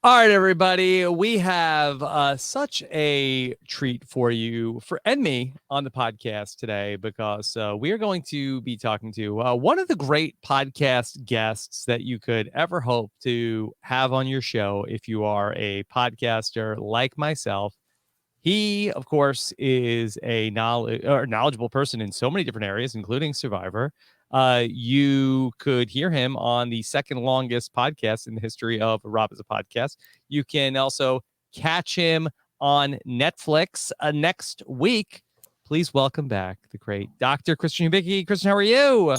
All right, everybody. We have such a treat for you and me on the podcast today because we are going to be talking to one of the great podcast guests that you could ever hope to have on your show if you are a podcaster like myself. He, of course, is a knowledgeable person in so many different areas, including Survivor. You could hear him on the second longest podcast in the history of RHAP as a podcast. You can also catch him on Netflix next week. Please welcome back the great Dr. Christian Hubicki. Christian, how are you?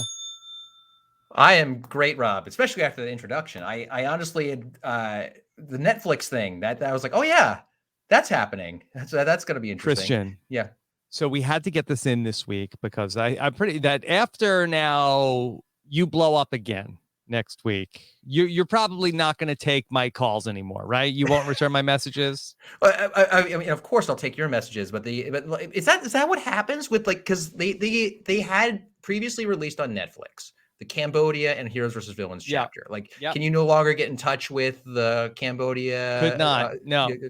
I am great, Rob, especially after the introduction. I honestly had the Netflix thing that I was like, oh yeah, that's happening. That's going to be interesting. Christian. Yeah. So we had to get this in this week because I'm pretty that after now you blow up again next week, you're probably not going to take my calls anymore, right? You won't return my messages. I mean, of course, I'll take your messages, but is that what happens with because they had previously released on Netflix the Cambodia and Heroes versus Villains chapter. Can you no longer get in touch with the Cambodia? Could not. No. You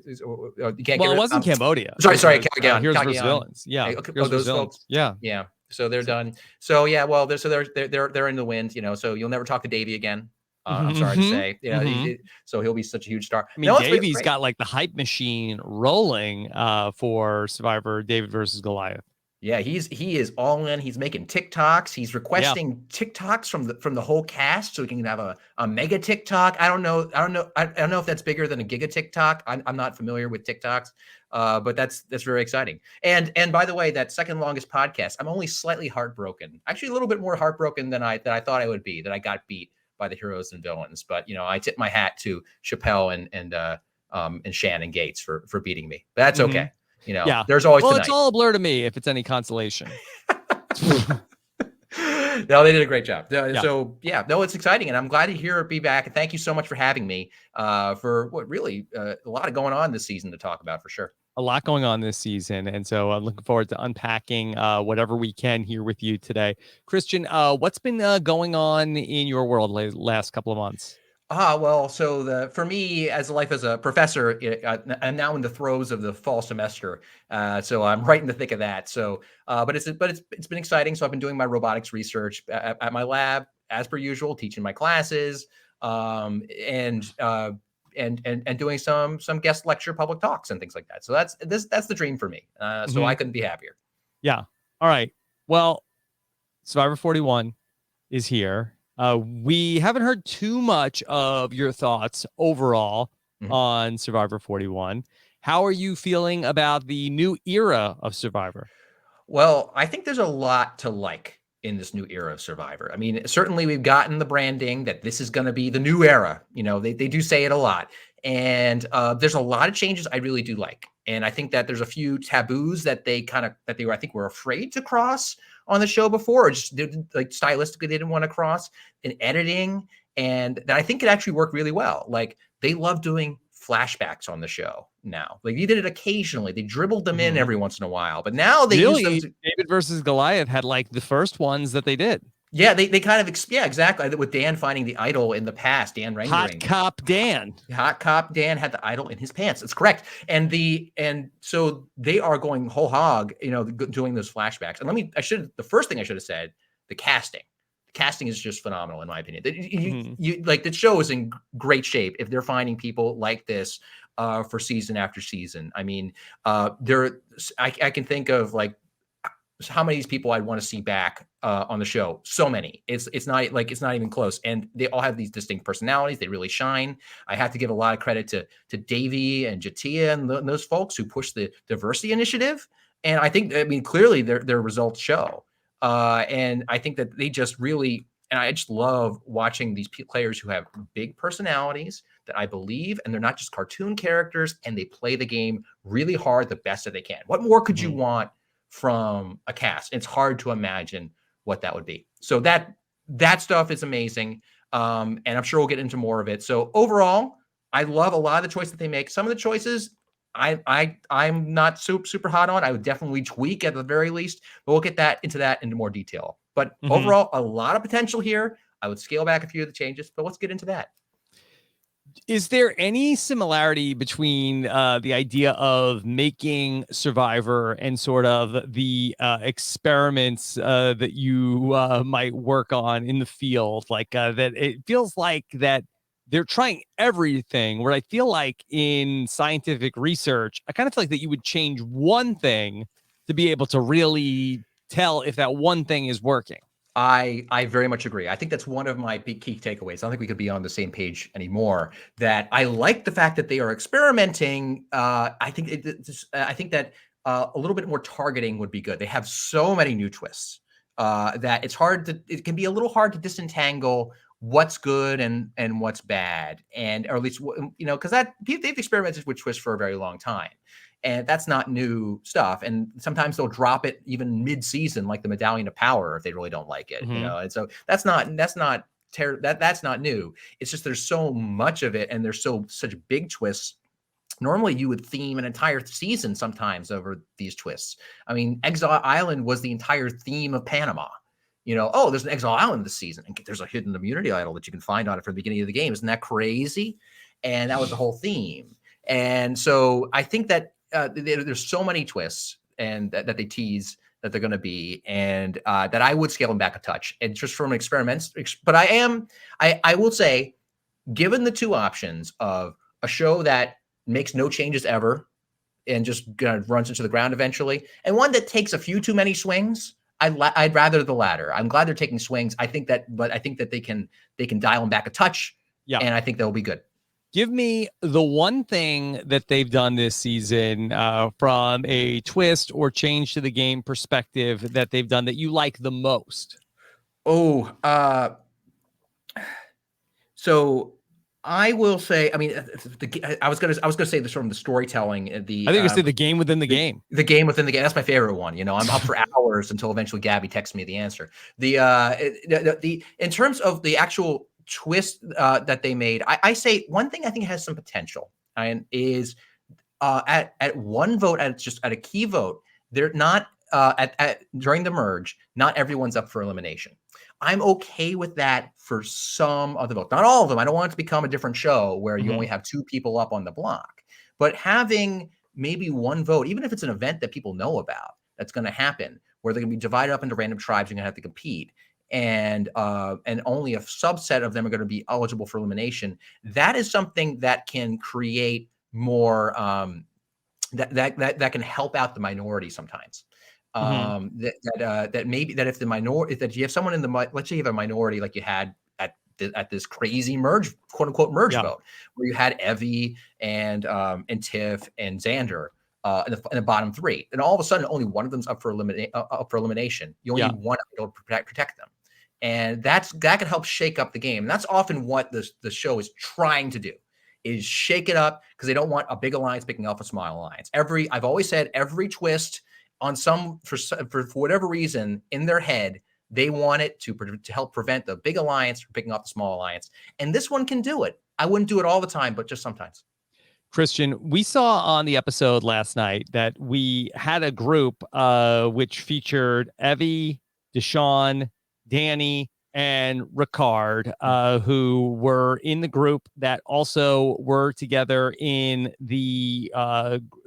can't it wasn't Cambodia. Sorry. Heroes versus Villains. Yeah. Heroes versus Villains. Folks. Yeah. Yeah. So they're done. So yeah. Well, they're in the wind. So you'll never talk to Davey again. I'm sorry to say. So he'll be such a huge star. I mean, Davey's got like the hype machine rolling for Survivor David versus Goliath. Yeah, he is all in. He's making TikToks. He's requesting TikToks from the whole cast, so he can have a mega TikTok. I don't know if that's bigger than a giga TikTok. I'm not familiar with TikToks, but that's very exciting. And by the way, that second longest podcast, I'm only slightly heartbroken. Actually, a little bit more heartbroken than I thought I would be. That I got beat by the Heroes and Villains, but I tip my hat to Chappelle and Shannon Gates for beating me. But that's okay. There's always tonight. It's all a blur to me if it's any consolation. No, they did a great job. So it's exciting, and I'm glad to be back. And thank you so much for having me for what really a lot going on this season to talk about for sure. A lot going on this season, and so I'm looking forward to unpacking whatever we can here with you today. Christian, what's been going on in your world last couple of months? So for me, as a professor, I'm now in the throes of the fall semester. So I'm right in the thick of that. So, but it's been exciting. So I've been doing my robotics research at my lab as per usual, teaching my classes, and doing some guest lecture public talks and things like that. So that's the dream for me. So I couldn't be happier. Yeah. All right. Well, Survivor 41 is here. We haven't heard too much of your thoughts overall on Survivor 41. How are you feeling about the new era of Survivor? Well, I think there's a lot to like in this new era of Survivor. I mean, certainly we've gotten the branding that this is going to be the new era. They do say it a lot. And there's a lot of changes I really do like. And I think that there's a few taboos that I think were afraid to cross on the show before, or just stylistically they didn't want to cross in editing, and that I think could actually work really well. Like they love doing flashbacks on the show now. Like you did it occasionally, they dribbled them in every once in a while, but now they use them David versus Goliath had like the first ones that they did. Yeah, they kind of exactly. With Dan finding the idol in the past, Dan Ringering. Hot Cop Dan had the idol in his pants. That's correct. And so they are going whole hog, doing those flashbacks. And the first thing I should have said, the casting. The casting is just phenomenal in my opinion. You like the show is in great shape if they're finding people like this for season after season. I mean, I can think of like how many of these people I'd want to see back on the show. So many. It's not even close. And they all have these distinct personalities. They really shine. I have to give a lot of credit to Davey and Jatia and those folks who push the diversity initiative. And I think, clearly their results show. And I think that they just really, and I just love watching these players who have big personalities that I believe, and they're not just cartoon characters, and they play the game really hard, the best that they can. What more could you want from a cast? It's hard to imagine what that would be. So that stuff is amazing. And I'm sure we'll get into more of it. So overall, I love a lot of the choices that they make. Some of the choices I'm not super hot on. I would definitely tweak at the very least, but we'll get into more detail. But overall, a lot of potential here. I would scale back a few of the changes, but let's get into that. Is there any similarity between the idea of making Survivor and sort of the experiments that you might work on in the field? Like that it feels like that they're trying everything, where I feel like in scientific research, I kind of feel like that you would change one thing to be able to really tell if that one thing is working. I very much agree. I think that's one of my big key takeaways. I don't think we could be on the same page anymore. That I like the fact that they are experimenting. I think that a little bit more targeting would be good. They have so many new twists that it can be a little hard to disentangle what's good and what's bad, and or at least because they've experimented with twists for a very long time. And that's not new stuff. And sometimes they'll drop it even mid-season, like the Medallion of Power, if they really don't like it, And so that's not new. It's just there's so much of it, and there's such big twists. Normally, you would theme an entire season sometimes over these twists. I mean, Exile Island was the entire theme of Panama. There's an Exile Island this season, and there's a hidden immunity idol that you can find on it from the beginning of the game. Isn't that crazy? And that was the whole theme. And so I think that there's so many twists and that they tease that they're going to be, and that I would scale them back a touch, and just from experiments. But I will say, given the two options of a show that makes no changes ever and just runs into the ground eventually, and one that takes a few too many swings, I'd rather the latter. I'm glad they're taking swings. I think that they can dial them back a touch, and I think they'll be good. Give me the one thing that they've done this season from a twist or change to the game perspective that they've done that you like the most. So I will say, I mean, I was gonna say this from the storytelling. I think you said the game within the game. The game within the game. That's my favorite one. I'm up for hours until eventually Gabby texts me the answer. In terms of the actual twist that they made, I say one thing I think has some potential, and is at one vote, at a key vote, they're not during the merge, not everyone's up for elimination. I'm okay with that for some of the votes, not all of them. I don't want it to become a different show where you only have two people up on the block, but having maybe one vote, even if it's an event that people know about that's going to happen, where they're going to be divided up into random tribes, you're going to have to compete, and only a subset of them are going to be eligible for elimination. That is something that can create more that can help out the minority sometimes. That maybe that if the minority, that you have someone in the, let's say you have a minority like you had at this crazy merge, quote unquote merge vote, where you had Evie and Tiff and Zander in the bottom three, and all of a sudden only one of them's up for elimination. You only need one to protect them. And that can help shake up the game. And that's often what the show is trying to do, is shake it up, because they don't want a big alliance picking off a small alliance. I've always said every twist on for whatever reason in their head, they want it to help prevent the big alliance from picking off the small alliance. And this one can do it. I wouldn't do it all the time, but just sometimes. Christian, we saw on the episode last night that we had a group which featured Evie, Deshawn, Danny, and Ricard, who were in the group that also were together in the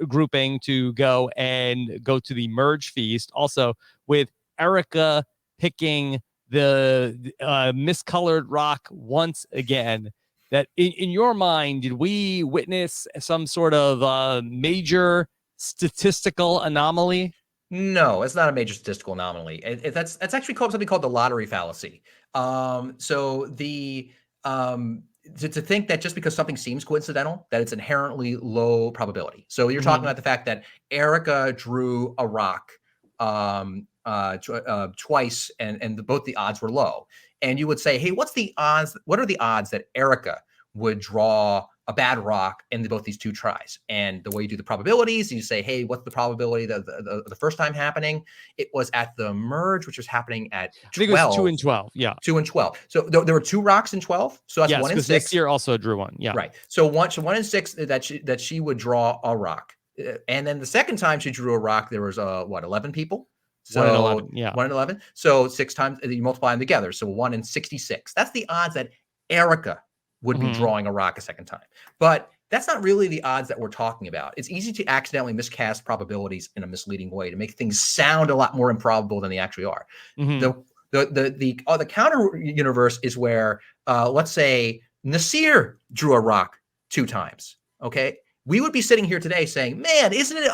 grouping to go to the merge feast. Also with Erica picking the miscolored rock once again. That in your mind, did we witness some sort of major statistical anomaly? No, it's not a major statistical anomaly. That's actually something called the lottery fallacy. So to think that just because something seems coincidental, that it's inherently low probability. So you're talking about the fact that Erica drew a rock twice, and both the odds were low. And you would say, hey, what are the odds that Erica would draw a bad rock in both these two tries? And the way you do the probabilities, you say, hey, what's the probability the first time happening? It was at the merge, which was happening at 12. I think it was 2 and 12. Yeah. 2 and 12. So there were 2 rocks in 12. So that's 1 and 6. This year also drew one. Yeah. Right. So 1 and 6 that she would draw a rock. And then the second time she drew a rock, there was 11 people. So 1 in 11. Yeah. 1 in 11. So 6 times, you multiply them together. So 1 in 66. That's the odds that Erica would be drawing a rock a second time. But that's not really the odds that we're talking about. It's easy to accidentally miscast probabilities in a misleading way to make things sound a lot more improbable than they actually are. The counter universe is where, let's say, Nasir drew a rock 2 times. Okay, we would be sitting here today saying, "Man, isn't it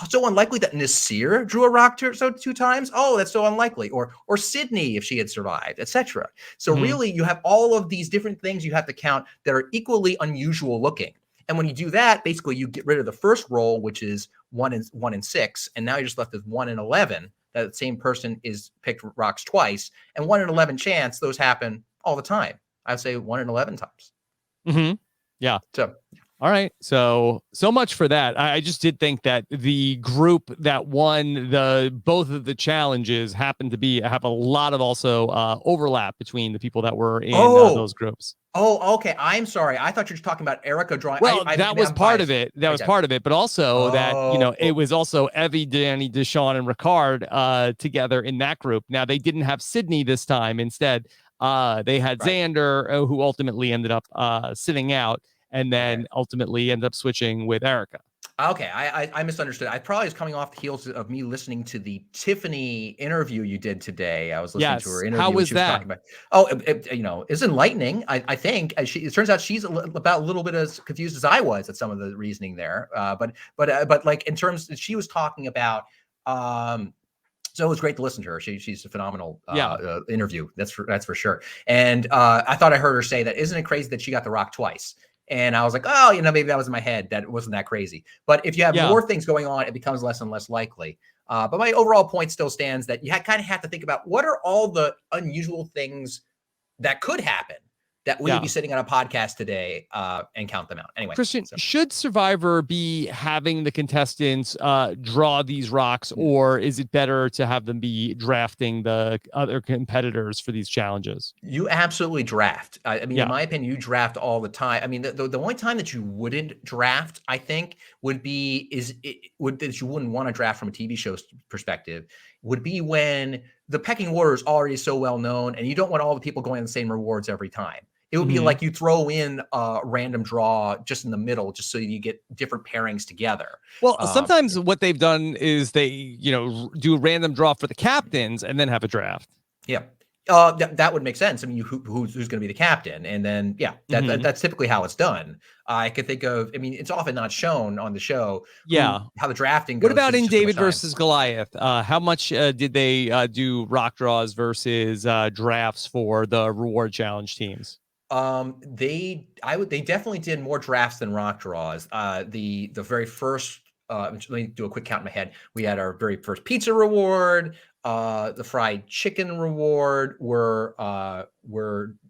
so unlikely that Nasir drew a rock 2 times? Oh, that's so unlikely." Or Sydney, if she had survived, etc. So really, you have all of these different things you have to count that are equally unusual looking. And when you do that, basically you get rid of the first roll, which is 1 in 6, and now you're just left with 1 in 11. That same person is picked rocks twice, and 1 in 11 chance those happen all the time. I'd say 1 in 11 times. Yeah. So. All right. So much for that. I just did think that the group that won both of the challenges happened to have a lot of also overlap between the people that were in those groups. Oh, okay. I'm sorry. I thought you were talking about Erica drawing. Well, that was part of it. That was part of it. But also that, it was also Evie, Danny, Deshaun, and Ricard together in that group. Now, they didn't have Sydney this time. Instead, they had Zander, who ultimately ended up sitting out, and then ultimately ended up switching with Erica. Okay, I misunderstood. I probably was coming off the heels of me listening to the Tiffany interview you did today. I was listening to her interview. How was that? It's enlightening. I think it turns out she's about a little bit as confused as I was at some of the reasoning there. But like in terms, she was talking about. So it was great to listen to her. She's a phenomenal interview. That's for sure. And I thought I heard her say that. Isn't it crazy that she got the rock twice? And I was like, oh, maybe that was in my head. That wasn't that crazy. But if you have more things going on, it becomes less and less likely. But my overall point still stands that you kind of have to think about what are all the unusual things that could happen that we would be sitting on a podcast today and count them out. Anyway, Christian, should Survivor be having the contestants draw these rocks, or is it better to have them be drafting the other competitors for these challenges? You absolutely draft. I mean, in my opinion, you draft all the time. I mean, the only time that you wouldn't draft, I think, would be that you wouldn't want to draft from a TV show perspective would be when the pecking order is already so well known and you don't want all the people going on the same rewards every time. It would be like you throw in a random draw just in the middle, just so you get different pairings together. Well, sometimes what they've done is they, do a random draw for the captains and then have a draft. Yeah. That would make sense. I mean, who's going to be the captain? And then, that's typically how it's done. I could think of, I mean, it's often not shown on the show. How the drafting goes. What about in David versus Goliath? How much did they do rock draws versus drafts for the reward challenge teams? They definitely did more drafts than rock draws. The very first, let me do a quick count in my head. We had our very first pizza reward. The fried chicken reward were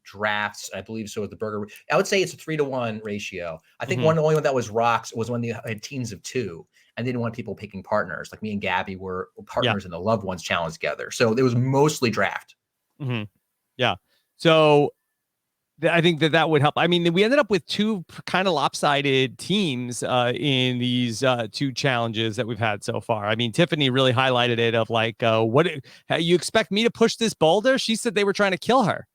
drafts, I believe. So with the burger, I would say it's a 3-to-1 ratio. I think the only one that was rocks was when they had teams of 2, and they didn't want people picking partners. Like me and Gabby were partners in the Loved Ones challenge together. So it was mostly draft. Yeah. So I think that would help. I mean, we ended up with 2 kind of lopsided teams in these 2 challenges that we've had so far. I mean, Tiffany really highlighted it of like, what you expect me to push this boulder? She said they were trying to kill her.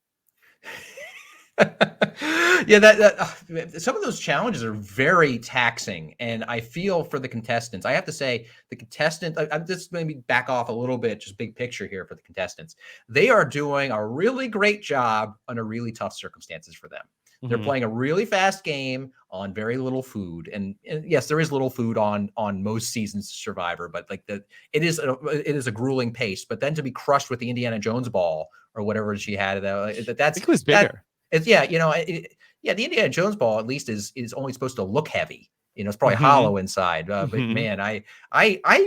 Some of those challenges are very taxing, and I feel for the contestants. I have to say, the contestants, I'm just maybe back off a little bit, just big picture here for the contestants. They are doing a really great job under really tough circumstances for them. They're playing a really fast game on very little food, and yes, there is little food on most seasons of Survivor, but like it is a grueling pace. But then to be crushed with the Indiana Jones ball or whatever she had, I think it was bigger. The Indiana Jones ball at least is only supposed to look heavy. It's probably hollow inside. But man, I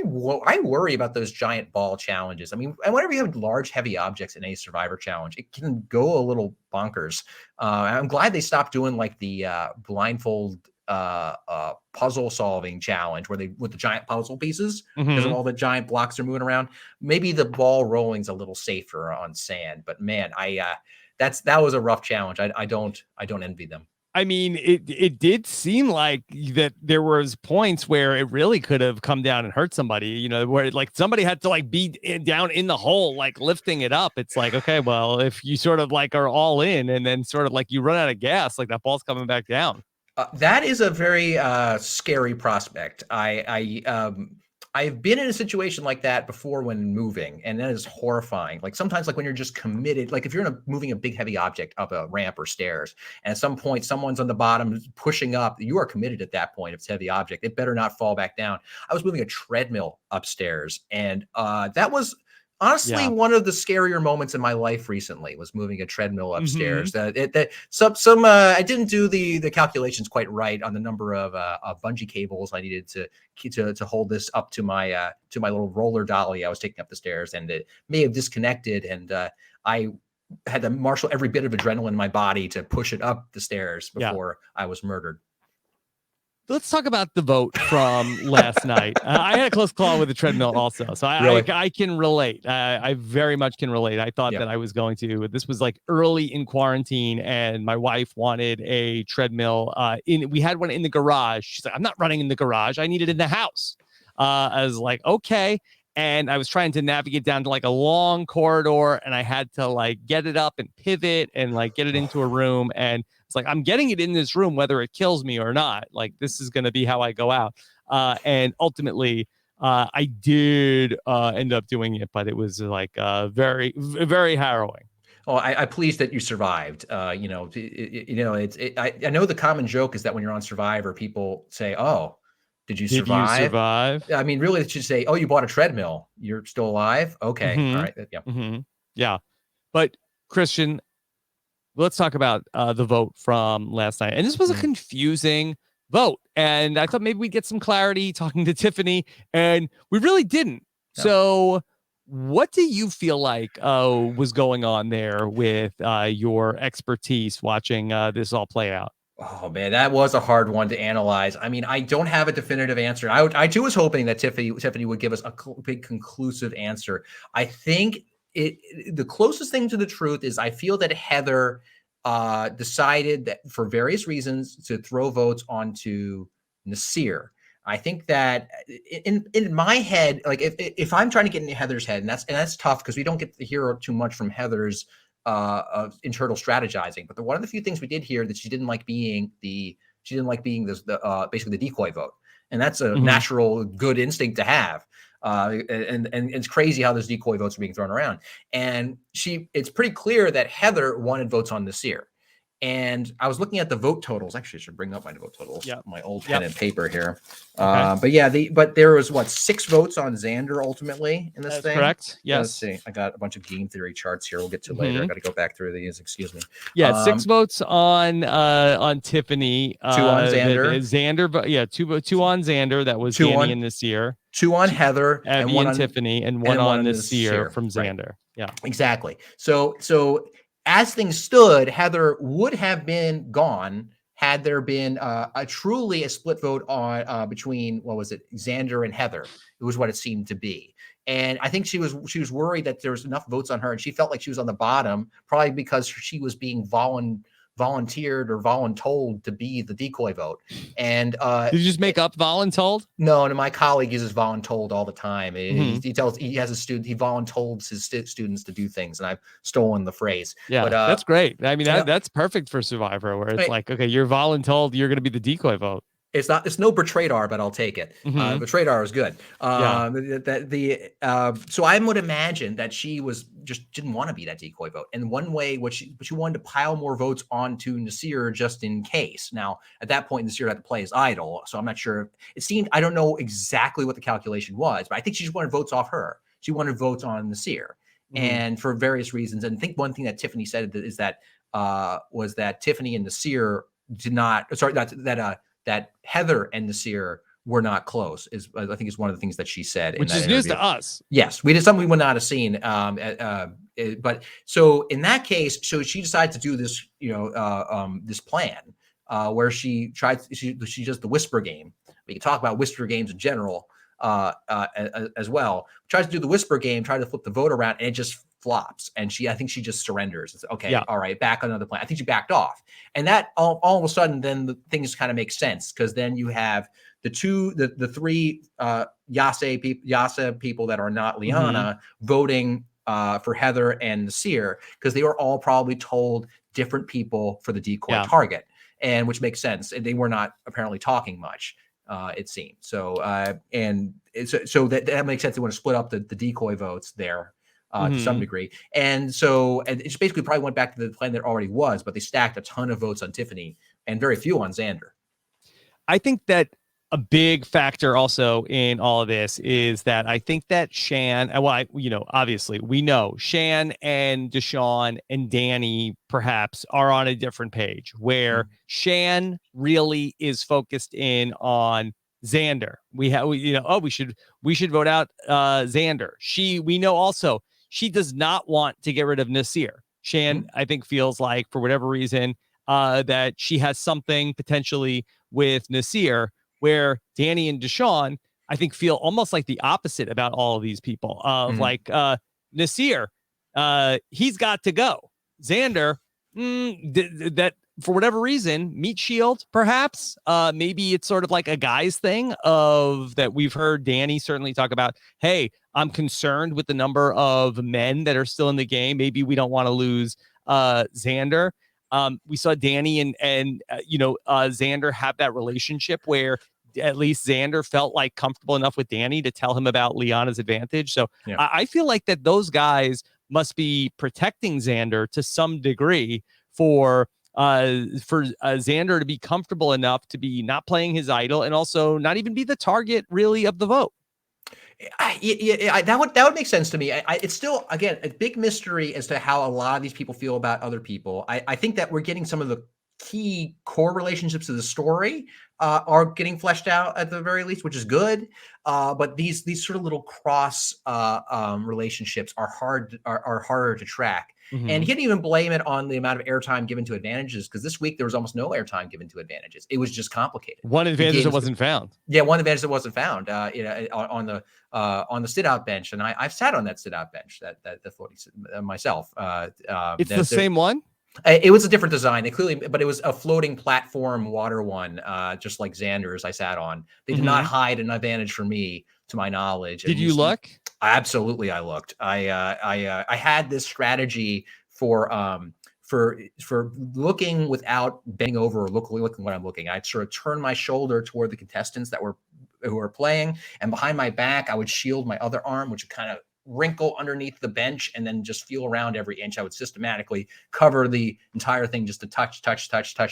worry about those giant ball challenges. I mean, whenever you have large, heavy objects in a Survivor challenge, it can go a little bonkers. I'm glad they stopped doing like the blindfold puzzle solving challenge with the giant puzzle pieces because of all the giant blocks are moving around. Maybe the ball rolling's a little safer on sand. But man, that was a rough challenge. I don't envy them. I mean, it did seem like that there was points where it really could have come down and hurt somebody, you know, where like somebody had to like be down in the hole, like lifting it up. It's like, okay, well, if you sort of like are all in and then sort of like you run out of gas, like that ball's coming back down. That is a very scary prospect. I've been in a situation like that before when moving, and that is horrifying. Like sometimes, like when you're just committed, like if you're moving a big heavy object up a ramp or stairs, and at some point someone's on the bottom pushing up, you are committed at that point. If it's a heavy object, it better not fall back down. I was moving a treadmill upstairs, and that was honestly Yeah. one of the scarier moments in my life recently was moving a treadmill upstairs. I didn't do the calculations quite right on the number of bungee cables I needed to hold this up to my little roller dolly I was taking up the stairs, and it may have disconnected, and I had to marshal every bit of adrenaline in my body to push it up the stairs before I was murdered. Let's talk about the vote from last night. I had a close call with the treadmill also, so I can relate. I very much can relate. I thought that I was going to. This was like early in quarantine, and my wife wanted a treadmill. We had one in the garage. She's like, "I'm not running in the garage. I need it in the house." I was like, "Okay." And I was trying to navigate down to like a long corridor, and I had to like get it up and pivot and like get it into a room. And it's like, I'm getting it in this room, whether it kills me or not. Like, this is going to be how I go out. And ultimately, I did end up doing it, but it was like very, very harrowing. Oh, I'm pleased that you survived. I know the common joke is that when you're on Survivor, people say, "Oh, did you Did you survive?" survive? I mean, really, it should say, "Oh, you bought a treadmill. You're still alive." Okay, all right, yeah. Yeah. But Christian, let's talk about the vote from last night. And this was a confusing vote. And I thought maybe we'd get some clarity talking to Tiffany, and we really didn't. No. So what do you feel like was going on there with your expertise watching this all play out? Oh man, that was a hard one to analyze. I mean, I don't have a definitive answer. I too was hoping that Tiffany would give us a big conclusive answer. I think the closest thing to the truth is I feel that Heather decided that for various reasons to throw votes onto Nasir. I think that in my head, like if I'm trying to get into Heather's head, and that's tough because we don't get to hear too much from Heather's of internal strategizing. But one of the few things we did hear that she didn't like being basically the decoy vote, and that's a natural good instinct to have. And it's crazy how those decoy votes are being thrown around. And it's pretty clear that Heather wanted votes on Nasir. And I was looking at the vote totals. Actually, I should bring up my vote totals. Yeah, my old pen and paper here. Okay. But there was 6 votes on Zander ultimately in this thing. Correct. Yes. Let's see. I got a bunch of game theory charts here. We'll get to later. I got to go back through these. Excuse me. Yeah, 6 votes on Tiffany. 2 on Zander. Zander, but yeah, two on Zander. That was Danny in this year. 2 on Heather, and 1 on Tiffany, and one on Nasir from Zander. Right. Yeah, exactly. So as things stood, Heather would have been gone had there been a split vote on between Zander and Heather. It was what it seemed to be, and I think she was worried that there was enough votes on her, and she felt like she was on the bottom, probably because she was being volunteered or voluntold to be the decoy vote. And did you just make up voluntold? No, my colleague uses voluntold all the time. He has a student, he voluntold his students to do things, and I've stolen the phrase. Yeah, but that's great. I mean, that's perfect for Survivor, where it's like, okay, you're voluntold, you're going to be the decoy vote. It's no Betrayed-R, but I'll take it. Betrayed-R is good. So I would imagine that she just didn't want to be that decoy vote. And one way, she wanted to pile more votes onto Nasir just in case. Now, at that point, Nasir had to play as idol, so I'm not sure. It seemed, I don't know exactly what the calculation was, but I think she just wanted votes off her. She wanted votes on Nasir, and for various reasons. And I think one thing that Tiffany said is that was that Tiffany and Nasir did not. Sorry, that Heather and Nasir were not close, I think is one of the things that she said. Which is news to us. Yes, we did something we would not have seen. But so in that case, so she decided to do this, this plan where she does the whisper game. We can talk about whisper games in general as well. Tries to do the whisper game, try to flip the vote around, and it just flops, and I think she just surrenders. It's okay, Yeah. all right, back on another plan. I think she backed off, and that all of a sudden, then the things kind of make sense, because then you have the three Yase people that are not Liana voting for Heather and Nasir, because they were all probably told different people for the decoy target, and which makes sense. And they were not apparently talking much, it seemed. So so that makes sense. They want to split up the decoy votes there to some degree. And it basically probably went back to the plan that already was, but they stacked a ton of votes on Tiffany and very few on Zander. I think that a big factor also in all of this is that I think that Shan, well, obviously we know Shan and Deshaun and Danny perhaps are on a different page, where Shan really is focused in on Zander. We should vote out Zander. We know also she does not want to get rid of Nasir. Shan, I think, feels like for whatever reason that she has something potentially with Nasir, where Danny and Deshaun, I think, feel almost like the opposite about all of these people. Like Nasir, he's got to go. Xander, that for whatever reason, meat shield, perhaps. Maybe it's sort of like a guy's thing of that we've heard Danny certainly talk about, hey, I'm concerned with the number of men that are still in the game. Maybe we don't want to lose Xander. We saw Danny and Zander have that relationship where at least Zander felt like comfortable enough with Danny to tell him about Liana's advantage. So I feel like that those guys must be protecting Zander to some degree for Zander to be comfortable enough to be not playing his idol and also not even be the target really of the vote. That would make sense to me. It's still, again, a big mystery as to how a lot of these people feel about other people. I think that we're getting some of the key core relationships of the story are getting fleshed out at the very least, which is good. But these sort of little cross relationships are harder to track. And you can't even blame it on the amount of airtime given to advantages, because this week there was almost no airtime given to advantages. It was just complicated. One advantage that wasn't found. Yeah, one advantage that wasn't found. On the sit out bench, and I've sat on that sit out bench the 40 myself. It's the same one. It was a different design. But it was a floating platform water one, just like Xander's I sat on. They did not hide an advantage for me, to my knowledge. Did you look? Absolutely, I looked. I had this strategy for looking without bending over or looking when I'm looking. I'd sort of turn my shoulder toward the contestants who were playing, and behind my back, I would shield my other arm, which would kind of wrinkle underneath the bench, and then just feel around every inch. I would systematically cover the entire thing just to touch,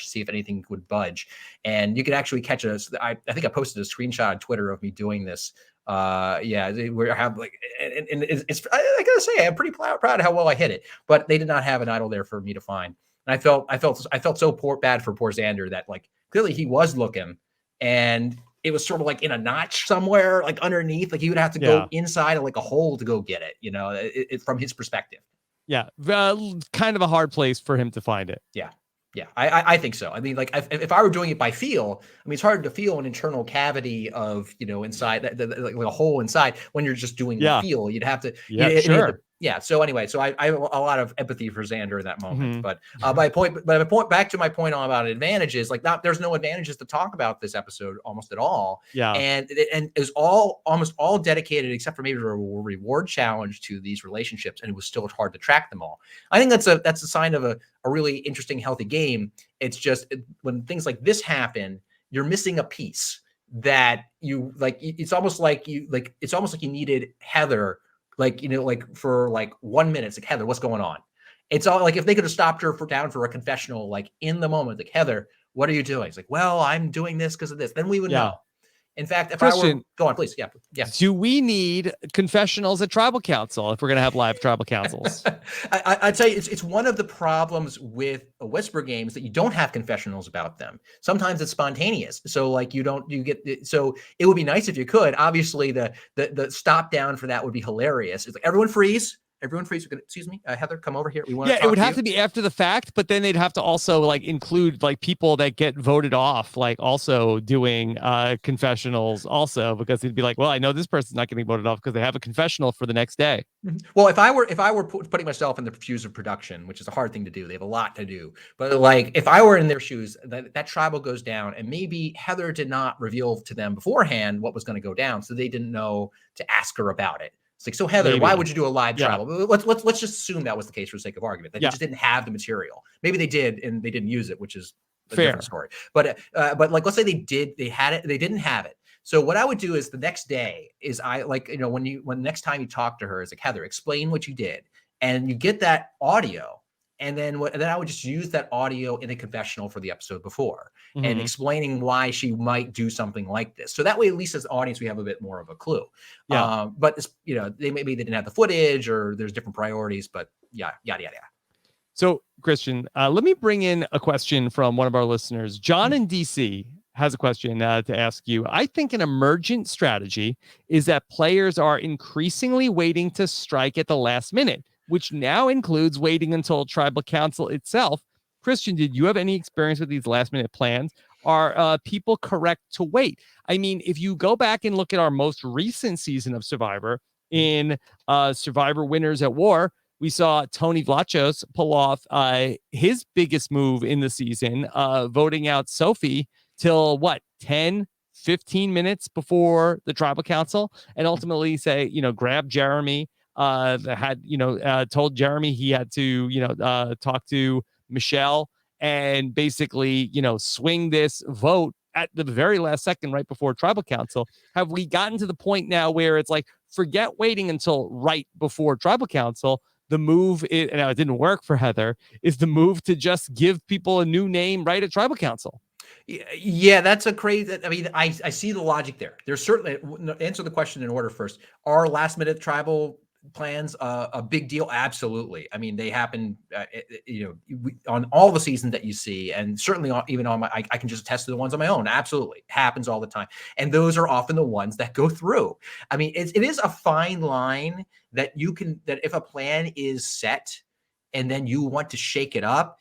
see if anything would budge. And you could actually catch I think I posted a screenshot on Twitter of me doing this. We have like, and it's I gotta say, I'm pretty proud of how well I hit it, but they did not have an idol there for me to find. And I felt so bad for poor Zander that, like, clearly he was looking, and it was sort of like in a notch somewhere, like underneath, like he would have to go inside of like a hole to go get it, from his perspective. Yeah. Kind of a hard place for him to find it. Yeah. Yeah, I think so. I mean, like if I were doing it by feel, I mean, it's hard to feel an internal cavity of, inside like a hole inside when you're just doing the feel. You'd have to, sure. So anyway, so I have a lot of empathy for Zander in that moment. But back to my point about advantages, like there's no advantages to talk about this episode almost at all. Yeah. And it is almost all dedicated, except for maybe a reward challenge, to these relationships, and it was still hard to track them all. I think that's a sign of a really interesting, healthy game. It's just when things like this happen, you're missing a piece that you like. It's almost like you needed Heather. For 1 minute, it's like, Heather, what's going on? It's all like, if they could have stopped her down for a confessional, like in the moment, like, Heather, what are you doing? It's like, well, I'm doing this because of this. Then we would know. In fact, if Christian, I were, go on, please. Yeah. Do we need confessionals at Tribal Council if we're going to have live Tribal Councils? I'd say it's one of the problems with a Whisper games that you don't have confessionals about them. Sometimes it's spontaneous. So like so it would be nice if you could. Obviously the stop down for that would be hilarious. It's like, everyone freeze. Everyone freeze. Excuse me, Heather, come over here. We want to Yeah, talk it would to have you. to be after the fact, but then they'd have to also like include like people that get voted off, like also doing confessionals also, because they'd be like, well, I know this person's not getting voted off because they have a confessional for the next day. Well, if I were putting myself in the shoes of production, which is a hard thing to do, they have a lot to do. But like, if I were in their shoes, that tribal goes down, and maybe Heather did not reveal to them beforehand what was going to go down, so they didn't know to ask her about it. It's like, so Heather, why would you do a live tribal? Let's just assume that was the case for the sake of argument, that they just didn't have the material. Maybe they did and they didn't use it, which is a different story. But like, let's say they had it, they didn't have it. So what I would do is the next day is when next time you talk to her is like, Heather, explain what you did, and you get that audio. And then I would just use that audio in a confessional for the episode before and explaining why she might do something like this. So that way, at least as an audience, we have a bit more of a clue. But they didn't have the footage, or there's different priorities, but yada, yada. So Christian, let me bring in a question from one of our listeners. John in DC has a question to ask you. I think an emergent strategy is that players are increasingly waiting to strike at the last minute, which now includes waiting until tribal council itself. Christian, did you have any experience with these last minute plans? Are people correct to wait? I mean, if you go back and look at our most recent season of Survivor in Survivor Winners at War, we saw Tony Vlachos pull off his biggest move in the season, voting out Sophie till 10, 15 minutes before the tribal council, and ultimately say, grab Jeremy, told Jeremy he had to, talk to Michelle and basically, swing this vote at the very last second, right before tribal council. Have we gotten to the point now where it's like, forget waiting until right before tribal council? The move, and it didn't work for Heather, is the move to just give people a new name right at tribal council. Yeah, that's a crazy. I mean, I see the logic there. There's certainly, answer the question in order first. Are last minute tribal plans a big deal? Absolutely. I mean, they happen, on all the seasons that you see, and certainly even on my, I can just attest to the ones on my own. Absolutely, happens all the time, and those are often the ones that go through. I mean, it is a fine line that that if a plan is set, and then you want to shake it up.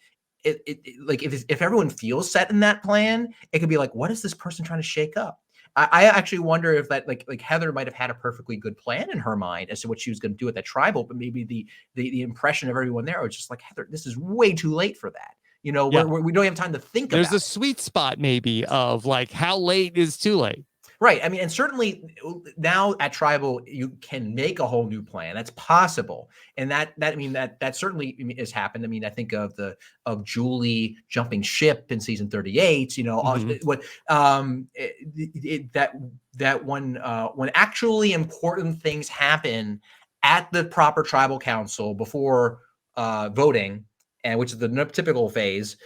Like if everyone feels set in that plan, it could be like, what is this person trying to shake up? I actually wonder if that like Heather might have had a perfectly good plan in her mind as to what she was going to do at that tribal, but maybe the impression of everyone there was just like, Heather, this is way too late for that. We don't have time to think about it. There's a sweet spot maybe of like, how late is too late? Right. I mean, and certainly now at tribal, you can make a whole new plan. That's possible. And that certainly has happened. I mean, I think of Julie jumping ship in season 38, when actually important things happen at the proper tribal council before voting, and which is the typical phase,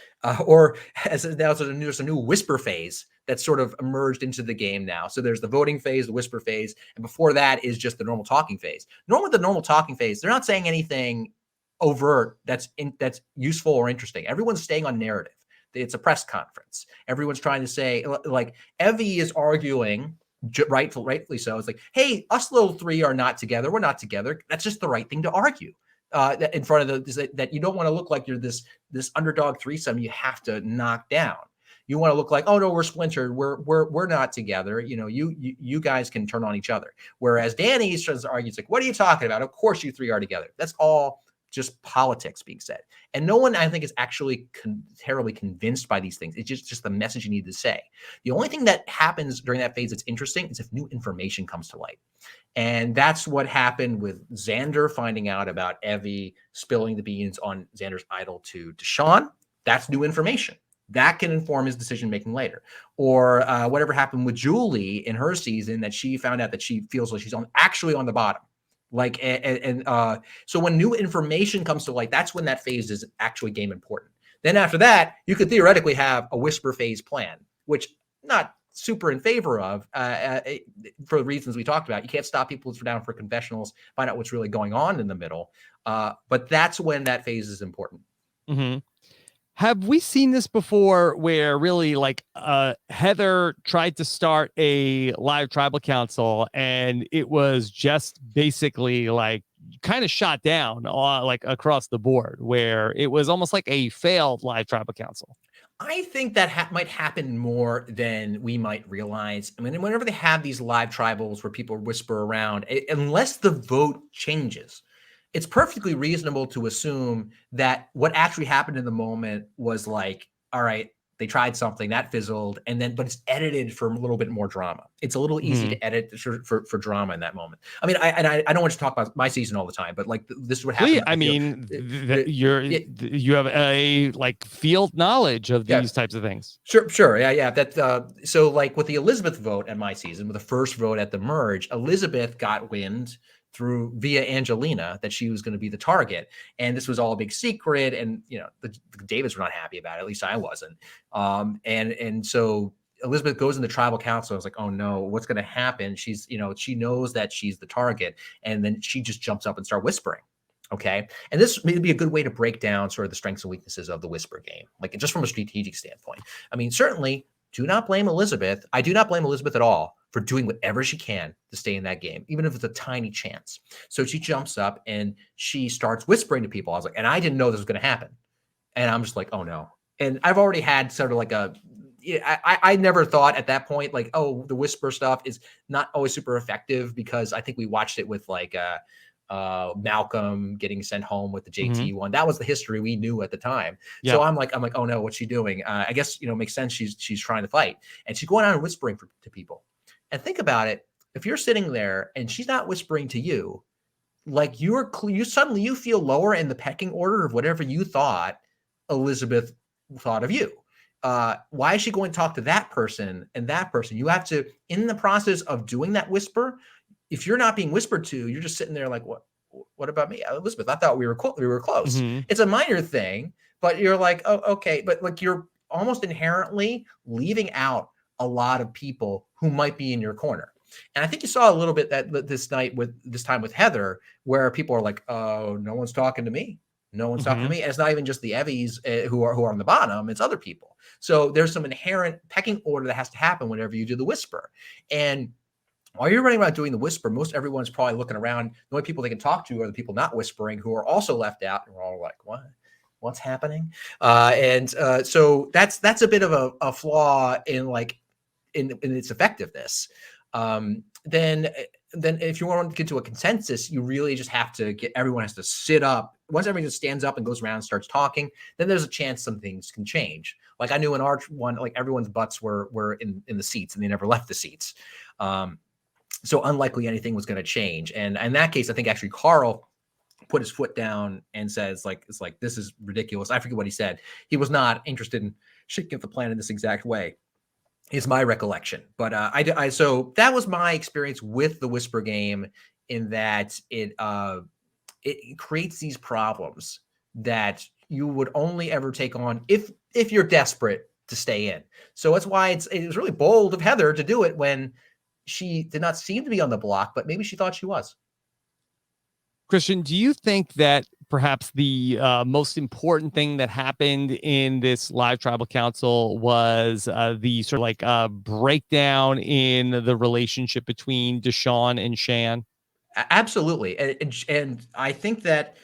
or as now there's a new whisper phase that's sort of emerged into the game now. So there's the voting phase, the whisper phase, and before that is just the normal talking phase. Normally, the normal talking phase, they're not saying anything overt that's useful or interesting. Everyone's staying on narrative. It's a press conference. Everyone's trying to say, like, Evie is arguing, rightfully so. It's like, hey, us little three are not together. We're not together. That's just the right thing to argue. In front of that you don't want to look like you're this underdog threesome you have to knock down. You want to look like, oh no, we're splintered. We're not together. You guys can turn on each other. Whereas Danny tries to argue, it's like, what are you talking about? Of course you three are together. That's all just politics being said. And no one, I think, is actually terribly convinced by these things. It's just the message you need to say. The only thing that happens during that phase that's interesting is if new information comes to light. And that's what happened with Zander finding out about Evie spilling the beans on Xander's idol to Deshaun. That's new information. That can inform his decision-making later. Or whatever happened with Julie in her season, that she found out that she feels like she's actually on the bottom. So when new information comes to light, that's when that phase is actually game important. Then after that, you could theoretically have a whisper phase plan, which not super in favor of for the reasons we talked about. You can't stop people from down for confessionals, find out what's really going on in the middle. But that's when that phase is important. Mm-hmm. Have we seen this before where really like Heather tried to start a live tribal council and it was just basically like kind of shot down like across the board, where it was almost like a failed live tribal council. I think that might happen more than we might realize. I mean, whenever they have these live tribals where people whisper around, unless the vote changes, it's perfectly reasonable to assume that what actually happened in the moment was like, all right, they tried something that fizzled, but it's edited for a little bit more drama. It's a little easy to edit for drama in that moment. I mean, I don't want to talk about my season all the time, but like this is what happened. I mean, you have a like field knowledge of these types of things. Sure. Yeah. So like with the Elizabeth vote at my season, with the first vote at the merge, Elizabeth got wind via Angelina that she was going to be the target. And this was all a big secret. And, the Davids were not happy about it. At least I wasn't. And so Elizabeth goes in the tribal council. I was like, oh no, what's going to happen? She's, she knows that she's the target. And then she just jumps up and starts whispering. Okay. And this may be a good way to break down sort of the strengths and weaknesses of the whisper game, like just from a strategic standpoint. I mean, certainly do not blame Elizabeth. I do not blame Elizabeth at all for doing whatever she can to stay in that game, even if it's a tiny chance. So she jumps up and she starts whispering to people. I was like, and I didn't know this was going to happen. And I'm just like, oh no. And I've already had sort of like I never thought at that point, like, oh, the whisper stuff is not always super effective, because I think we watched it with like Malcolm getting sent home with the JT one. That was the history we knew at the time. Yep. So I'm like, oh no, what's she doing? I guess, it makes sense. She's trying to fight, and she's going out and whispering to people. And think about it. If you're sitting there and she's not whispering to you, like you suddenly feel lower in the pecking order of whatever you thought Elizabeth thought of you. Why is she going to talk to that person and that person? You have to, in the process of doing that whisper, if you're not being whispered to, you're just sitting there like, what about me? Elizabeth, I thought we were close. It's a minor thing, but you're like, oh, okay. But like you're almost inherently leaving out a lot of people who might be in your corner. And I think you saw a little bit that this time with Heather, where people are like, oh, no one's talking to me. No one's talking to me. And it's not even just the Evvies who are on the bottom. It's other people. So there's some inherent pecking order that has to happen whenever you do the whisper. And while you're running around doing the whisper, most everyone's probably looking around. The only people they can talk to are the people not whispering, who are also left out. And we're all like, what's happening? So that's a bit of a flaw in its effectiveness. Then if you want to get to a consensus, you really just have to everyone has to sit up. Once everyone just stands up and goes around and starts talking, then there's a chance some things can change. Like I knew in our one, like everyone's butts were in the seats and they never left the seats. So unlikely anything was going to change. And in that case, I think actually Carl put his foot down and says it's like, this is ridiculous. I forget what he said. He was not interested in shaking up the plan in this exact way, is my recollection. But so that was my experience with the whisper game, in that it creates these problems that you would only ever take on if you're desperate to stay in. So that's why it was really bold of Heather to do it when she did not seem to be on the block, but maybe she thought she was. Christian, do you think that perhaps the most important thing that happened in this live tribal council was the sort of like breakdown in the relationship between Deshaun and Shan? Absolutely. And I think that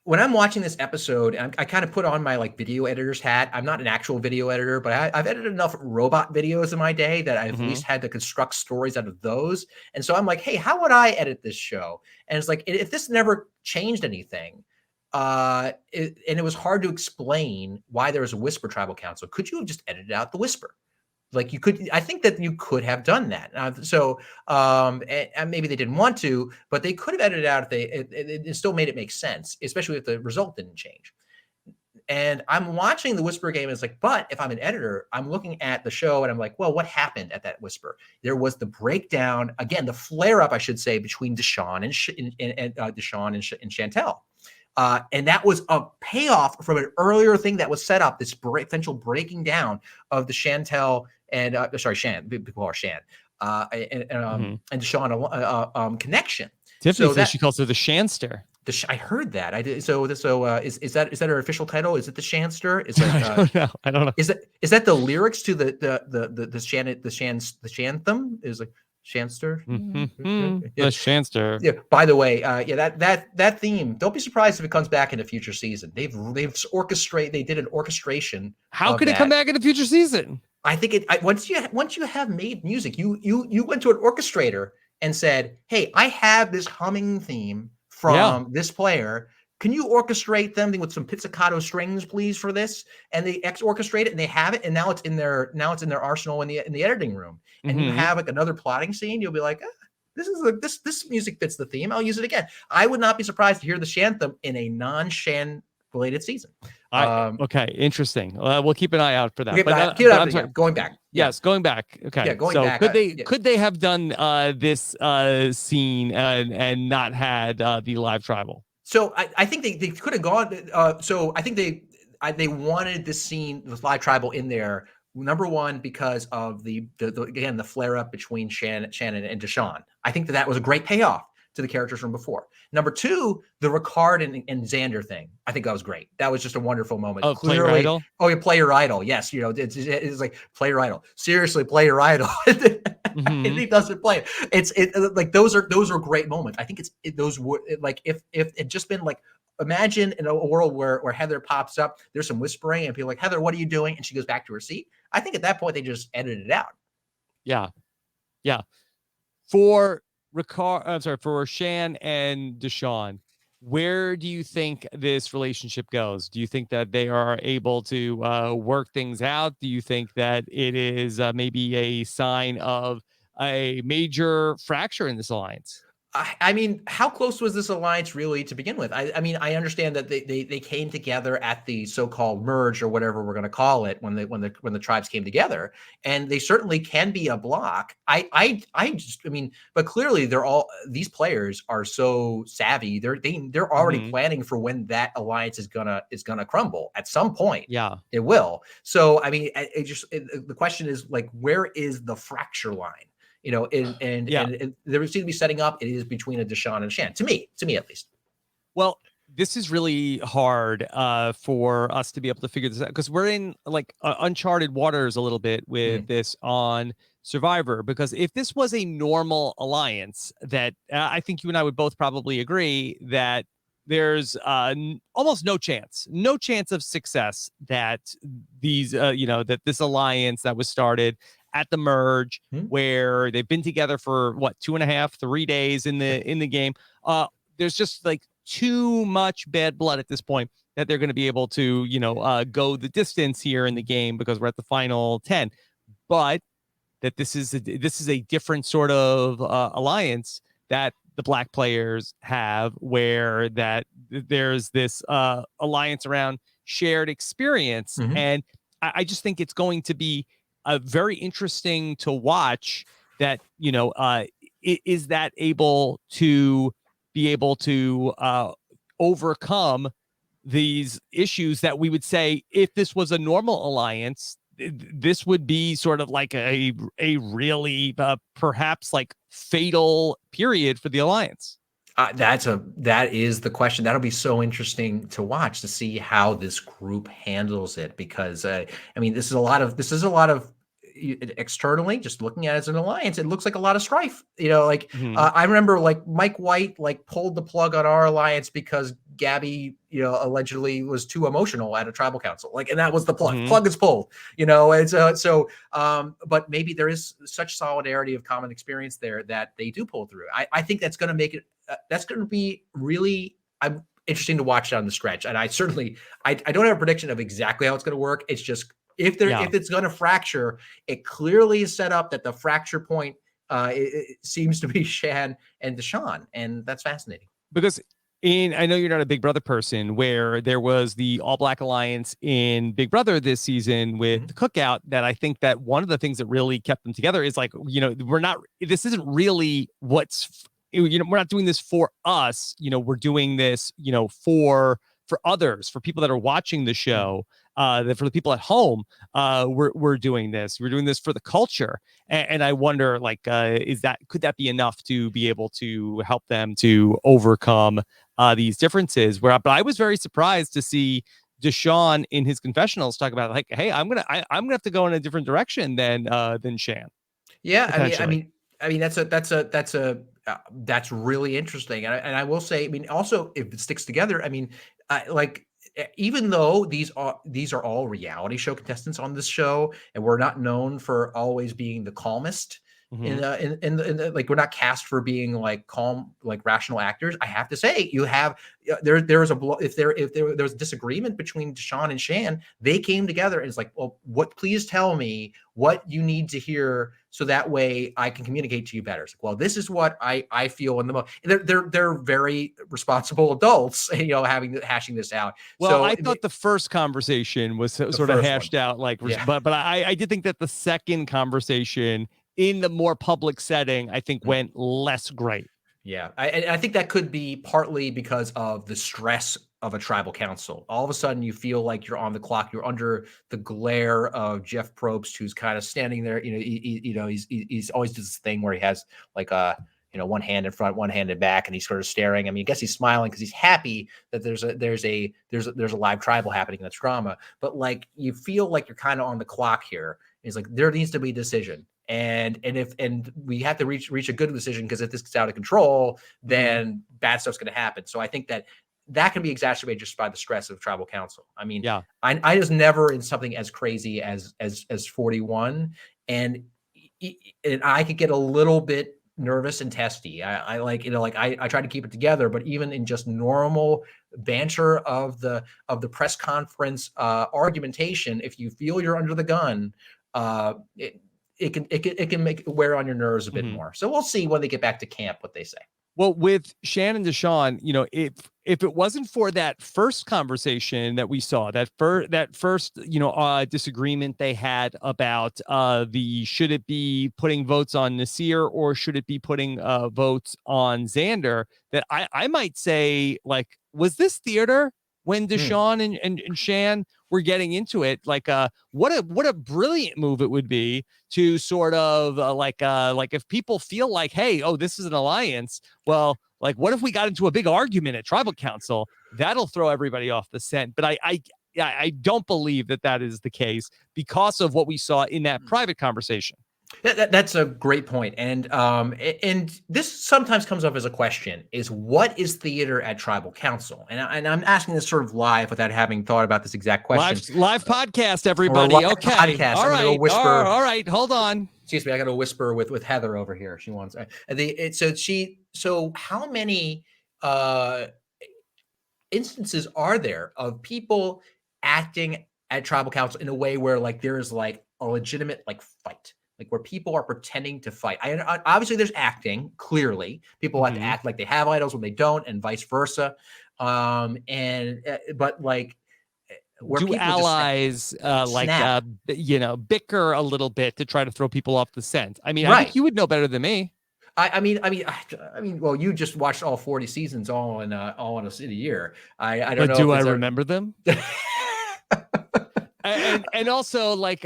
when I'm watching this episode, I kind of put on my like video editor's hat. I'm not an actual video editor, but I've edited enough robot videos in my day that I've at least had to construct stories out of those. And so I'm like, hey, how would I edit this show? And it's like, if this never changed anything, and it was hard to explain why there was a whisper tribal council, could you have just edited out the whisper? Like you could, I think that you could have done that. And maybe they didn't want to, but they could have edited out if it still made it make sense, especially if the result didn't change. And I'm watching the whisper game. And it's like, but if I'm an editor, I'm looking at the show and I'm like, well, what happened at that whisper? There was the breakdown, again, the flare up, I should say, between Deshaun and Chantel. And that was a payoff from an earlier thing that was set up, this potential breaking down of the Chantel and Shan, people are Shan, and Deshaun connection. Tiffany says she calls her the Shanster. I heard that. I did. So is that her official title? Is it the Shanster? Is like, I don't know. Is that the lyrics to the Shantham? Is like Shanster. The Yeah. Shanster. Yeah. By the way, that theme. Don't be surprised if it comes back in a future season. They've orchestrate. They did an orchestration How of could it come that. back in a future season? I think once you have made music, you went to an orchestrator and said, "Hey, I have this humming theme Yeah. from this player. Can you orchestrate them with some pizzicato strings, please, for this?" And they orchestrate it, and they have it, and now it's in their arsenal in the editing room. And you have like another plotting scene. You'll be like, "This is this music fits the theme. I'll use it again." I would not be surprised to hear the Shantham in a non-Shan related season. Okay, interesting. We'll keep an eye out for that. Okay, But I'm sorry. going back. Yes, going back. Okay. Yeah, going so back. Could they have done this scene and not had the live tribal? So I think they could have gone. So I think they wanted this scene, this live tribal in there. Number one, because of the again the flare up between Shannon and Deshaun. I think that was a great payoff to the characters from before. Number two, the Ricard and Zander thing. I think that was great. That was just a wonderful moment. Oh, play your idol. Oh, you play your idol. Yes, it's like play your idol. Seriously, play your idol. And he doesn't play it. It's like those are great moments. I think those were like if it just been like, imagine in a world where Heather pops up, there's some whispering and people like, "Heather, what are you doing?" And she goes back to her seat. I think at that point they just edited it out. Yeah. For Ricard, I'm sorry, for Shan and Deshaun, where do you think this relationship goes? Do you think that they are able to work things out? Do you think that it is maybe a sign of a major fracture in this alliance? I mean, how close was this alliance really to begin with? I mean, I understand that they came together at the so-called merge or whatever we're going to call it when the tribes came together, and they certainly can be a block. I mean, but clearly these players are so savvy. They're already planning for when that alliance is gonna crumble at some point. Yeah, it will. So I mean, the question is like, where is the fracture line? And there seems to be setting up. It is between a Deshaun and Shan, to me at least. Well, this is really hard for us to be able to figure this out because we're in like uncharted waters a little bit with this on Survivor. Because if this was a normal alliance, that I think you and I would both probably agree that there's almost no chance of success that these, that this alliance that was started at the merge, where they've been together for 2.5-3 days in the game. There's just like too much bad blood at this point that they're going to be able to, go the distance here in the game because we're at the final 10. But that this is a different sort of alliance that the black players have, where that there's this alliance around shared experience. And I just think it's going to be very interesting to watch that, is that able to overcome these issues that we would say if this was a normal alliance, this would be sort of like a really perhaps like fatal period for the alliance. That is the question. That'll be so interesting to watch, to see how this group handles it, because I mean, this is a lot of externally, just looking at it as an alliance, it looks like a lot of strife. I remember like Mike White pulled the plug on our alliance because Gabby, allegedly was too emotional at a tribal council. And that was the plug. Plug is pulled. And but maybe there is such solidarity of common experience there that they do pull through. I think that's going to make it. That's going to be really interesting to watch down the stretch. And I don't have a prediction of exactly how it's going to work. It's just, if it's going to fracture, it clearly is set up that the fracture point it seems to be Shan and Deshaun, and that's fascinating. Because I know you're not a Big Brother person, where there was the All Black Alliance in Big Brother this season with the cookout, that I think that one of the things that really kept them together is this isn't really we're not doing this for us, we're doing this, for others, for people that are watching the show, for the people at home. We're doing this. We're doing this for the culture. And I wonder, could that be enough to be able to help them to overcome these differences? But I was very surprised to see Deshaun in his confessionals talk about hey, I'm gonna have to go in a different direction than Shan. Yeah, I mean, I mean, that's really interesting. And I will say, I mean, also if it sticks together, I mean, even though these are all reality show contestants on this show, and we're not known for always being the calmest Mhm. in the, like, we're not cast for being like calm, like rational actors. I have to say, you have there is there's disagreement between Deshaun and Shan, they came together and it's like, well, please tell me what you need to hear so that way I can communicate to you better. It's like, well, this is what I feel in the moment. They're very responsible adults, hashing this out. Well, So I thought the first conversation was the sort of first one, hashed out, like, yeah. but I did think that the second conversation in the more public setting, I think, went less great. Yeah, I think that could be partly because of the stress of a tribal council. All of a sudden, you feel like you're on the clock. You're under the glare of Jeff Probst, who's kind of standing there. He's always does this thing where he has like one hand in front, one hand in back, and he's sort of staring. I mean, I guess he's smiling because he's happy that there's a live tribal happening in the drama. But like, you feel like you're kind of on the clock here. It's like there needs to be a decision. And we have to reach a good decision, because if this gets out of control, then bad stuff's going to happen. So I think that can be exacerbated just by the stress of tribal council. I mean, Yeah. I was never in something as crazy as 41, and I could get a little bit nervous and testy. I try to keep it together, but even in just normal banter of the press conference argumentation, if you feel you're under the gun, it can make it wear on your nerves a bit more. So we'll see when they get back to camp what they say. Well, with Shannon Deshaun, if it wasn't for that first conversation that we saw, that first disagreement they had about should it be putting votes on Nasir or should it be putting votes on Zander, that I might say, like, was this theater when Deshaun and Shan were getting into it? Like, what a brilliant move it would be to sort of like if people feel like, hey, oh, this is an alliance. Well, like, what if we got into a big argument at tribal council? That'll throw everybody off the scent. But I don't believe that is the case because of what we saw in that private conversation. That's a great point. And this sometimes comes up as a question: is what is theater at tribal council? And I'm asking this sort of live without having thought about this exact question. Live podcast, everybody. Live Okay. podcast. All right. Go whisper. All right. Hold on. Excuse me. I got to whisper with Heather over here. She wants. So how many instances are there of people acting at tribal council in a way where like there is like a legitimate like fight? Like where people are pretending to fight. Obviously there's acting. Clearly, people have to act like they have idols when they don't, and vice versa. But like, where do allies bicker a little bit to try to throw people off the scent? I mean, I think you would know better than me. I mean, well, you just watched all 40 seasons all in a year. I don't know. Do I remember them? And also, like,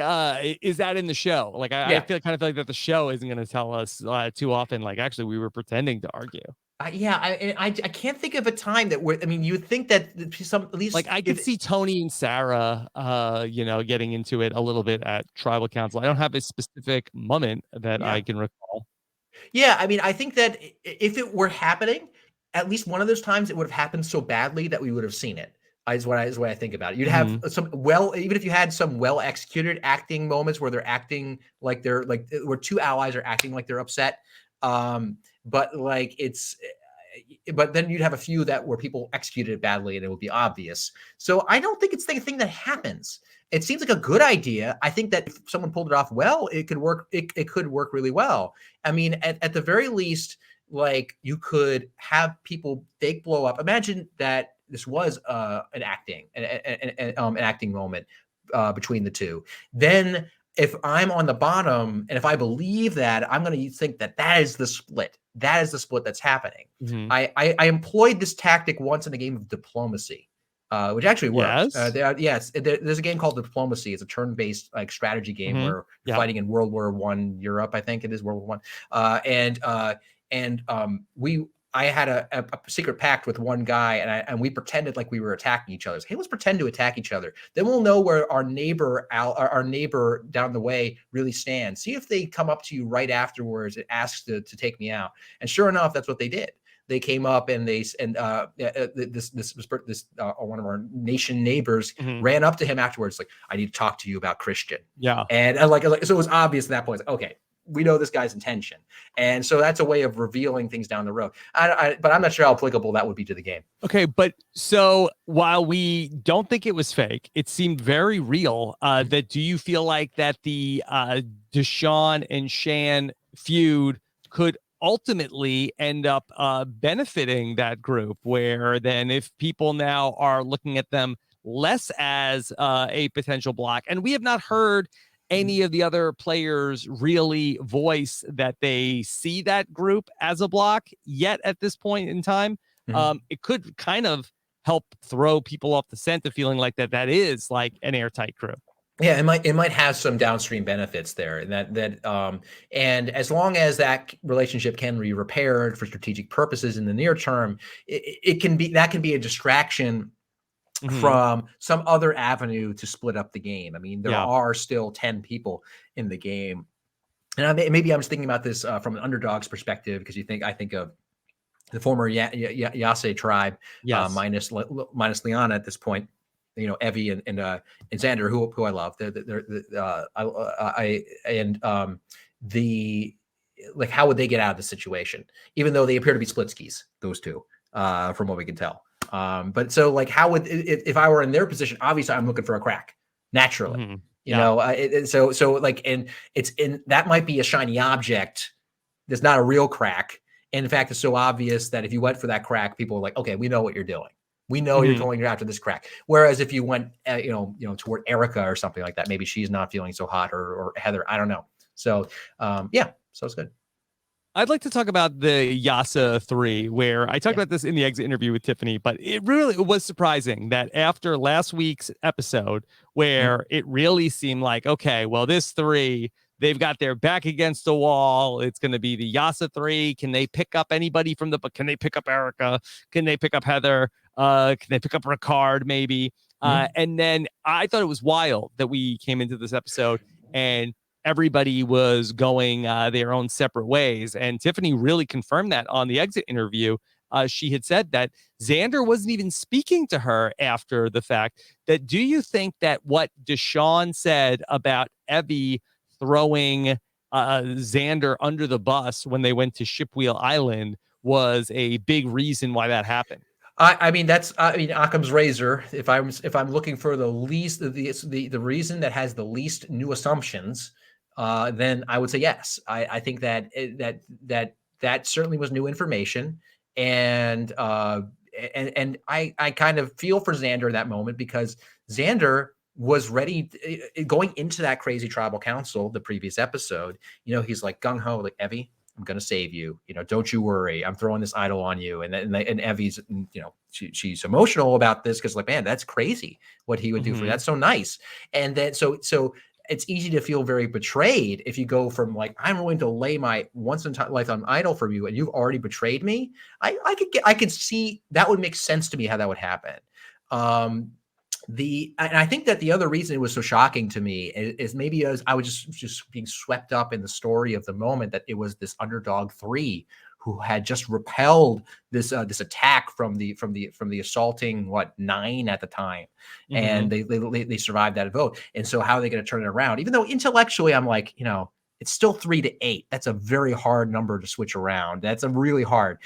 is that in the show? Like, I kind of feel like that the show isn't going to tell us too often. Like, actually, we were pretending to argue. I can't think of a time that you would think that at least like I could see Tony and Sarah, getting into it a little bit at tribal council. I don't have a specific moment that I can recall. Yeah, I mean, I think that if it were happening, at least one of those times, it would have happened so badly that we would have seen it. Is what I think about it. You'd have even if you had some well executed acting moments where they're acting like they're like where two allies are acting like they're upset. But like but then you'd have a few where people executed it badly and it would be obvious. So I don't think it's the thing that happens. It seems like a good idea. I think that if someone pulled it off well, it could work. It could work really well. I mean, at the very least, like you could have people fake blow up. Imagine that this was an acting moment between the two. Then if I'm on the bottom and if I believe that, I'm going to think that is the split. That is the split that's happening. I employed this tactic once in a game of diplomacy, which actually works. There's a game called Diplomacy. It's a turn-based like strategy game where you're fighting in World War I Europe. I think it is World War I. I had a secret pact with one guy, and we pretended like we were attacking each other. Hey, let's pretend to attack each other. Then we'll know where our neighbor down the way really stands. See if they come up to you right afterwards and ask to take me out. And sure enough, that's what they did. They came up and this one of our nation neighbors ran up to him afterwards, like, I need to talk to you about Christian. Yeah. And like so it was obvious at that point, like, okay, we know this guy's intention. And so that's a way of revealing things down the road. But I'm not sure how applicable that would be to the game. Okay, but so while we don't think it was fake, it seemed very real. That do you feel like that the Deshaun and Shan feud could ultimately end up benefiting that group, where then if people now are looking at them less as a potential block, and we have not heard any of the other players really voice that they see that group as a block yet at this point in time, it could kind of help throw people off the scent of feeling like that is like an airtight crew. Yeah, it might have some downstream benefits there, and and as long as that relationship can be repaired for strategic purposes in the near term, it can be a distraction from some other avenue to split up the game. I mean, there are still 10 people in the game, and maybe I'm just thinking about this from an underdog's perspective, because I think of the former Yase tribe, minus Liana at this point. You know, Evie and Zander, who I love. Like, how would they get out of the situation? Even though they appear to be split skis, those two, from what we can tell. But so, like, how would, if I were in their position? Obviously, I'm looking for a crack naturally. You know, so like, and that might be a shiny object. There's not a real crack. And in fact, it's so obvious that if you went for that crack, people are like, okay, we know what you're doing. We know you're going after this crack. Whereas if you went, toward Erica or something like that, maybe she's not feeling so hot, or Heather. I don't know. So, so it's good. I'd like to talk about the Yasa 3, where I talked about this in the exit interview with Tiffany, but it really was surprising that after last week's episode, where it really seemed like, okay, well, this 3, they've got their back against the wall. It's going to be the Yasa 3. Can they pick up anybody can they pick up Erica? Can they pick up Heather? Can they pick up Ricard maybe? And then I thought it was wild that we came into this episode and everybody was going their own separate ways. And Tiffany really confirmed that on the exit interview. She had said that Zander wasn't even speaking to her after the fact. That, do you think that what Deshaun said about Evie throwing Zander under the bus when they went to Shipwheel Island was a big reason why that happened? I mean, Occam's razor. If I'm looking for the least, the reason that has the least new assumptions, then I would say yes. I think that certainly was new information, and I kind of feel for Zander in that moment, because Zander was ready going into that crazy tribal council the previous episode. You know, he's like gung ho, like, Evie, I'm going to save you. You know, don't you worry. I'm throwing this idol on you. And Evie's, she's emotional about this, because, like, man, that's crazy what he would do for you. That's so nice. And then so it's easy to feel very betrayed if you go from, like, I'm willing to lay my once in a lifetime idol for you, and you've already betrayed me. I could see that would make sense to me, how that would happen. And I think that the other reason it was so shocking to me is maybe as I was just being swept up in the story of the moment, that it was this underdog 3 who had just repelled this attack from the assaulting 9 at the time, and they survived that vote. And so how are they going to turn it around? Even though intellectually I'm like, it's still 3 to 8. That's a very hard number to switch around. That's a really hard.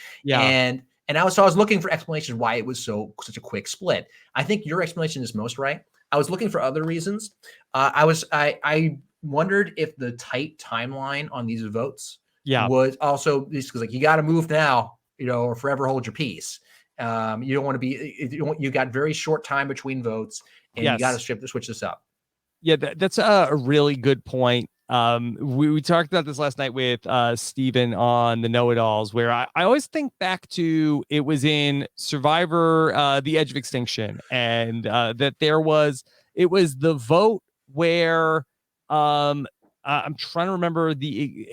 And I was looking for explanations why it was such a quick split. I think your explanation is most right. I was looking for other reasons. I wondered if the tight timeline on these votes was also, because, like, you got to move now, or forever hold your peace. You don't want to be. You got very short time between votes, and you got to switch this up. Yeah, that's a really good point. We talked about this last night with Steven on the Know-It-Alls, where I always think back to, it was in Survivor, The Edge of Extinction, and that it was the vote where I'm trying to remember the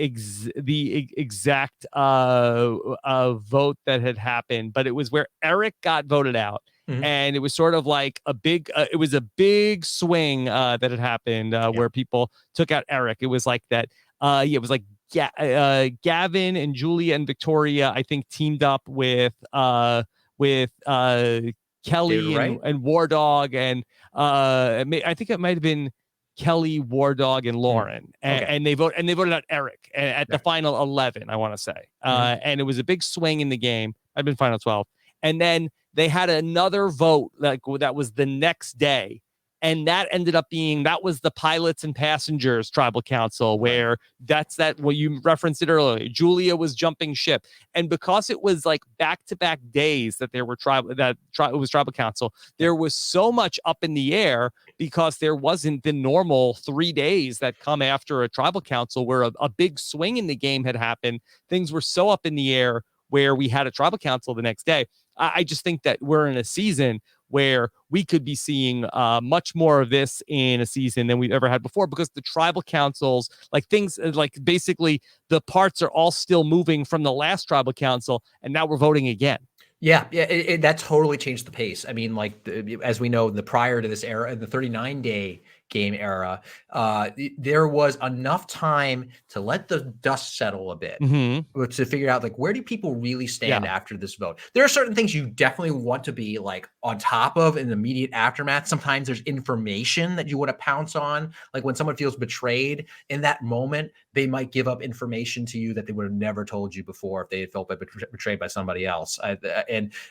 exact vote that had happened, but it was where Eric got voted out. Mhm. And it was sort of like a big, it was a big swing that had happened where people took out Eric. It was like that. Yeah, it was like Gavin and Julia and Victoria, I think, teamed up with David Kelly Wright? and War Dog, and I think it might have been Kelly, War Dog, and Lauren, Okay. and they voted out Eric at the Right. final 11, I want to say, Mhm. and it was a big swing in the game. I've been final 12, and then they had another vote like that was the next day. And that ended up being that was the pilots and passengers tribal council, where Right. that's that. Well, you referenced it earlier. Julia was jumping ship, and because it was like back-to-back days that there were it was tribal council, there was so much up in the air because there wasn't the normal 3 days that come after a tribal council where a big swing in the game had happened. Things were so up in the air where we had a tribal council the next day. I just think that we're in a season where we could be seeing much more of this in a season than we've ever had before, because the tribal councils, like things like basically the parts are all still moving from the last tribal council, and now we're voting again. Yeah, that totally changed the pace. I mean, like as we know, the prior to this era, the 39-day game era, there was enough time to let the dust settle a bit, to figure out like where do people really stand Yeah. after this vote. There are certain things you definitely want to be like on top of in the immediate aftermath. Sometimes there's information that you want to pounce on, like when someone feels betrayed in that moment, they might give up information to you that they would have never told you before if they had felt betrayed by somebody else.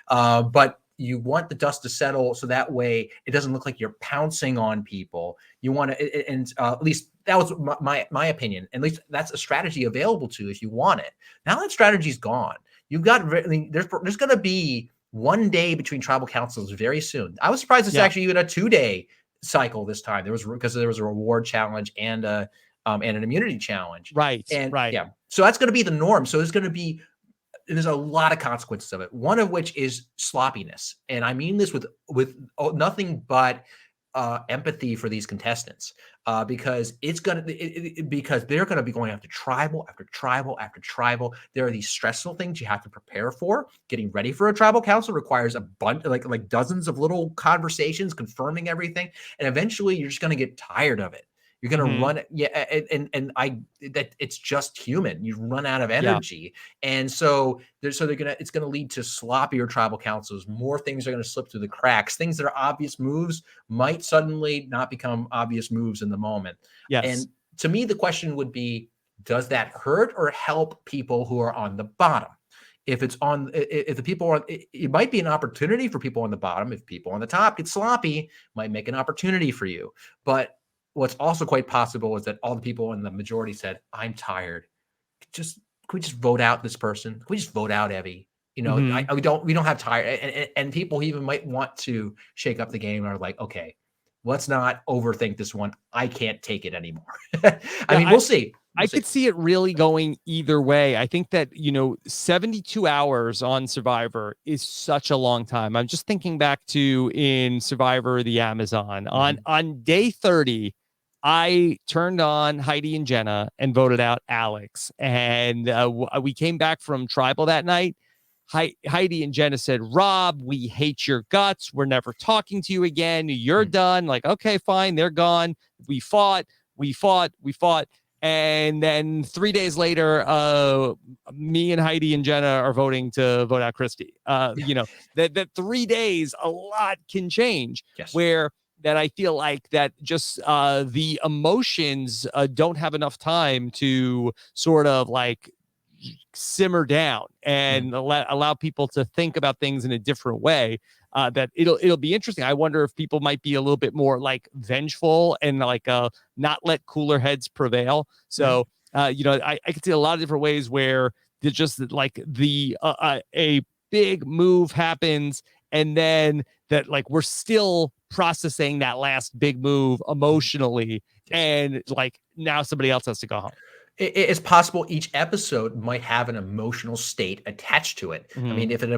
But you want the dust to settle so that way it doesn't look like you're pouncing on people. You want to, and at least that was my opinion. At least that's a strategy available to you if you want it. Now that strategy's gone. You've got, I mean, there's going to be one day between tribal councils very soon. I was surprised it's actually even a 2-day cycle this time. There was, because there was a reward challenge and and an immunity challenge. Right. And Right. yeah, so that's going to be the norm. So there's a lot of consequences of it. One of which is sloppiness, and I mean this with nothing but empathy for these contestants, because because they're gonna be going after tribal after tribal after tribal. There are these stressful things you have to prepare for. Getting ready for a tribal council requires a bunch, like dozens of little conversations, confirming everything, and eventually you're just gonna get tired of it. You're gonna run it, yeah, and that it's just human. You run out of energy, and so it's gonna lead to sloppier tribal councils. More things are gonna slip through the cracks. Things that are obvious moves might suddenly not become obvious moves in the moment. Yes. And to me, the question would be: does that hurt or help people who are on the bottom? If the people are, it might be an opportunity for people on the bottom. If people on the top get sloppy, might make an opportunity for you, but what's also quite possible is that all the people in the majority said, "I'm tired. Can we just vote out this person? Can we just vote out Evie? You know, we don't have time." And people even might want to shake up the game and are like, "Okay, let's not overthink this one. I can't take it anymore." I mean, we'll see. I could see it really going either way. I think that, 72 hours on Survivor is such a long time. I'm just thinking back to in Survivor the Amazon. On day 30, I turned on Heidi and Jenna and voted out Alex. And we came back from Tribal that night. Heidi and Jenna said, "Rob, we hate your guts. We're never talking to you again. You're done." Like, okay, fine. They're gone. We fought. And then 3 days later, me and Heidi and Jenna are voting to vote out Christy. That 3 days, a lot can change. Yes. Where that I feel like that just the emotions don't have enough time to sort of like simmer down and allow people to think about things in a different way. That it'll be interesting. I wonder if people might be a little bit more like vengeful and like not let cooler heads prevail. So I could see a lot of different ways where there's just like a big move happens, and then that like we're still processing that last big move emotionally, and like now somebody else has to go home. It's possible each episode might have an emotional state attached to it. I mean, if an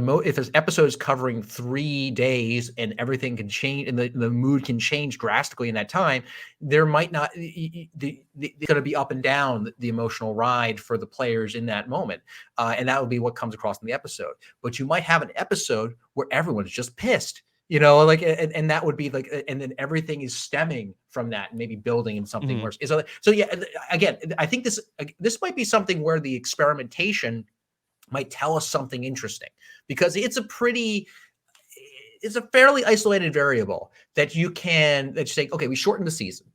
episode is covering 3 days and everything can change and the mood can change drastically in that time, there might not it's going to be up and down the emotional ride for the players in that moment, and that would be what comes across in the episode. But you might have an episode where everyone's just pissed. Like, and that would be like, and then everything is stemming from that and maybe building in something worse. So yeah, again, I think this might be something where the experimentation might tell us something interesting, because it's a fairly isolated variable that you say, okay, we shortened the season.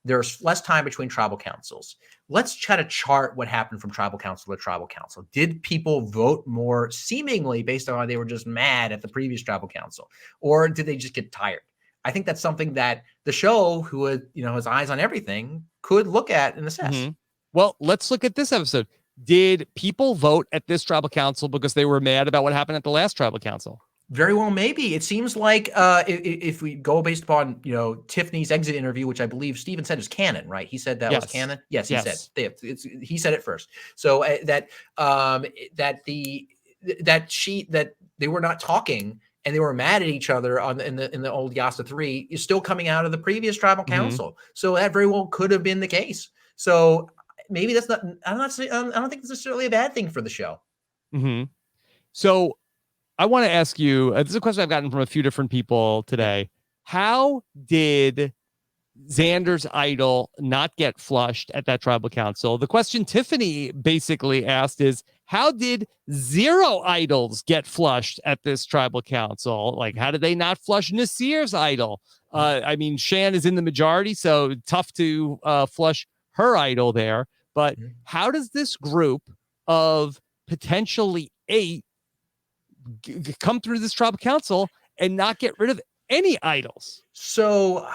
There's less time between tribal councils. Let's try to chart what happened from tribal council to tribal council. Did people vote more seemingly based on they were just mad at the previous tribal council, or did they just get tired? I think that's something that the show, who has eyes on everything, could look at and assess. Well, let's look at this episode. Did people vote at this tribal council because they were mad about what happened at the last tribal council? Very well, maybe. It seems like if we go based upon Tiffany's exit interview, which I believe Steven said is canon, right? He said that was canon. Yes, he said he said it first. So that they were not talking and they were mad at each other in the old Yasa 3 is still coming out of the previous tribal council. So that very well could have been the case. So maybe that's not. I don't think it's necessarily a bad thing for the show. So I want to ask you, this is a question I've gotten from a few different people today. How did Zander's idol not get flushed at that tribal council? The question Tiffany basically asked is, how did 0 idols get flushed at this tribal council? Like, how did they not flush Nasir's idol? I mean, Shan is in the majority, so tough to flush her idol there. But how does this group of potentially 8 come through this tribal council and not get rid of any idols? So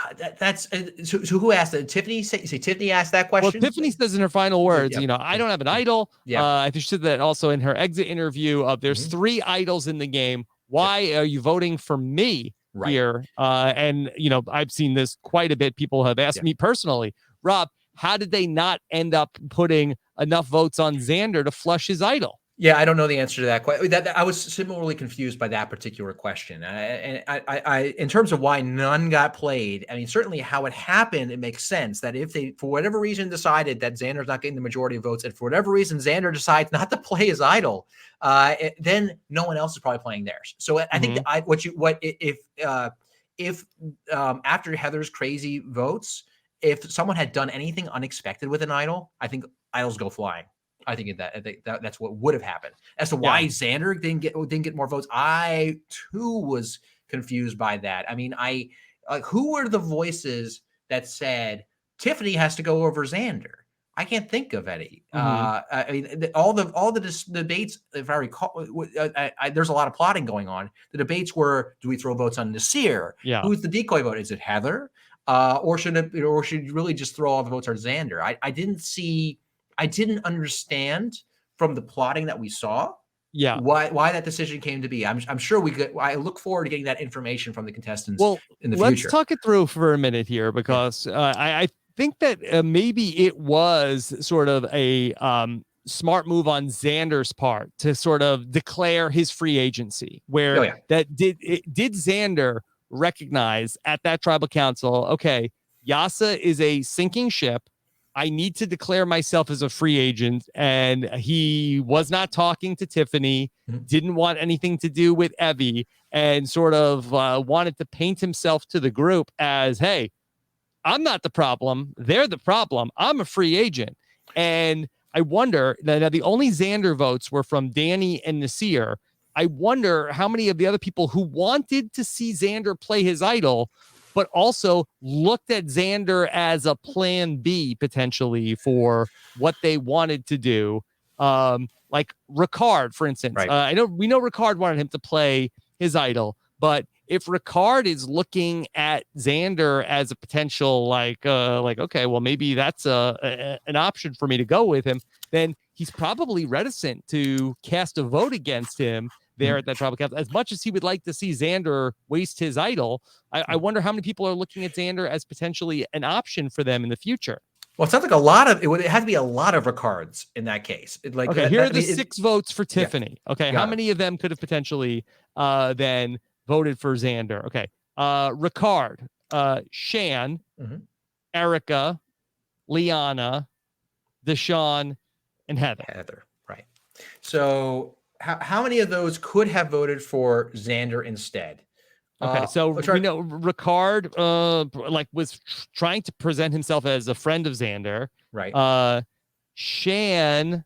so who asked that? Tiffany? Say Tiffany asked that question. Well, Tiffany says in her final words, I don't have an idol. I think she said that also in her exit interview. There's 3 idols in the game. Why are you voting for me here? And I've seen this quite a bit. People have asked me personally, Rob, how did they not end up putting enough votes on Zander to flush his idol? Yeah, I don't know the answer to that question. I was similarly confused by that particular question. I in terms of why none got played, I mean, certainly how it happened, it makes sense that if they, for whatever reason, decided that Zander's not getting the majority of votes, and for whatever reason Zander decides not to play his idol, then no one else is probably playing theirs. So I think if after Heather's crazy votes, if someone had done anything unexpected with an idol, I think idols go flying. I think that's what would have happened. As to why Zander didn't get more votes, I too was confused by that. I mean, who were the voices that said Tiffany has to go over Zander? I can't think of any. I mean, all the debates, if I recall, there's a lot of plotting going on. The debates were: do we throw votes on Nasir? Who's the decoy vote? Is it Heather? Or should you really just throw all the votes on Zander? I didn't understand from the plotting that we saw why that decision came to be. I'm sure I look forward to getting that information from the contestants in the future. Let's talk it through for a minute here, because I think that maybe it was sort of a smart move on Zander's part to sort of declare his free agency, where did Zander recognize at that tribal council, okay, Yasa is a sinking ship. I need to declare myself as a free agent. And he was not talking to Tiffany, didn't want anything to do with Evie, and sort of wanted to paint himself to the group as, hey, I'm not the problem. They're the problem. I'm a free agent. And I wonder, now the only Zander votes were from Danny and Nasir. I wonder how many of the other people who wanted to see Zander play his idol, but also looked at Zander as a plan B potentially for what they wanted to do. Like Ricard, for instance. We know Ricard wanted him to play his idol, but if Ricard is looking at Zander as a potential, like, okay, well, maybe that's an option for me to go with him, then he's probably reticent to cast a vote against him there at that tribal council. As much as he would like to see Zander waste his idol, I wonder how many people are looking at Zander as potentially an option for them in the future. Well, it sounds like a lot of it had to be a lot of Ricards in that case. Okay, here are the 6 votes for yeah, Tiffany. Okay, how got it. many of them could have potentially then voted for Zander? Okay, Ricard, Shan, Mhm. Erica, Liana, Deshaun, and Heather. Heather, right. So how many of those could have voted for Zander instead? Okay, so we know Ricard like was trying to present himself as a friend of Zander. Right. Shan,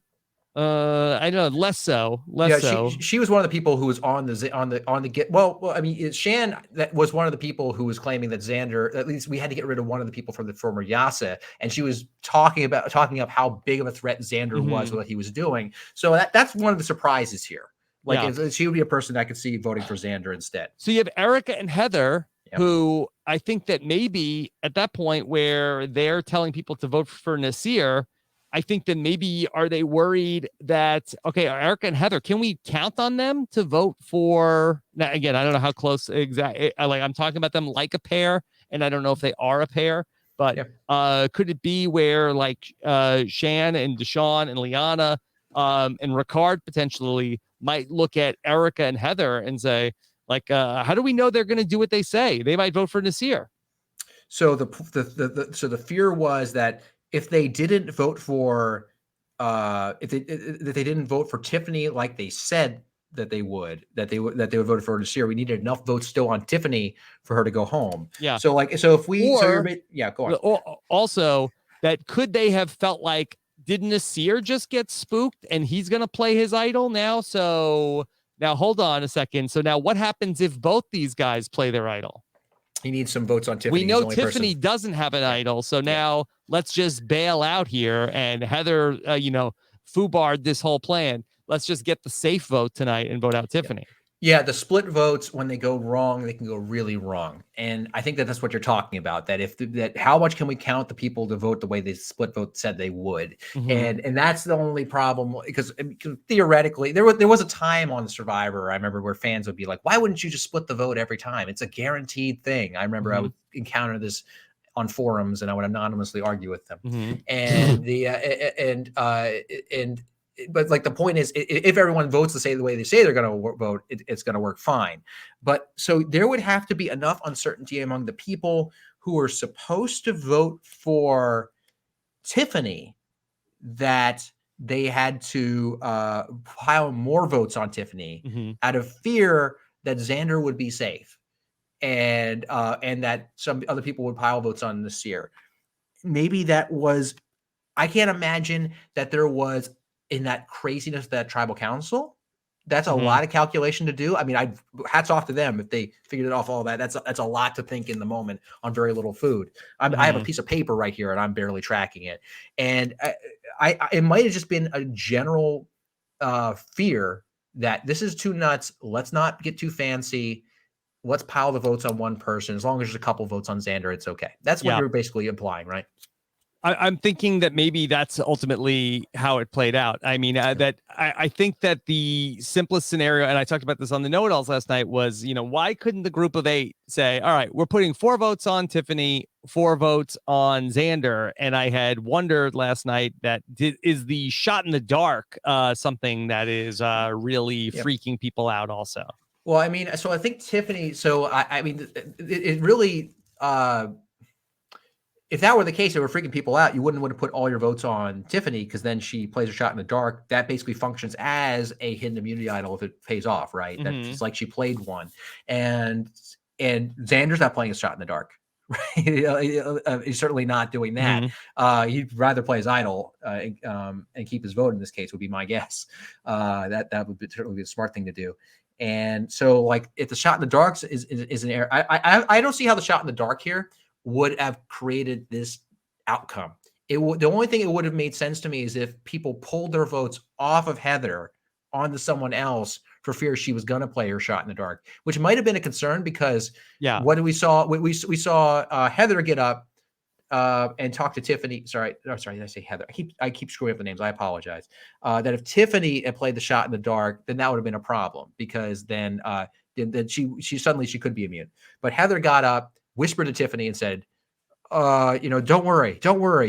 I don't know, less so. Yeah, So. she was one of the people who was on the get. Well, I mean, Shan that was one of the people who was claiming that Xander. At least we had to get rid of one of the people from the former Yasa, and she was talking up how big of a threat Xander was with what he was doing. So that's one of the surprises here. Like, if she would be a person I could see voting for Xander instead. So you have Erica and Heather, who I think that maybe at that point where they're telling people to vote for Nasir, I think that maybe are they worried that, okay, Erica and Heather, can we count on them to vote for? Now, again, I don't know how close exactly. I'm talking about them like a pair, and I don't know if they are a pair. But could it be where like Shan and Deshaun and Liana and Ricard potentially might look at Erica and Heather and say, like, how do we know they're going to do what they say? They might vote for Nasir. So the fear was that if they didn't vote for if they didn't vote for Tiffany like they said that they would vote for Nasir, we needed enough votes still on Tiffany for her to go home. Yeah. So if we go on. Also, that could they have felt like, did Nasir just get spooked and he's going to play his idol now? So now hold on a second. So now what happens if both these guys play their idol? He needs some votes on Tiffany. We know Tiffany doesn't have an idol. So now let's just bail out here. And Heather, foobarred this whole plan. Let's just get the safe vote tonight and vote out Tiffany. Yeah, the split votes, when they go wrong, they can go really wrong. And I think that's what you're talking about, that how much can we count the people to vote the way the split vote said they would? And that's the only problem, because theoretically there was a time on Survivor, I remember, where fans would be like, why wouldn't you just split the vote every time? It's a guaranteed thing. I remember I would encounter this on forums and I would anonymously argue with them. And but like the point is, if everyone votes the way they say they're going to vote, it's going to work fine. But so there would have to be enough uncertainty among the people who are supposed to vote for Tiffany that they had to pile more votes on Tiffany out of fear that Xander would be safe, and that some other people would pile votes on Nasir. Maybe that was. I can't imagine that there was, in that craziness of that tribal council, that's a lot of calculation to do. I mean, hats off to them if they figured it off all that. That's a lot to think in the moment on very little food. I have a piece of paper right here and I'm barely tracking it. And it might have just been a general fear that this is too nuts. Let's not get too fancy. Let's pile the votes on one person. As long as there's a couple votes on Xander, it's okay. That's what you're basically implying, right? I'm thinking that maybe that's ultimately how it played out. I mean, I think that the simplest scenario, and I talked about this on the know-it-alls last night, was, why couldn't the group of 8 say, all right, we're putting 4 votes on Tiffany, 4 votes on Xander? And I had wondered last night is the shot in the dark something that is really freaking people out also? Well, I mean, so I think Tiffany, I mean, it really, if that were the case, it were freaking people out, you wouldn't want to put all your votes on Tiffany, because then she plays a shot in the dark. That basically functions as a hidden immunity idol if it pays off, right? That's like she played one. And Xander's not playing a shot in the dark, right? He's certainly not doing that. He'd rather play his idol and keep his vote in this case, would be my guess. That would certainly be a smart thing to do. And so, like, if the shot in the dark is an error, I don't see how the shot in the dark here would have created this outcome. The only thing it would have made sense to me is if people pulled their votes off of Heather onto someone else for fear she was going to play her shot in the dark, which might have been a concern, because what we saw Heather get up and talk to Tiffany. Sorry, did I say Heather? I keep screwing up the names. I apologize. That if Tiffany had played the shot in the dark, then that would have been a problem, because then she suddenly she could be immune. But Heather got up, whispered to Tiffany and said, don't worry.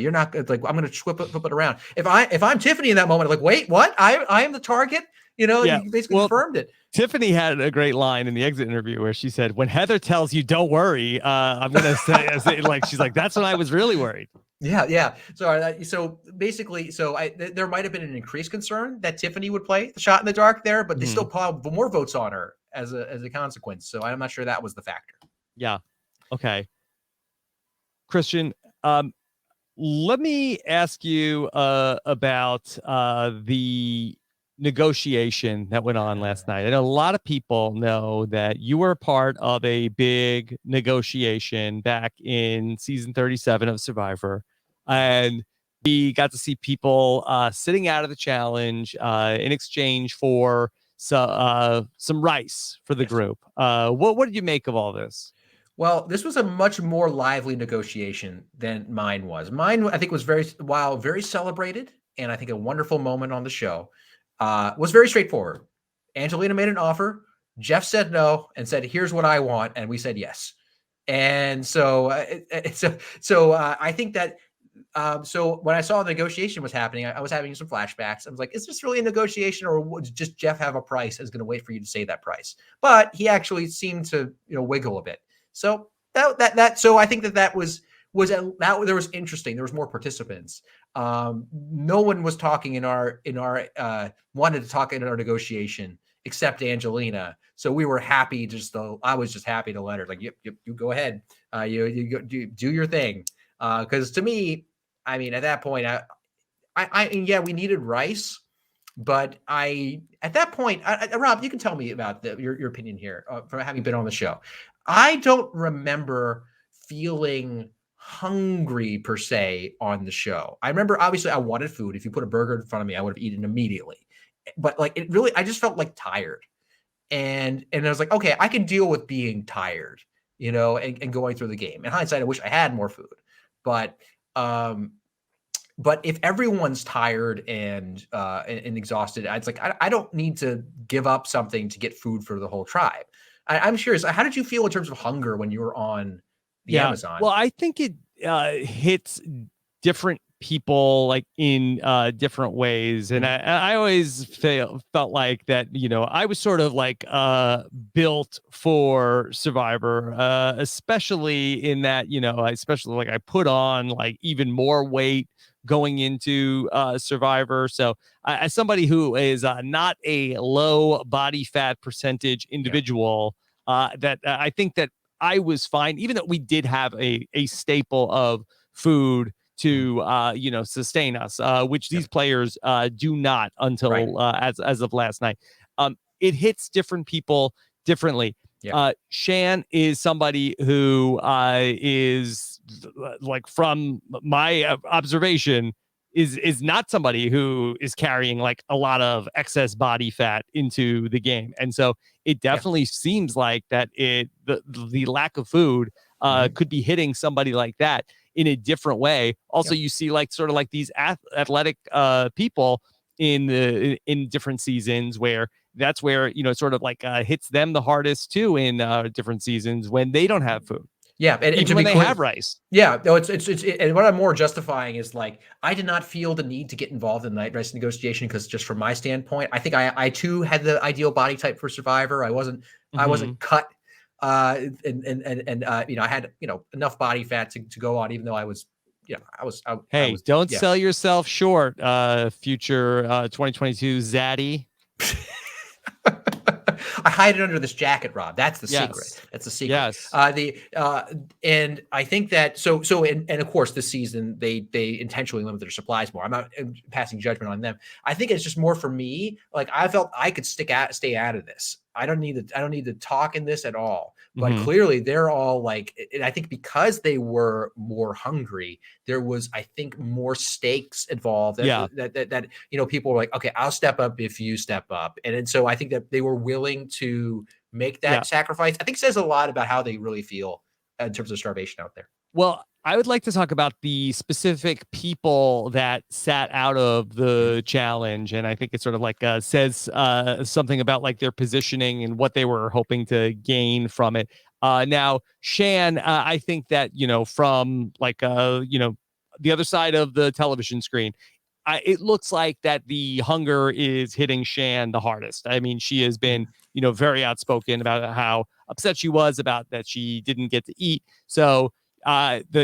You're not like, I'm going to flip it around. If I'm Tiffany in that moment, I'm like, wait, what? I am the target. Yeah. You basically Well, confirmed it. Tiffany had a great line in the exit interview where she said, when Heather tells you, don't worry, I'm going to say like, she's like, that's when I was really worried. Yeah. So basically, there might have been an increased concern that Tiffany would play the shot in the dark there, but they still piled more votes on her as a consequence. So I'm not sure that was the factor. Yeah. Okay. Christian, let me ask you about the negotiation that went on last night. I know a lot of people know that you were a part of a big negotiation back in season 37 of Survivor. And we got to see people sitting out of the challenge in exchange for some rice for the group. What did you make of all this? Well, this was a much more lively negotiation than mine was. Mine, I think, was very celebrated, and I think a wonderful moment on the show. Was very straightforward. Angelina made an offer. Jeff said no and said, "Here's what I want," and we said yes. And so, I think that. So when I saw the negotiation was happening, I was having some flashbacks. I was like, "Is this really a negotiation, or would just Jeff have a price? Is going to wait for you to say that price?" But he actually seemed to, wiggle a bit. So so I think that there was interesting. There was more participants. No one was talking in our wanted to talk in our negotiation except Angelina. So we were happy. I was just happy to let her, like, yep, you go ahead. You do your thing. Because to me, I mean, at that point, yeah, we needed rice. But at that point, Rob, you can tell me about your opinion here from having been on the show. I don't remember feeling hungry per se on the show. I remember, obviously, I wanted food. If you put a burger in front of me, I would have eaten immediately. But like, I just felt like tired. And I was like, okay, I can deal with being tired, and going through the game. In hindsight, I wish I had more food. But if everyone's tired and exhausted, it's like I don't need to give up something to get food for the whole tribe. I'm curious, how did you feel in terms of hunger when you were on the Amazon? Well, I think it hits different people like in different ways, and I always felt like that. I was sort of like built for Survivor, especially in that especially like I put on like even more weight going into Survivor. So as somebody who is not a low body fat percentage individual, that I think that I was fine, even though we did have a staple of food to sustain us, which these players do not until as of last night. It hits different people differently. Shan is somebody who is like, from my observation, is not somebody who is carrying like a lot of excess body fat into the game. And so it definitely seems like that the lack of food could be hitting somebody like that in a different way. Also, you see like sort of like these athletic people in different seasons where that's where sort of like hits them the hardest too in different seasons when they don't have food. Yeah, and even when they have rice. Yeah, no, it's and what I'm more justifying is, like, I did not feel the need to get involved in the night rice negotiation because, just from my standpoint, I think I too had the ideal body type for Survivor. I wasn't cut, and I had enough body fat to go on, even though I was. Don't sell yourself short, future 2022 Zaddy. I hide it under this jacket, Rob. That's the secret. That's the secret. Yes. And I think that and of course this season they intentionally limit their supplies more. I'm not passing judgment on them. I think it's just more for me. Like, I felt I could stay out of this. I don't need to talk in this at all. But clearly they're all like, and I think because they were more hungry, there was, I think, more stakes involved. That people were like, okay, I'll step up if you step up. And so I think that they were willing to make that sacrifice. I think it says a lot about how they really feel in terms of starvation out there. Well, I would like to talk about the specific people that sat out of the challenge. And I think it sort of like says something about like their positioning and what they were hoping to gain from it. Now, Shan, I think that, from like, the other side of the television screen, it looks like that the hunger is hitting Shan the hardest. I mean, she has been, very outspoken about how upset she was about that she didn't get to eat. So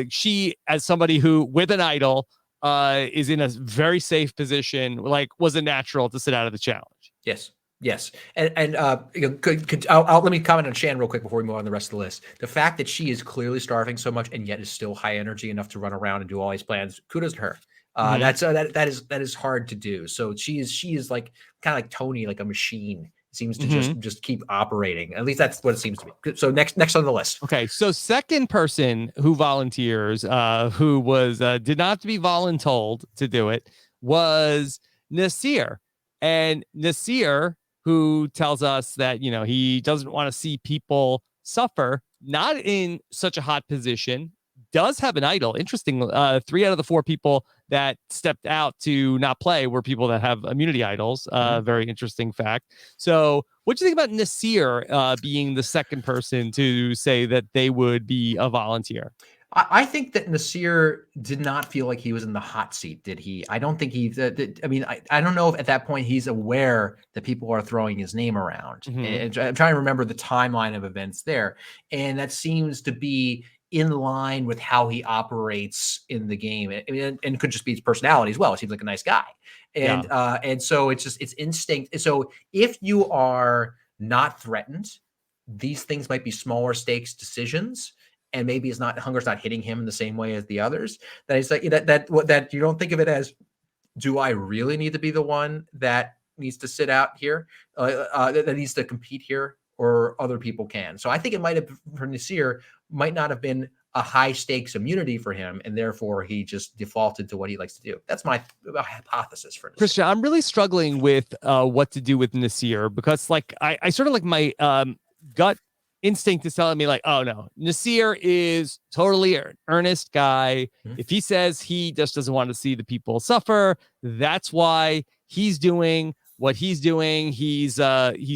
she, as somebody who with an idol, is in a very safe position, like was a natural to sit out of the challenge. Yes. Yes, and let me comment on Shan real quick before we move on to the rest of the list. The fact that she is clearly starving so much and yet is still high energy enough to run around and do all these plans, kudos to her. That's that is hard to do. So she is like kind of like Tony, like a machine. Seems to just keep operating. At least that's what it seems to be. So next on the list. Okay, so second person who volunteers, who was did not have to be voluntold to do it, was Nasir. And Nasir, who tells us that, he doesn't want to see people suffer, not in such a hot position, does have an idol. Interesting. 3 out of the 4 people that stepped out to not play were people that have immunity idols. Very interesting fact. So what do you think about Nasir being the second person to say that they would be a volunteer? I think that Nasir did not feel like he was in the hot seat, did he? I don't think he. I mean, I don't know if at that point he's aware that people are throwing his name around. And I'm trying to remember the timeline of events there, and that seems to be in line with how he operates in the game, and it could just be his personality as well. It seems like a nice guy, and so it's instinct. So if you are not threatened, these things might be smaller stakes decisions. And maybe hunger's not hitting him in the same way as the others. That it's like that you don't think of it as, do I really need to be the one that needs to sit out here, that needs to compete here, or other people can. So I think it might have, for Nasir, might not have been a high stakes immunity for him, and therefore he just defaulted to what he likes to do. That's my hypothesis for Nasir. Christian, I'm really struggling with what to do with Nasir, because like I sort of like my gut instinct is telling me like, oh no, Nasir is totally an earnest guy. If he says he just doesn't want to see the people suffer, that's why he's doing what he's doing. He's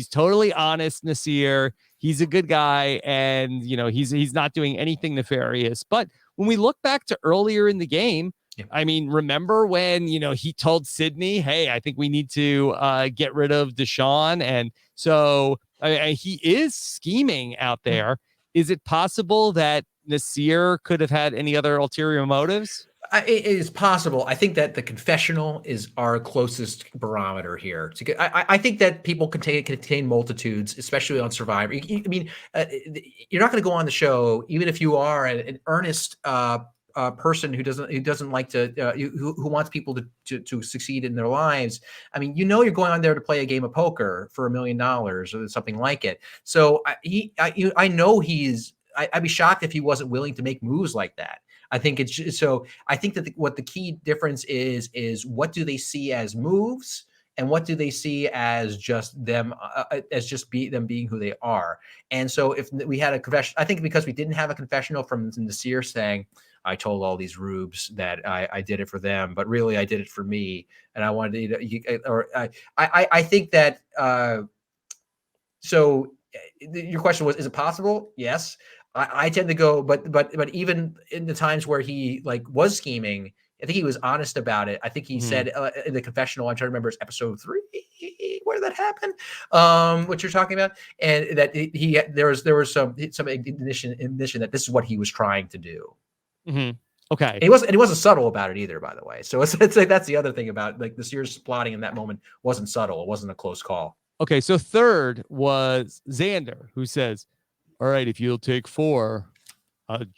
totally honest, Nasir. He's a good guy, and he's not doing anything nefarious. But when we look back to earlier in the game, I mean, remember when, he told Sydney, hey, I think we need to get rid of Deshaun. And so he is scheming out there. Is it possible that Nasir could have had any other ulterior motives? It is possible. I think that the confessional is our closest barometer here. I think that people contain multitudes, especially on Survivor. I mean, you're not going to go on the show, even if you are an earnest person who doesn't like to who wants people to succeed in their lives. I mean, you're going on there to play a game of poker for $1 million or something like it. So I know I'd be shocked if he wasn't willing to make moves like that. I think I think that what the key difference is what do they see as moves, and what do they see as just them, them being who they are. And so if we had a confession, I think because we didn't have a confessional from Nasir saying, I told all these rubes that I did it for them, but really I did it for me, and I wanted to. I think that. So your question was, is it possible? Yes. I tend to go, but even in the times where he was scheming, I think he was honest about it. I think he said in the confessional, I'm trying to remember, it's episode 3 where that happened, what you're talking about, and that there was some ignition that this is what he was trying to do. Okay. And he wasn't subtle about it either, by the way. So it's like that's the other thing about the Sears plotting in that moment wasn't subtle. It wasn't a close call. Okay, so third was Zander, who says, all right, if you'll take 4,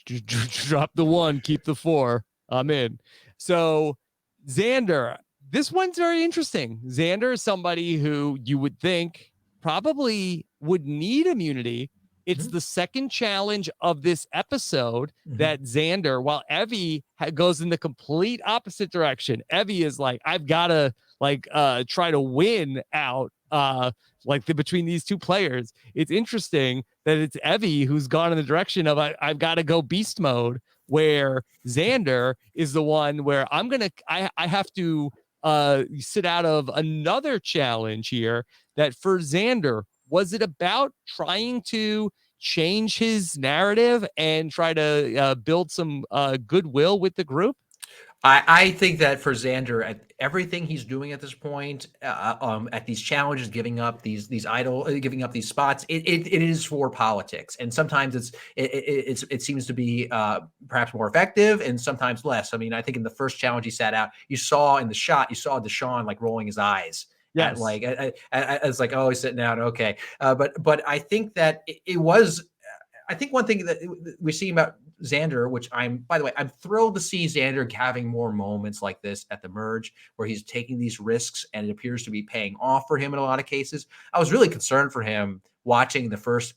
drop the 1, keep the 4. I'm in. So Zander, this one's very interesting. Zander is somebody who you would think probably would need immunity. It's the second challenge of this episode that Zander, while Evie goes in the complete opposite direction. Evie is like, I've got to try to win out between these two players. It's interesting that it's Evie who's gone in the direction of I've got to go beast mode, where Zander is the one where I have to sit out of another challenge here. That for Zander, was it about trying to change his narrative and try to build some goodwill with the group? I think that for Zander, at everything he's doing at this point, at these challenges, giving up giving up these spots, it is for politics, and sometimes it seems to be perhaps more effective, and sometimes less. I mean, I think in the first challenge he sat out, you saw in the shot, you saw Deshaun like rolling his eyes. At Yes. like, it's like, oh, he's sitting out. Okay. But I think that it was, I think one thing that we see about Zander, which by the way, I'm thrilled to see Zander having more moments like this at the merge where he's taking these risks and it appears to be paying off for him in a lot of cases. I was really concerned for him watching the first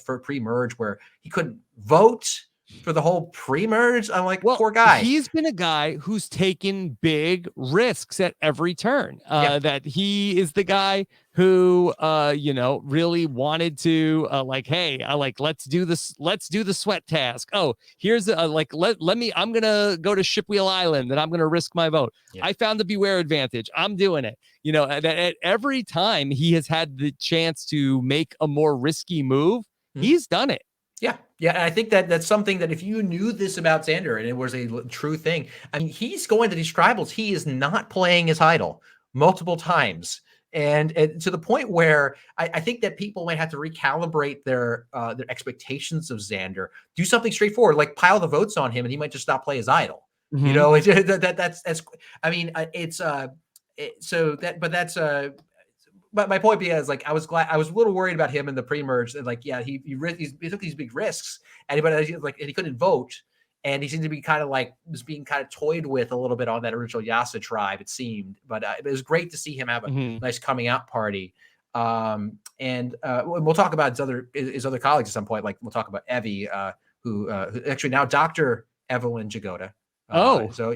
for pre-merge where he couldn't vote for the whole pre-merge. I'm like, well, poor guy. He's been a guy who's taken big risks at every turn. That he is the guy who, really wanted to let's do this. Let's do the sweat task. Oh, here's I'm going to go to Shipwheel Island and I'm going to risk my vote. Yeah. I found the Beware advantage. I'm doing it. At every time he has had the chance to make a more risky move, he's done it. Yeah. Yeah. And I think that's something that if you knew this about Zander and it was a true thing, I mean, he's going to these tribals. He is not playing his idol multiple times. And to the point where I think that people might have to recalibrate their expectations of Zander, do something straightforward, like pile the votes on him and he might just not play his idol. Mm-hmm. That's, I mean, but my point being is like, I was a little worried about him in the pre-merge. And like, yeah, he took these big risks and he couldn't vote. And he seemed to be kind of like was being kind of toyed with a little bit on that original Yasa tribe, it seeed. But it was great to see him have a nice coming out party. And we'll talk about his other colleagues at some point. Like we'll talk about Evie, who actually now Dr. Evelyn Jagoda. So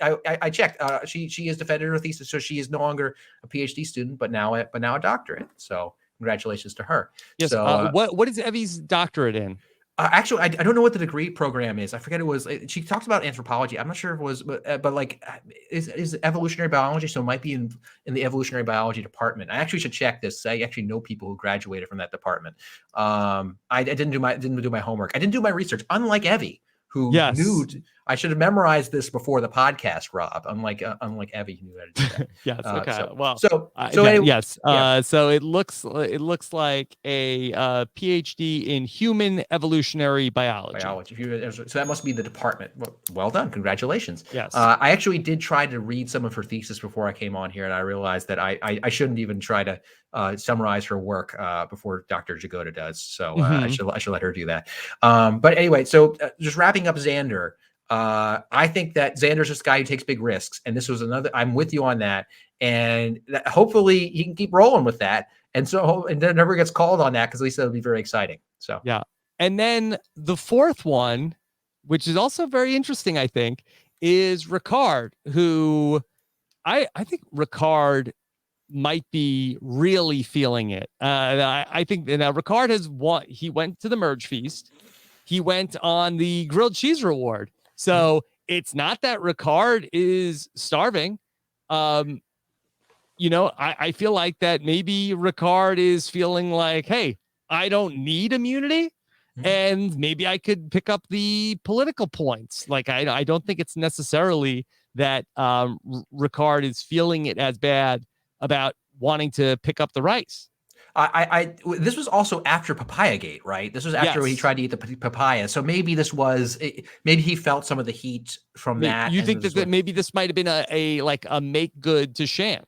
I checked. She has defended her thesis, so she is no longer a PhD student, but now a doctorate. So congratulations to her. Yes. So, what is Evie's doctorate in? Actually, I don't know what the degree program is. I forget it was. She talked about anthropology. I'm not sure if it was, but like, is evolutionary biology? So it might be in the evolutionary biology department. I actually should check this. I actually know people who graduated from that department. I didn't do my homework. I didn't do my research. Unlike Evie, who knew I should have memorized this before the podcast, Rob. Unlike Evie, who knew how to do that. Yes. Okay. So it looks like a PhD in human evolutionary biology. So that must be the department. Well done. Congratulations. Yes. I actually did try to read some of her thesis before I came on here, and I realized that I shouldn't even try to summarize her work before Dr. Jagoda does. So I should let her do that. But anyway, so just wrapping up Zander. I think that Zander's this guy who takes big risks, and this was another. I'm with you on that, and hopefully he can keep rolling with that, and then never gets called on that because at least that'll be very exciting. So yeah, and then the fourth one, which is also very interesting, I think, is Ricard, who I think Ricard might be really feeling it. I think now Ricard has won. He went to the Merge Feast. He went on the grilled cheese reward. So it's not that Ricard is starving. I feel like that maybe Ricard is feeling like, hey, I don't need immunity. And maybe I could pick up the political points. Like, I don't think it's necessarily that Ricard is feeling it as bad about wanting to pick up the rice. This was also after Papaya Gate, right? This was after he tried to eat the papaya. So maybe maybe he felt some of the heat from that. You think that maybe this might have been a make good to Shan?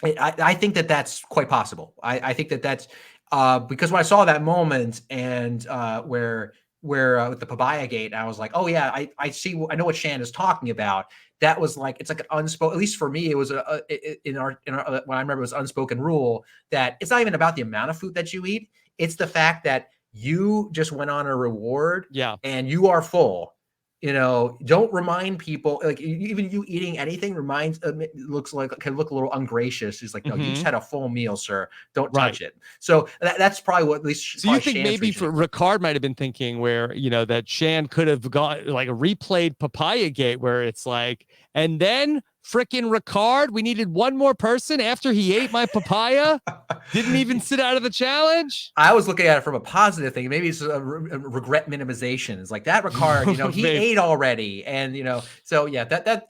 I think that's quite possible. I think that's because when I saw that moment and where with the Papaya Gate, I was like, oh yeah, I know what Shan is talking about. That was like, it's like an unspoken, at least for me, it was in our when I remember it was unspoken rule that it's not even about the amount of food that you eat. It's the fact that you just went on a reward and you are full. Don't remind people, like even you eating anything can look a little ungracious. It's like, no, you just had a full meal, sir. Don't touch it. So that's probably what at least. So you think maybe for Ricard might have been thinking where, that Shan could have got like a replayed Papaya Gate where it's like, and then Frickin' Ricard. We needed one more person after he ate my papaya. Didn't even sit out of the challenge. I was looking at it from a positive thing. Maybe it's a regret minimization. It's like that Ricard, he ate already. And, so yeah,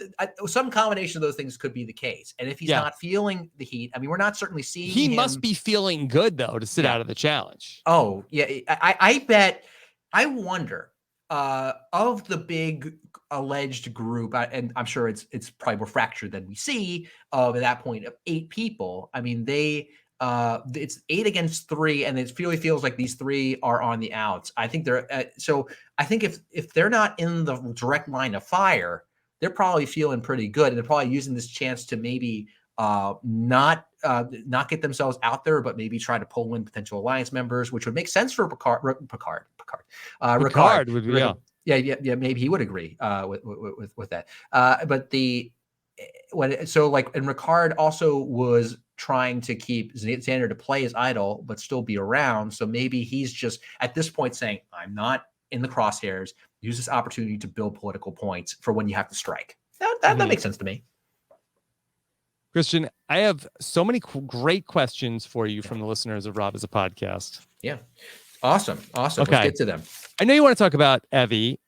some combination of those things could be the case. And if he's not feeling the heat, I mean, we're not certainly seeing he him. must be feeling good though, to sit out of the challenge. Oh yeah. I wonder, of the big alleged group, and I'm sure it's probably more fractured than we see at that point of 8 people. I mean, it's 8 against 3, and it really feels like these 3 are on the outs. I think they're so I think if they're not in the direct line of fire, they're probably feeling pretty good, and they're probably using this chance to maybe not get themselves out there, but maybe try to pull in potential alliance members, which would make sense for Ricard. Ricard would be, yeah, maybe he would agree with that. But and Ricard also was trying to keep Zander to play as idol, but still be around. So maybe he's just at this point saying, I'm not in the crosshairs. Use this opportunity to build political points for when you have to strike. That makes sense to me. Christian, I have so many great questions for you from the listeners of Rob as a Podcast. Yeah. Awesome. Okay. Let's get to them. I know you want to talk about Evie.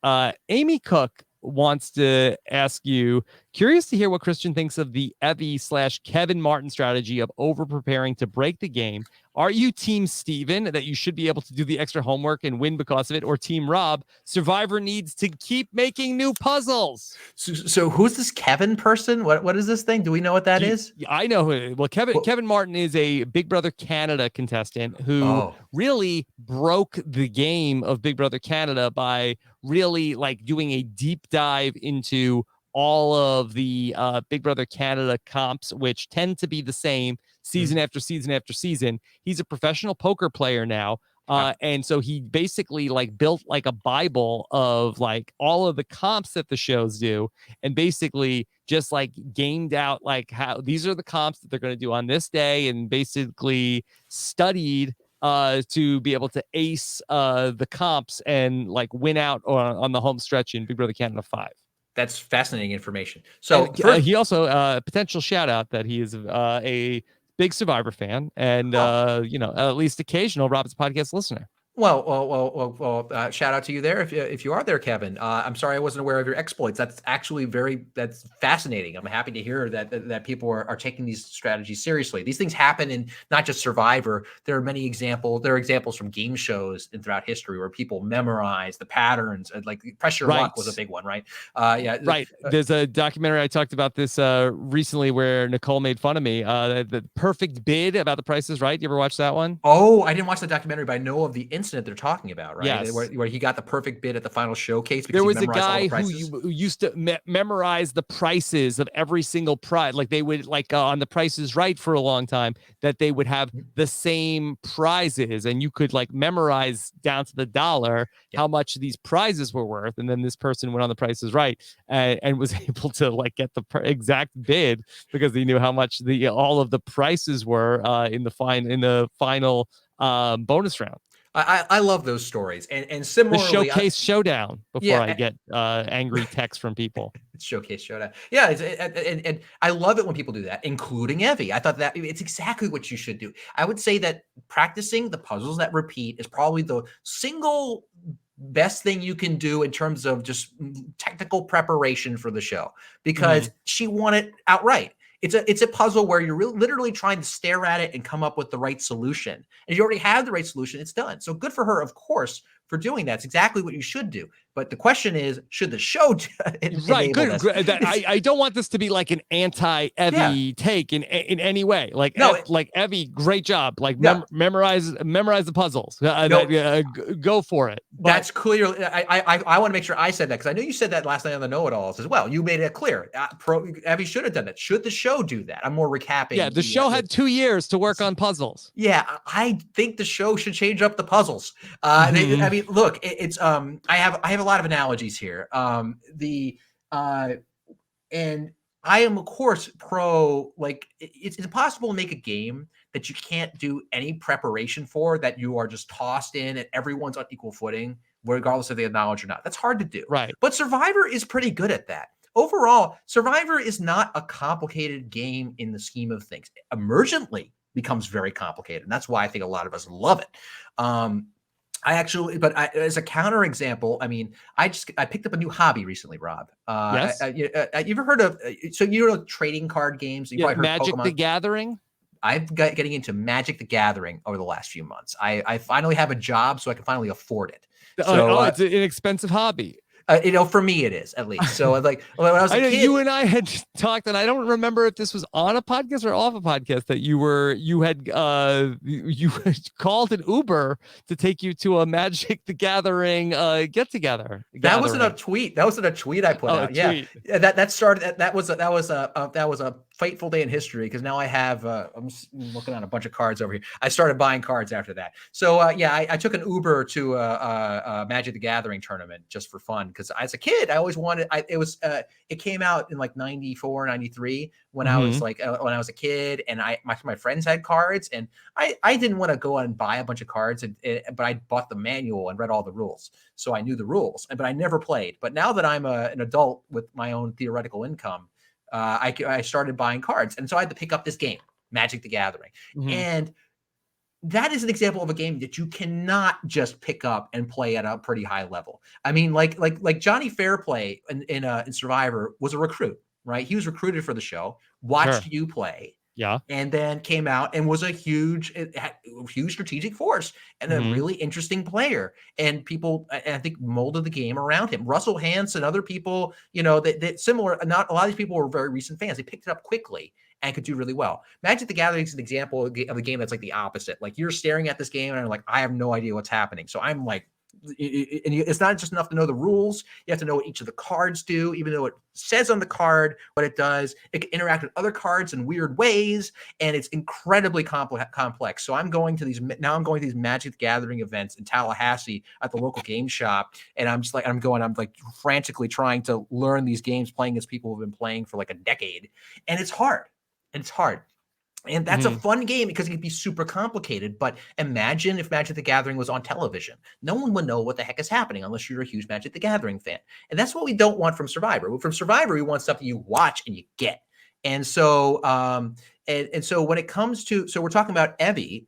Amy Cook wants to ask you, curious to hear what Christian thinks of the Evie/Kevin Martin strategy of over preparing to break the game. Are you team Steven, that you should be able to do the extra homework and win because of it, or team Rob, Survivor needs to keep making new puzzles? So who's this Kevin person? What is this thing? Do we know what that is? I know who. Well, Kevin Martin is a Big Brother Canada contestant who really broke the game of Big Brother Canada by really doing a deep dive into all of the Big Brother Canada comps, which tend to be the same season after season after season. He's a professional poker player now. And so he basically built a Bible of all of the comps that the shows do, and basically just gamed out how these are the comps that they're going to do on this day, and basically studied to be able to ace the comps and win out on the home stretch in Big Brother Canada 5. That's fascinating information. So he also potential shout out that he is a big Survivor fan and at least occasional Rob's Podcast listener. Well, shout out to you there if you are there, Kevin. I'm sorry I wasn't aware of your exploits. That's actually that's fascinating. I'm happy to hear that people are taking these strategies seriously. These things happen in not just Survivor. There are many examples. There are examples from game shows and throughout history where people memorize the patterns. And Pressure Luck was a big one, right? Right. There's a documentary I talked about this recently where Nicole made fun of me. The Perfect Bid about The Price is Right. You ever watch that one? Oh, I didn't watch the documentary, but I know of the incident they're talking about, right? Yes. Where he got the perfect bid at the final showcase because there was a guy who used to memorize the prices of every single prize. They would on The Price is Right for a long time, that they would have the same prizes, and you could memorize down to the dollar how much these prizes were worth. And then this person went on The Price is Right and was able to get the exact bid because he knew how much all of the prices were in the final bonus round. I love those stories, and similarly, the showcase showdown. Before I get angry texts from people, it's showcase showdown. Yeah, and I love it when people do that, including Evie. I thought that it's exactly what you should do. I would say that practicing the puzzles that repeat is probably the single best thing you can do in terms of just technical preparation for the show, because she won it outright. It's a puzzle where you're literally trying to stare at it and come up with the right solution. And if you already have the right solution, it's done. So good for her, of course, for doing that. It's exactly what you should do. But the question is, should the show right? Good. I don't want this to be an anti-Evie take in any way. Evie, great job. Memorize the puzzles. Go for it. But that's clear. I want to make sure I said that, because I know you said that last night on the Know-It-Alls as well. You made it clear. Evie should have done that. Should the show do that? I'm more recapping. Yeah, the show had 2 years to work on puzzles. Yeah, I think the show should change up the puzzles. I mean, look, it's I have a lot of analogies here. And I am, of course, pro, it's impossible to make a game that you can't do any preparation for, that you are just tossed in and everyone's on equal footing, regardless if they have knowledge or not. That's hard to do. Right. But Survivor is pretty good at that. overall, Survivor is not a complicated game in the scheme of things. Emergently becomes very complicated, and that's why I think a lot of us love it. As a counter example, I mean, I picked up a new hobby recently, Rob. Yes. You ever heard of, so you know, trading card games? You've Yeah, probably heard Magic Pokemon. the Gathering. I've got getting into Magic the Gathering over the last few months. I finally have a job, so I can finally afford it. So it's an inexpensive hobby. you know, for me it is, at least. So like when I was a I know kid, you and I had talked, and I don't remember if this was on a podcast or off a podcast, that you had called an Uber to take you to a Magic the Gathering get together. that wasn't a tweet. That wasn't a tweet I put out. Yeah, that started. That was a fateful day in history, because now I have. I'm looking at a bunch of cards over here. I started buying cards after that. So I took an Uber to a Magic the Gathering tournament just for fun, because as a kid I always wanted. It came out in like 94, 93 when I was like when I was a kid, and my friends had cards, and I didn't want to go out and buy a bunch of cards, but I bought the manual and read all the rules, so I knew the rules, but I never played. But now that I'm an adult with my own theoretical income, I started buying cards, and so I had to pick up this game, Magic the Gathering, and that is an example of a game that you cannot just pick up and play at a pretty high level. I mean, like Johnny Fairplay in Survivor was a recruit, right? He was recruited for the show, watched you play, and then came out and was a huge strategic force and a really interesting player. And people, I think, molded the game around him. Russell Hance and other people, you know, that similar. Not a lot of these people were very recent fans. They picked it up quickly and could do really well. Magic the Gathering is an example of a game that's like the opposite. Like, you're staring at this game and I'm like, I have no idea what's happening. So I'm like, and it's not just enough to know the rules. You have to know what each of the cards do, even though it says on the card what it does. It can interact with other cards in weird ways, and it's incredibly complex. So I'm going to these Magic the Gathering events in Tallahassee at the local game shop, and I'm like frantically trying to learn these games, playing as people who've been playing for like a decade, and it's hard. And that's a fun game because it can be super complicated. But imagine if Magic the Gathering was on television. No one would know what the heck is happening unless you're a huge Magic the Gathering fan. And that's what we don't want from Survivor. From Survivor, we want stuff that you watch and you get. And so, so when it comes to, so we're talking about Evie.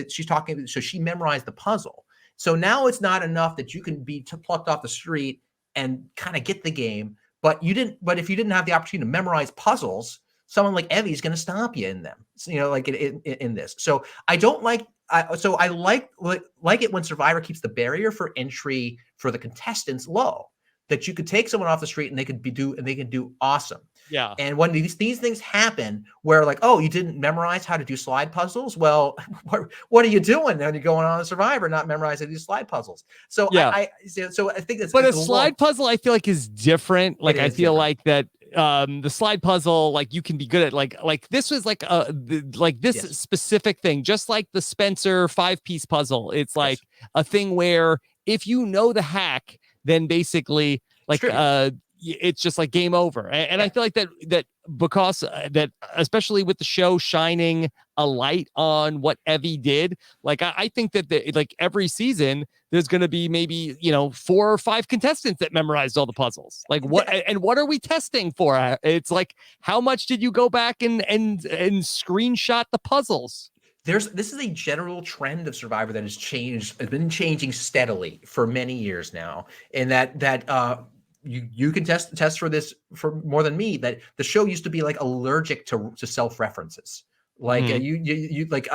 She's talking. So she memorized the puzzle. So now it's not enough that you can be plucked off the street and kind of get the game. But if you didn't have the opportunity to memorize puzzles, someone like Evie is going to stop you in them, you know, like in this. So I don't like. I like it when Survivor keeps the barrier for entry for the contestants low. That you could take someone off the street and they can do awesome. Yeah. And when these things happen, where like, oh, you didn't memorize how to do slide puzzles. Well, what are you doing when you're going on a Survivor, not memorizing these slide puzzles? So yeah. I think that's. But a slide puzzle, I feel like, is different. Like, I feel like that the slide puzzle, like, you can be good at like this was like this specific thing, just like the Spencer 5-piece puzzle. It's like a thing where if you know the hack, then basically like it's just like game over. And I feel like that because that, especially with the show shining a light on what Evie did, like I think that like every season there's going to be maybe, you know, 4 or 5 contestants that memorized all the puzzles. Like what are we testing for? It's like, how much did you go back and screenshot the puzzles? This is a general trend of Survivor that has been changing steadily for many years now, and that you can test for this for more than me, that the show used to be like allergic to self-references. Like you like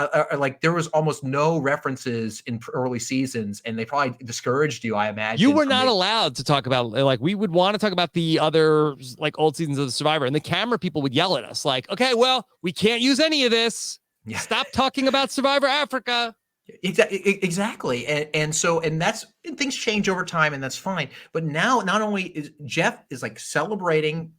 there was almost no references in early seasons, and they probably discouraged you, I imagine. You were not allowed to talk about, like, we would want to talk about the other like old seasons of the Survivor, and the camera people would yell at us like, okay, well, we can't use any of this. Yeah. Stop talking about Survivor Africa. Exactly. And things change over time, and that's fine. But now, not only is Jeff is like celebrating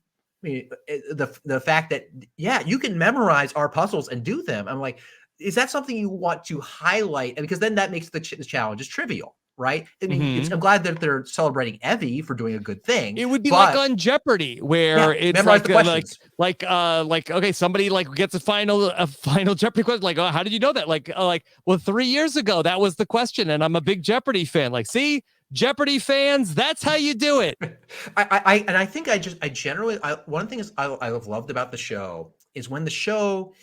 the fact that, yeah, you can memorize our puzzles and do them. I'm like, is that something you want to highlight? And because then that makes the challenges trivial. Right. I mean, I'm glad that they're celebrating Evie for doing a good thing. It would be like on Jeopardy, where it's like, okay, somebody like gets a final Jeopardy question. Like, oh, how did you know that? Like, well, 3 years ago, that was the question. And I'm a big Jeopardy fan. Like, see, Jeopardy fans, that's how you do it. I think I generally, one thing is I've loved about the show is when the show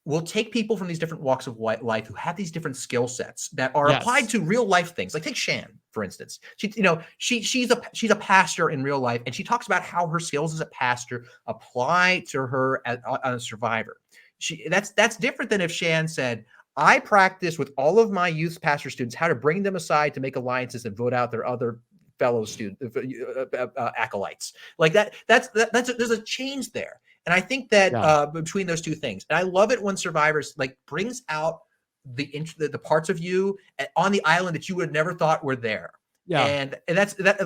will take people from these different walks of life who have these different skill sets that are applied to real life things. Like take Shan, for instance. She's a pastor in real life, and she talks about how her skills as a pastor apply to her as a survivor. That's different than if Shan said, I practice with all of my youth pastor students how to bring them aside to make alliances and vote out their other fellow student acolytes. Like there's a change there. And I think that between those two things, and I love it when Survivors like brings out the parts of you on the island that you would have never thought were there. Yeah. And that's that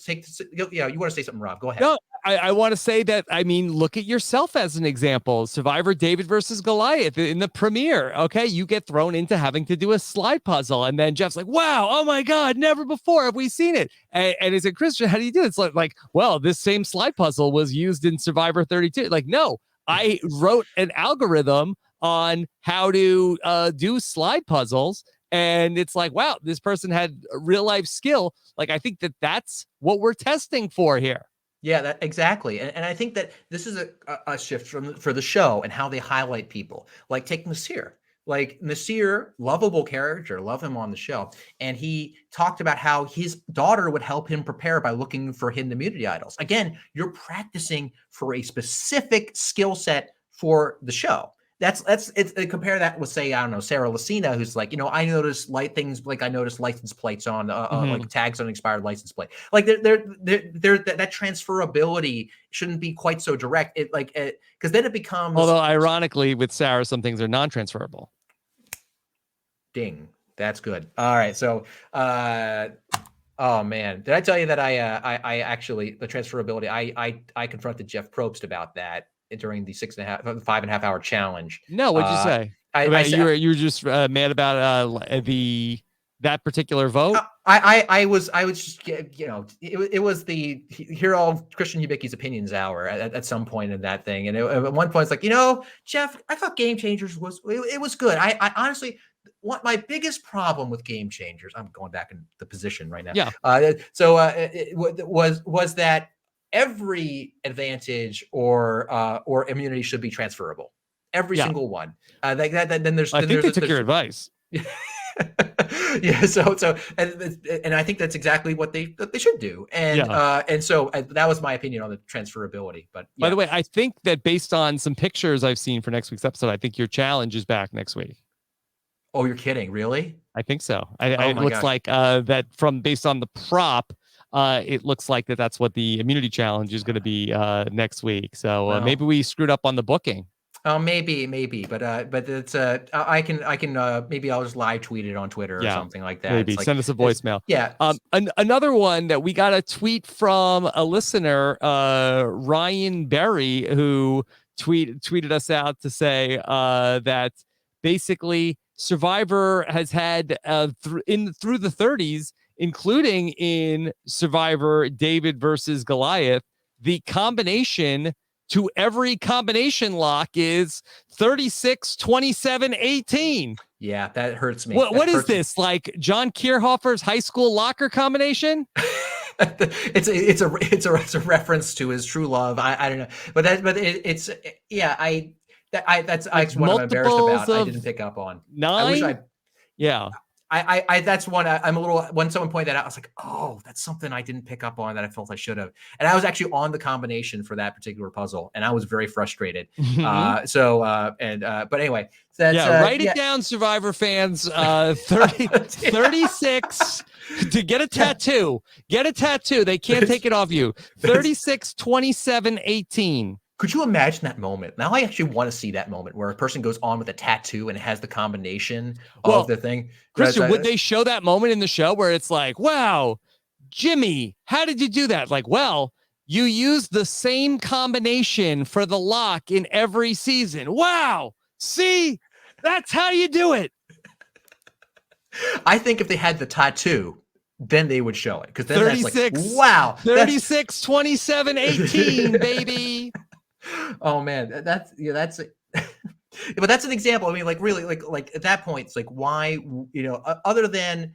take, you want to say something, Rob? Go ahead. No, I want to say that, I mean, look at yourself as an example. Survivor David versus Goliath in the premiere. Okay. You get thrown into having to do a slide puzzle. And then Jeff's like, wow, oh my God, never before have we seen it. And is it Christian? How do you do it? It's like, well, this same slide puzzle was used in Survivor 32. Like, no, I wrote an algorithm on how to do slide puzzles. And it's like, wow, this person had a real life skill. Like, I think that's what we're testing for here. Yeah, exactly. And I think that this is a shift for the show and how they highlight people. Like take Nasir. Like Nasir, lovable character, love him on the show. And he talked about how his daughter would help him prepare by looking for hidden immunity idols. Again, you're practicing for a specific skill set for the show. Compare that with, say, I don't know, Sarah Lucina, who's like, I noticed things like I noticed license plates on like tags on expired license plate. Like that transferability shouldn't be quite so direct. Because then it becomes. Although ironically, with Sarah, some things are non-transferable. Ding. That's good. All right. So, oh man, did I tell you that I actually the transferability? I confronted Jeff Probst about that during the 5.5 hour challenge. No, what'd you say? You were just mad about that particular vote. I was just it was the hear all Christian Hubicki's opinions hour at some point in that thing, and at one point it's like, Jeff, I thought Game Changers was good. I honestly. What my biggest problem with Game Changers, I'm going back in the position right now. Yeah. It was that every advantage or immunity should be transferable. Every single one. Like that. Then there's. I think they took your advice. Yeah. So and I think that's exactly what they should do. And so that was my opinion on the transferability. But yeah. By the way, I think that based on some pictures I've seen for next week's episode, I think your challenge is back next week. Oh, you're kidding? Really? I think so. It looks like that based on the prop, it looks like that's what the immunity challenge is going to be next week. So maybe we screwed up on the booking. Oh, maybe, but it's I can maybe I'll just live tweet it on Twitter or something like that. Maybe send us a voicemail. Yeah. Another one that we got a tweet from a listener, Ryan Berry, who tweeted us out to say that basically Survivor has had through the 30s, including in Survivor David versus Goliath, the combination to every combination lock is 36, 27, 18. Yeah, that hurts me. What is this? Like John Kierhofer's high school locker combination? It's a reference to his true love. I don't know, but it's that's one I'm embarrassed about. I didn't pick up on. 9. I that's one I'm a little, when someone pointed that out, I was like, oh, that's something I didn't pick up on that I felt I should have. And I was actually on the combination for that particular puzzle, and I was very frustrated. But anyway, write it down, Survivor fans. 36 to get a tattoo. Get a tattoo. They can't take it off you. 36, 27, 18. Could you imagine that moment? Now I actually want to see that moment where a person goes on with a tattoo and it has the combination of the thing. Christian, would they show that moment in the show where it's like, wow, Jimmy, how did you do that? Like, well, you used the same combination for the lock in every season. Wow. See, that's how you do it. I think if they had the tattoo, then they would show it. Because then 36, that's like, wow. 36, 27, 18, baby. Oh man, but that's an example. I mean, like really, like at that point, it's like, why, other than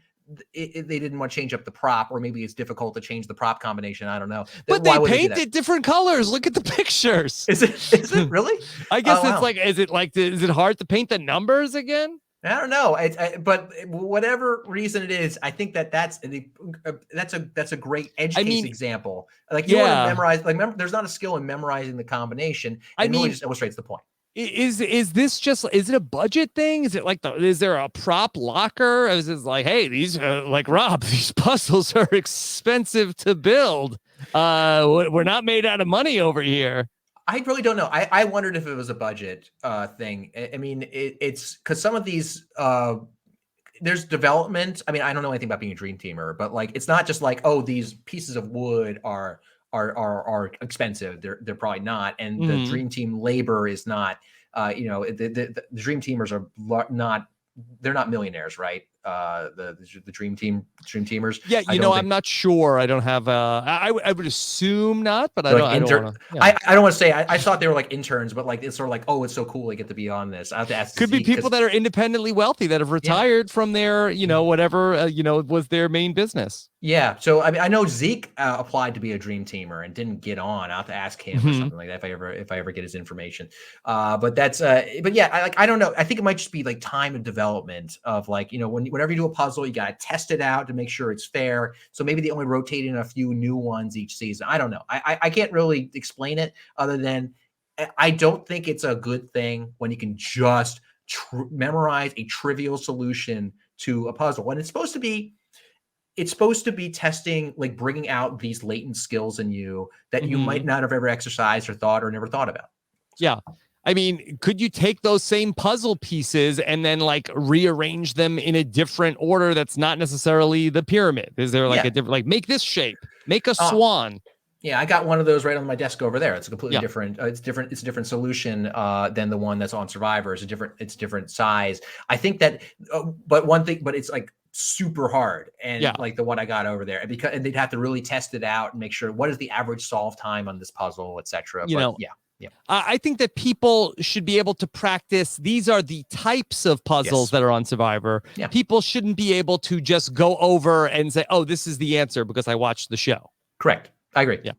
they didn't want to change up the prop, or maybe it's difficult to change the prop combination. I don't know. But Why they would paint do that? it different colors. Look at the pictures. Is it really? I guess Oh, it's wow. is it hard to paint the numbers again? I don't know. But whatever reason it is, I think that's a great edge case example. Like, you want to memorize, like, there's not a skill in memorizing the combination. It really just illustrates the point. Is this just, is it a budget thing? Is it like is there a prop locker? Is it like, hey, these like, Rob, these puzzles are expensive to build. We're not made out of money over here. I really don't know. I wondered if it was a budget thing. I mean, it's because some of these there's development. I mean, I don't know anything about being a dream teamer, but like, it's not just like, oh, these pieces of wood are expensive. They're probably not. And the dream team labor is not. The dream teamers are not. They're not millionaires, right? The dream teamers. Yeah, I'm not sure. I don't have I would assume not, but I don't want to say. I thought they were like interns, but like, it's sort of like, oh, it's so cool they get to be on this. I have to ask. Could be people that are independently wealthy that have retired from their, whatever, was their main business. Yeah. So I mean, I know Zeke applied to be a dream teamer and didn't get on. I'll have to ask him or something like that if I ever get his information. But yeah, I don't know. I think it might just be like time of development of like, whenever you do a puzzle, you got to test it out to make sure it's fair. So maybe they only rotate in a few new ones each season. I don't know. I can't really explain it other than I don't think it's a good thing when you can just memorize a trivial solution to a puzzle when it's supposed to be testing, like bringing out these latent skills in you that you might not have ever exercised or thought or never thought about. Yeah. I mean, could you take those same puzzle pieces and then like rearrange them in a different order that's not necessarily the pyramid? Is there like a different, like, make this shape, make a swan? Yeah, I got one of those right on my desk over there. It's a completely different. It's different. It's a different solution than the one that's on Survivor. It's a different size. I think that, but it's like super hard, and like the one I got over there, and they'd have to really test it out and make sure what is the average solve time on this puzzle, etc. I think that people should be able to practice. These are the types of puzzles that are on Survivor. Yeah. People shouldn't be able to just go over and say, "Oh, this is the answer," because I watched the show. Correct. I agree. Yeah.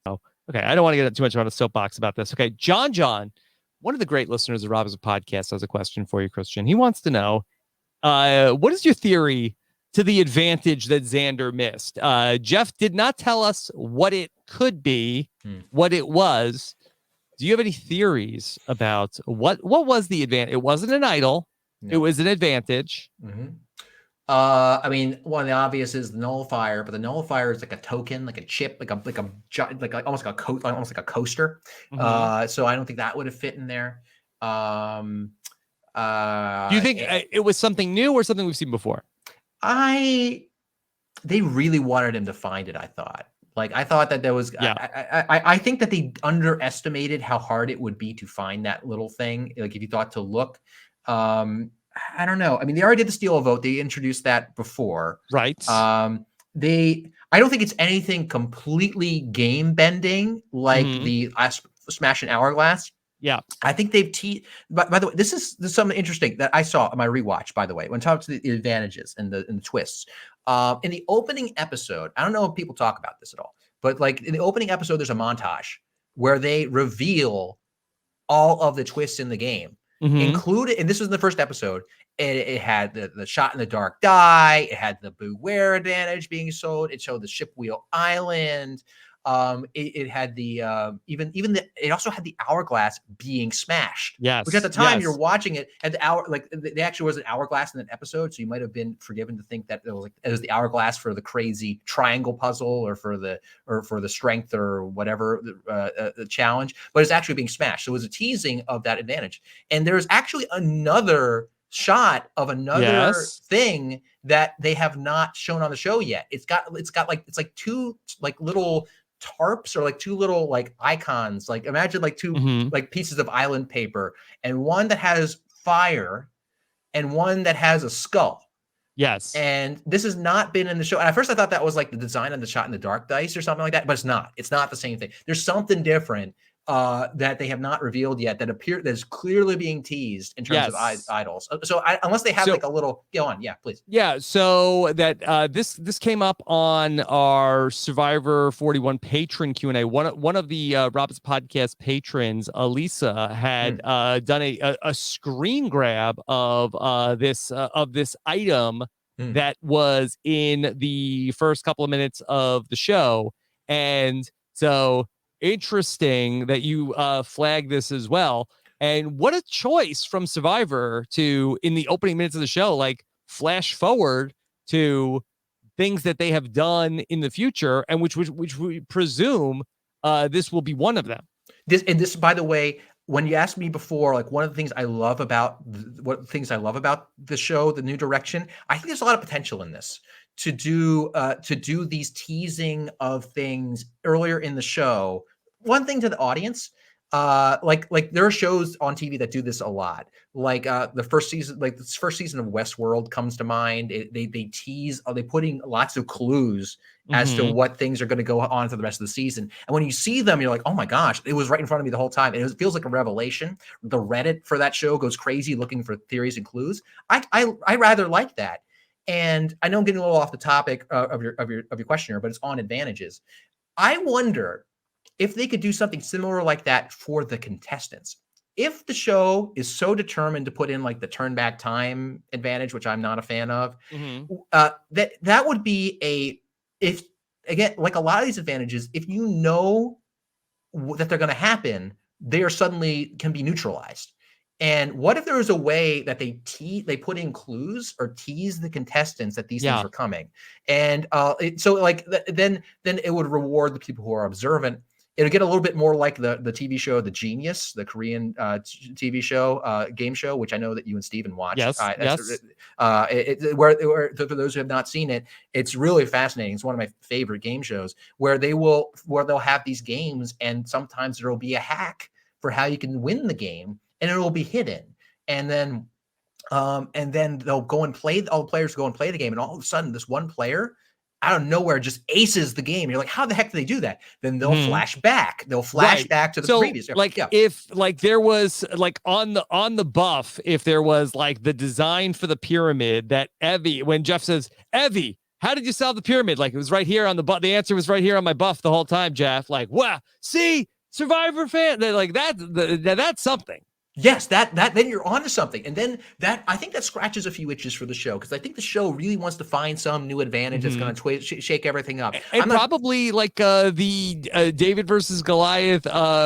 Oh, okay. I don't want to get too much on a soapbox about this. Okay. John, one of the great listeners of Rob's podcast, has a question for you, Christian. He wants to know, what is your theory to the advantage that Zander missed? Jeff did not tell us what it could be, what it was. Do you have any theories about what was the advantage? It wasn't an idol. No. It was an advantage. I mean, one of the obvious is the nullifier, but the nullifier is like a token, like a chip, almost like a coaster. So I don't think that would have fit in there. Do you think it was something new or something we've seen before? They really wanted him to find it. I thought that there was. I think that they underestimated how hard it would be to find that little thing. Like if you thought to look. I don't know. I mean, they already did the steal a vote. They introduced that before. Right. I don't think it's anything completely game bending like the Smash and Hourglass. Yeah. I think they've by the way, this is something interesting that I saw on my rewatch, by the way, when talking to the advantages and the twists. In the opening episode, I don't know if people talk about this at all, but like in the opening episode, there's a montage where they reveal all of the twists in the game. Included, and this was in the first episode. It had the shot in the dark die. It had the beware advantage being sold. It showed the ship wheel island. It had the it also had the hourglass being smashed. Yes, which at the time you're watching it at the hour, like there actually was an hourglass in that episode, so you might have been forgiven to think that it was the hourglass for the crazy triangle puzzle or for the strength or whatever the challenge, but it's actually being smashed. So it was a teasing of that advantage, and there's actually another shot of another thing that they have not shown on the show yet. It's like two like little tarps or like two little like icons, like imagine like two like pieces of island paper, and one that has fire and one that has a skull. Yes. And this has not been in the show. And at first I thought that was like the design of the shot in the dark dice or something like that, but it's not the same thing. There's something different that they have not revealed yet that that's clearly being teased in terms of idols. So unless they have like a little, go on. Yeah, please. Yeah. So that this came up on our Survivor 41 patron Q&A. One of the Rob's podcast patrons, Elisa, had done a screen grab of this item that was in the first couple of minutes of the show. And so interesting that you flag this as well. And what a choice from Survivor to, in the opening minutes of the show, like flash forward to things that they have done in the future, and which we presume this will be one of them. This, by the way, when you asked me before, like one of the things I love about the show, the new direction, I think there's a lot of potential in this to do these teasing of things earlier in the show. One thing to the audience, like there are shows on TV that do this a lot. Like the first season of Westworld comes to mind. They tease, they putting lots of clues as to what things are going to go on for the rest of the season. And when you see them, you're like, oh my gosh, it was right in front of me the whole time. And it feels like a revelation. The Reddit for that show goes crazy looking for theories and clues. I rather like that. And I know I'm getting a little off the topic of your question here, but it's on advantages. I wonder if they could do something similar like that for the contestants. If the show is so determined to put in like the turn back time advantage, which I'm not a fan of, that would be if again, like a lot of these advantages, if you know that they're going to happen, they are suddenly can be neutralized. And what if there was a way that they put in clues or tease the contestants that these things are coming? And so like then it would reward the people who are observant. It'll get a little bit more like the TV show, The Genius, the Korean TV show, game show, which I know that you and Steven watched. Yes, where for those who have not seen it, it's really fascinating. It's one of my favorite game shows where they'll have these games, and sometimes there will be a hack for how you can win the game, and it will be hidden. And then they'll go and play. All the players go and play the game, and all of a sudden, this one player out of nowhere just aces the game. You're like, how the heck do they do that? Then they'll flash back. They'll flash back to the previous. Like if like there was like on the buff, if there was like the design for the pyramid that Evie, when Jeff says, Evie, how did you solve the pyramid? Like it was right here on the buff. The answer was right here on my buff the whole time, Jeff. Like, wow, see, Survivor fan. They're like that's something. Yes, that then you're onto something. And then I think that scratches a few itches for the show, because I think the show really wants to find some new advantage that's going to shake everything up. And probably like the David versus Goliath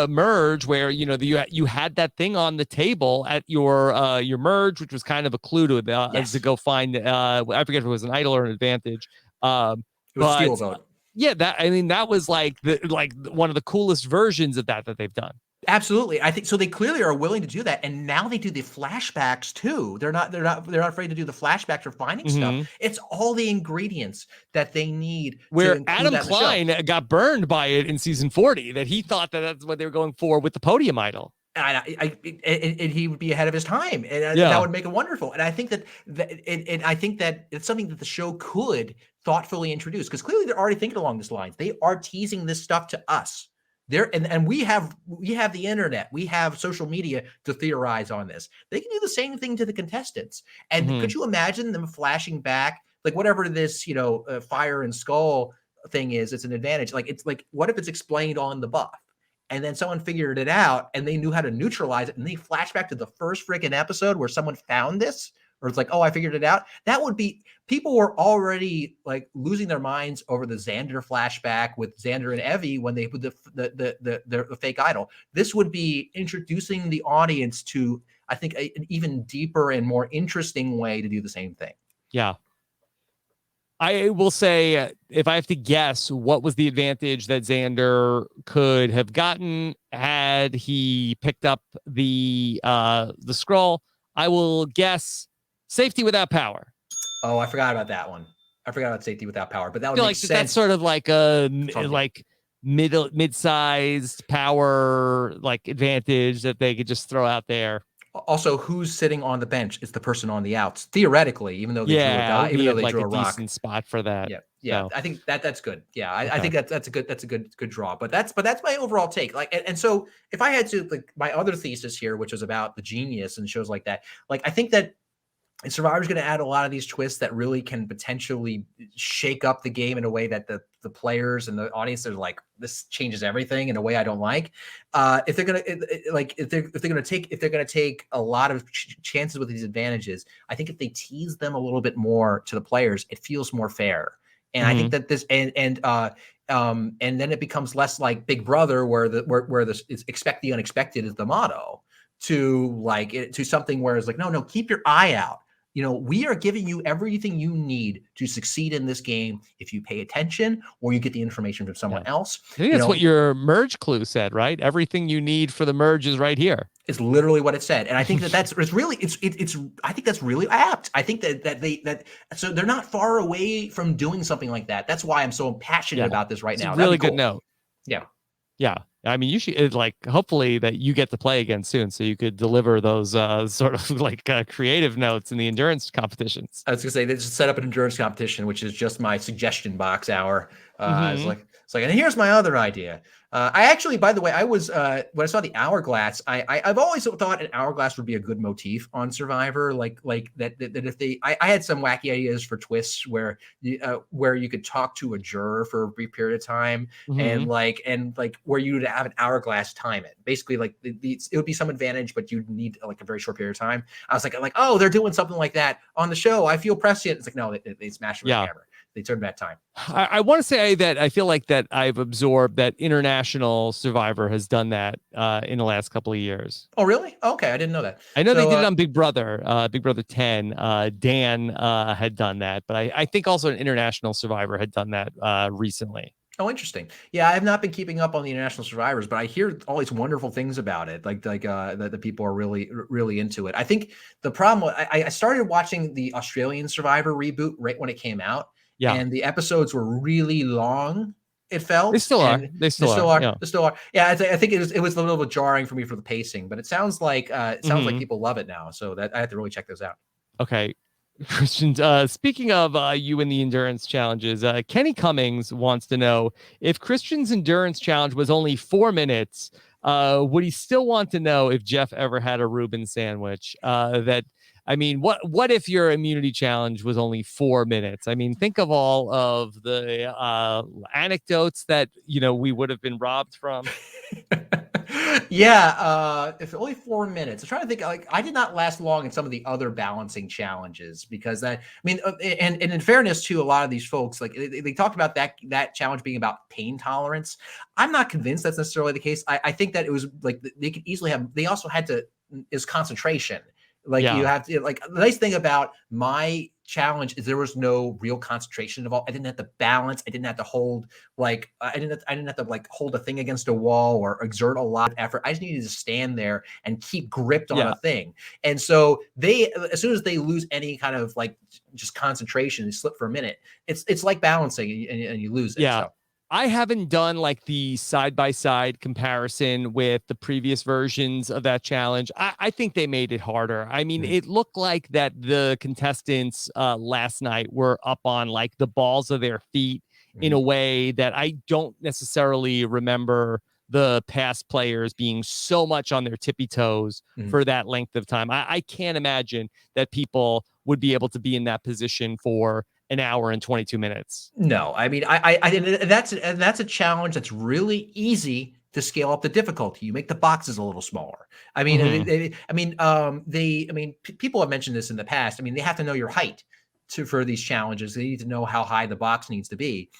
merge, where you had that thing on the table at your merge, which was kind of a clue to to go find. I forget if it was an idol or an advantage. It was a steal vote. Yeah, that was like one of the coolest versions of that they've done. Absolutely. I think so. They clearly are willing to do that. And now they do the flashbacks too. They're not afraid to do the flashbacks or finding stuff. It's all the ingredients that they need. Where Adam Klein got burned by it in season 40, that he thought that that's what they were going for with the podium idol. And he would be ahead of his time, and that would make it wonderful. And I think that it's something that the show could thoughtfully introduce, because clearly they're already thinking along these lines. They are teasing this stuff to us. And we have the internet, we have social media to theorize on this. They can do the same thing to the contestants. And could you imagine them flashing back, like whatever this fire and skull thing is? It's an advantage. Like it's like, what if it's explained on the buff, and then someone figured it out and they knew how to neutralize it, and they flash back to the first freaking episode where someone found this? Or it's like, oh, I figured it out. That would be, people were already like losing their minds over the Zander flashback with Zander and Evie when they put the fake idol. This would be introducing the audience to, I think, an even deeper and more interesting way to do the same thing. Yeah. I will say, if I have to guess, what was the advantage that Zander could have gotten had he picked up the scroll? I will guess safety without power. Oh, I forgot about that one. I forgot about safety without power, but that would make sense. That's sort of like a mid-sized power like advantage that they could just throw out there. Also, who's sitting on the bench is the person on the outs, theoretically, even though they drew a guy, even though they drew a rock. Decent spot for that. Yeah, Yeah, So I think that's good. Yeah, I okay. think that's a good draw. But that's my overall take. Like, and so if I had to, like, my other thesis here, which was about the genius and shows like that, like, I think that Survivor's going to add a lot of these twists that really can potentially shake up the game in a way that the players and the audience are like, this changes everything in a way I don't like. If they're going to like, if they're going to take a lot of chances with these advantages, I think if they tease them a little bit more to the players, it feels more fair. And I think that this and then it becomes less like Big Brother, where the is expect the unexpected is the motto, to like to something where it's like, no, keep your eye out. We are giving you everything you need to succeed in this game if you pay attention or you get the information from someone else. I think that's what your merge clue said, right? Everything you need for the merge is right here. It's literally what it said, and I think that's really it's. I think that's really apt. I think that so they're not far away from doing something like that. That's why I'm so passionate about this right now. It's a really good note. Yeah. Yeah. I mean, you should, like, hopefully that you get to play again soon so you could deliver those sort of like creative notes in the endurance competitions. I was gonna say, they just set up an endurance competition, which is just my suggestion box hour. It's like, and here's my other idea. I actually, by the way, I was when I saw the hourglass, I've always thought an hourglass would be a good motif on Survivor. Like that if I had some wacky ideas for twists where you could talk to a juror for a brief period of time, and like where you would have an hourglass time it. Basically, like it would be some advantage, but you'd need like a very short period of time. I was like, oh, they're doing something like that on the show. I feel prescient. It's like, no, they smashed the camera. They turned back time. I want to say that I feel like that I've absorbed that International Survivor has done that in the last couple of years. Oh, really? Okay, I didn't know that. I know they did it on Big Brother 10. Dan had done that, but I think also an International Survivor had done that recently. Oh, interesting. Yeah, I have not been keeping up on the International Survivors, but I hear all these wonderful things about it. Like that the people are really into it. I think the problem, I started watching the Australian Survivor reboot right when it came out. Yeah. And the episodes were really long. It felt they still are. They still are. They still are. Yeah, I think it was a little bit jarring for me for the pacing, but it sounds like like people love it now. So that I have to really check those out. Okay. Christian, speaking of you and the endurance challenges, Kenny Cummings wants to know if Christian's endurance challenge was only 4 minutes, would he still want to know if Jeff ever had a Reuben sandwich? I mean, what if your immunity challenge was only 4 minutes? I mean, think of all of the anecdotes that, we would have been robbed from. Yeah, if only 4 minutes. I'm trying to think. Like, I did not last long in some of the other balancing challenges because and in fairness to a lot of these folks, like they talked about that challenge being about pain tolerance. I'm not convinced that's necessarily the case. I think that it was like they could easily have. They also had to is concentration. Like you have to, like, the nice thing about my challenge is there was no real concentration involved. I didn't have to balance. I didn't have to hold, like, I didn't have to like hold a thing against a wall or exert a lot of effort. I just needed to stand there and keep gripped on a thing. And so as soon as they lose any kind of like just concentration and slip for a minute, it's like balancing and you lose it. Yeah. So. I haven't done like the side-by-side comparison with the previous versions of that challenge. I think they made it harder. I mean, it looked like that the contestants last night were up on like the balls of their feet in a way that I don't necessarily remember the past players being so much on their tippy toes for that length of time. I can't imagine that people would be able to be in that position for an hour and 22 minutes. No, I mean, that's a challenge that's really easy to scale up the difficulty. You make the boxes a little smaller. I mean, people have mentioned this in the past. I mean, they have to know your height for these challenges. They need to know how high the box needs to be.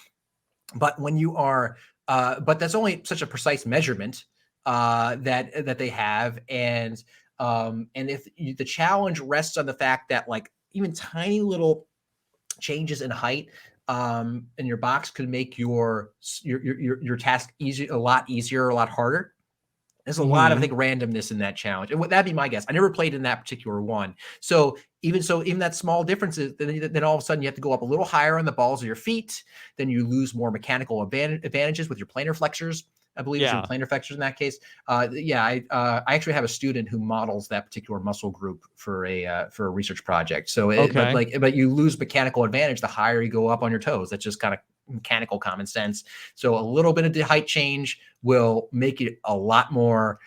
But when you are, but that's only such a precise measurement that they have, and if the challenge rests on the fact that like even tiny little changes in height in your box could make your task a lot easier, a lot harder. There's a lot of, I think, randomness in that challenge. And that'd be my guess. I never played in that particular one. So even that small differences, then all of a sudden you have to go up a little higher on the balls of your feet. Then you lose more mechanical advantages with your planar flexors. I believe is in Yeah. plantar flexors in that case. I actually have a student who models that particular muscle group for a research project. So, Okay. but you lose mechanical advantage the higher you go up on your toes. That's just kind of mechanical common sense. So a little bit of the height change will make it a lot more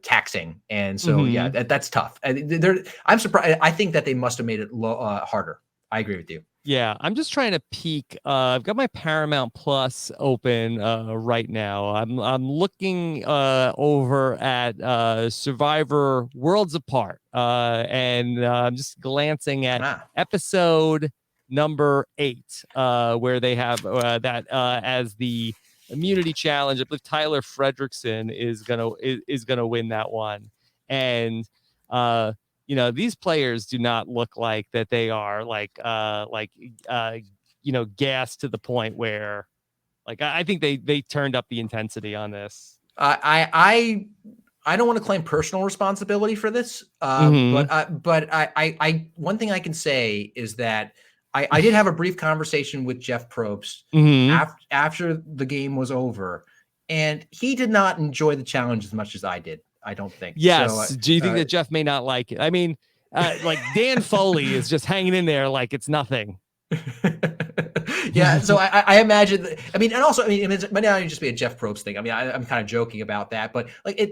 taxing. And so, yeah, that's tough. I'm surprised. I think that they must have made it harder. I agree with you. Yeah, I'm just trying to peek. I've got my Paramount Plus open right now. I'm looking over at Survivor Worlds Apart, and I'm just glancing at episode number 8, where they have that as the immunity challenge. I believe Tyler Fredrickson is gonna win that one, and these players do not look like that they are gassed to the point where I think they turned up the intensity on this. I don't want to claim personal responsibility for this, but I one thing I can say is that I did have a brief conversation with Jeff Probst after the game was over, and he did not enjoy the challenge as much as I did. I don't think. Yes. So, do you think that Jeff may not like it? I mean, Dan Foley is just hanging in there like it's nothing. Yeah, so I imagine. And also, it might not just be a Jeff Probst thing. I'm kind of joking about that, but we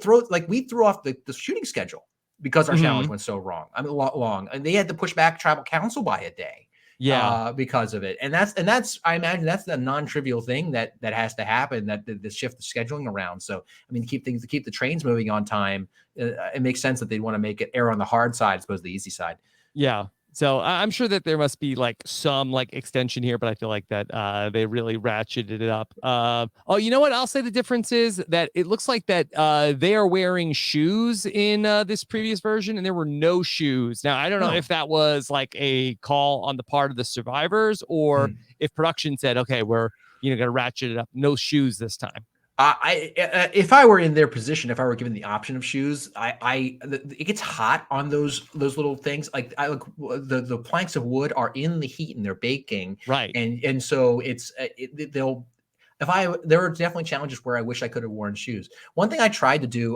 threw off the shooting schedule because our challenge went so wrong. Long, and they had to push back tribal council by a day. Yeah, because of it, and that's I imagine that's the non-trivial thing that has to happen. That the shift the scheduling around. So to keep the trains moving on time, it makes sense that they'd want to make it err on the hard side as opposed to the easy side. Yeah. So I'm sure that there must be some extension here, but I feel like that they really ratcheted it up. You know what? I'll say the difference is that it looks like that they are wearing shoes in this previous version, and there were no shoes. Now I don't know if that was a call on the part of the survivors, or if production said, "Okay, we're gonna ratchet it up, no shoes this time." If I were in their position, if I were given the option of shoes, it gets hot on those little things. The planks of wood are in the heat and they're baking, right? And so there are definitely challenges where I wish I could have worn shoes. One thing I tried to do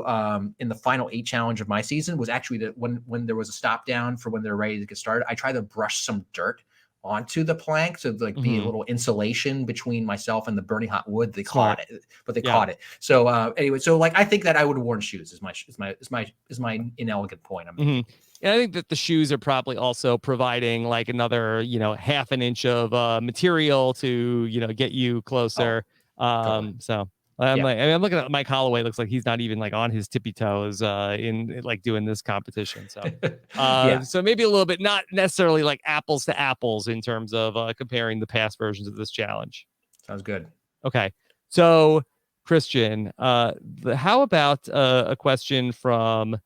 in the final 8 challenge of my season was actually that when there was a stop down for when they're ready to get started, I tried to brush some dirt onto the plank so be a little insulation between myself and the burning hot wood. They caught it. So anyway, I think that I would have worn shoes is my inelegant point. And I think that the shoes are probably also providing another half an inch of material to get you closer. Totally. So I'm looking at Mike Holloway. Looks like he's not even on his tippy toes in doing this competition. So so maybe a little bit, not necessarily apples to apples in terms of comparing the past versions of this challenge. Sounds good. Okay, so Christian, how about a question from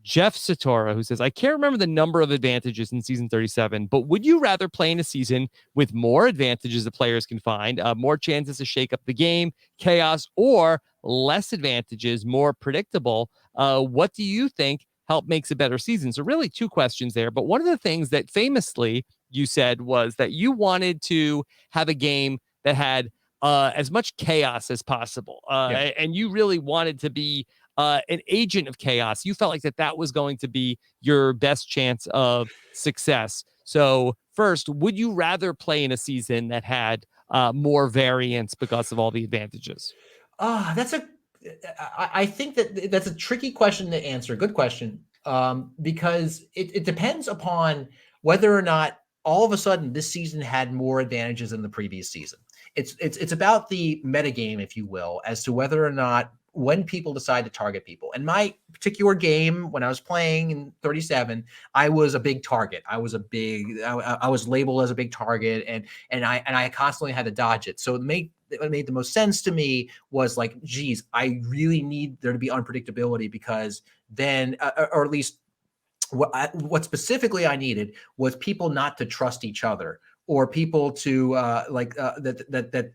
Jeff Satora, who says, I can't remember the number of advantages in season 37, but would you rather play in a season with more advantages the players can find, more chances to shake up the game, chaos, or less advantages, more predictable? What do you think makes a better season? So really 2 questions there. But one of the things that famously you said was that you wanted to have a game that had as much chaos as possible. And you really wanted to be an agent of chaos. You felt like that was going to be your best chance of success. So first, would you rather play in a season that had more variance because of all the advantages? I think that's a tricky question to answer. Good question. Because it depends upon whether or not all of a sudden this season had more advantages than the previous season. It's about the metagame, if you will, as to whether or not when people decide to target people. In my particular game, when I was playing in 37, I was a big target. I was labeled as a big target, and I constantly had to dodge it. So what made the most sense to me was geez, I really need there to be unpredictability, because then, or at least what specifically I needed was people not to trust each other or people to that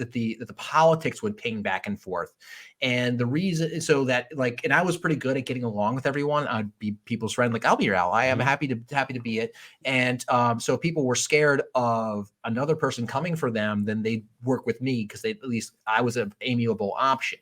the politics would ping back and forth. And the reason so that like, and I was pretty good at getting along with everyone. I'd be people's friend. Like, I'll be your ally. I'm happy to be it. And so people were scared of another person coming for them, then they'd work with me because at least I was an amiable option.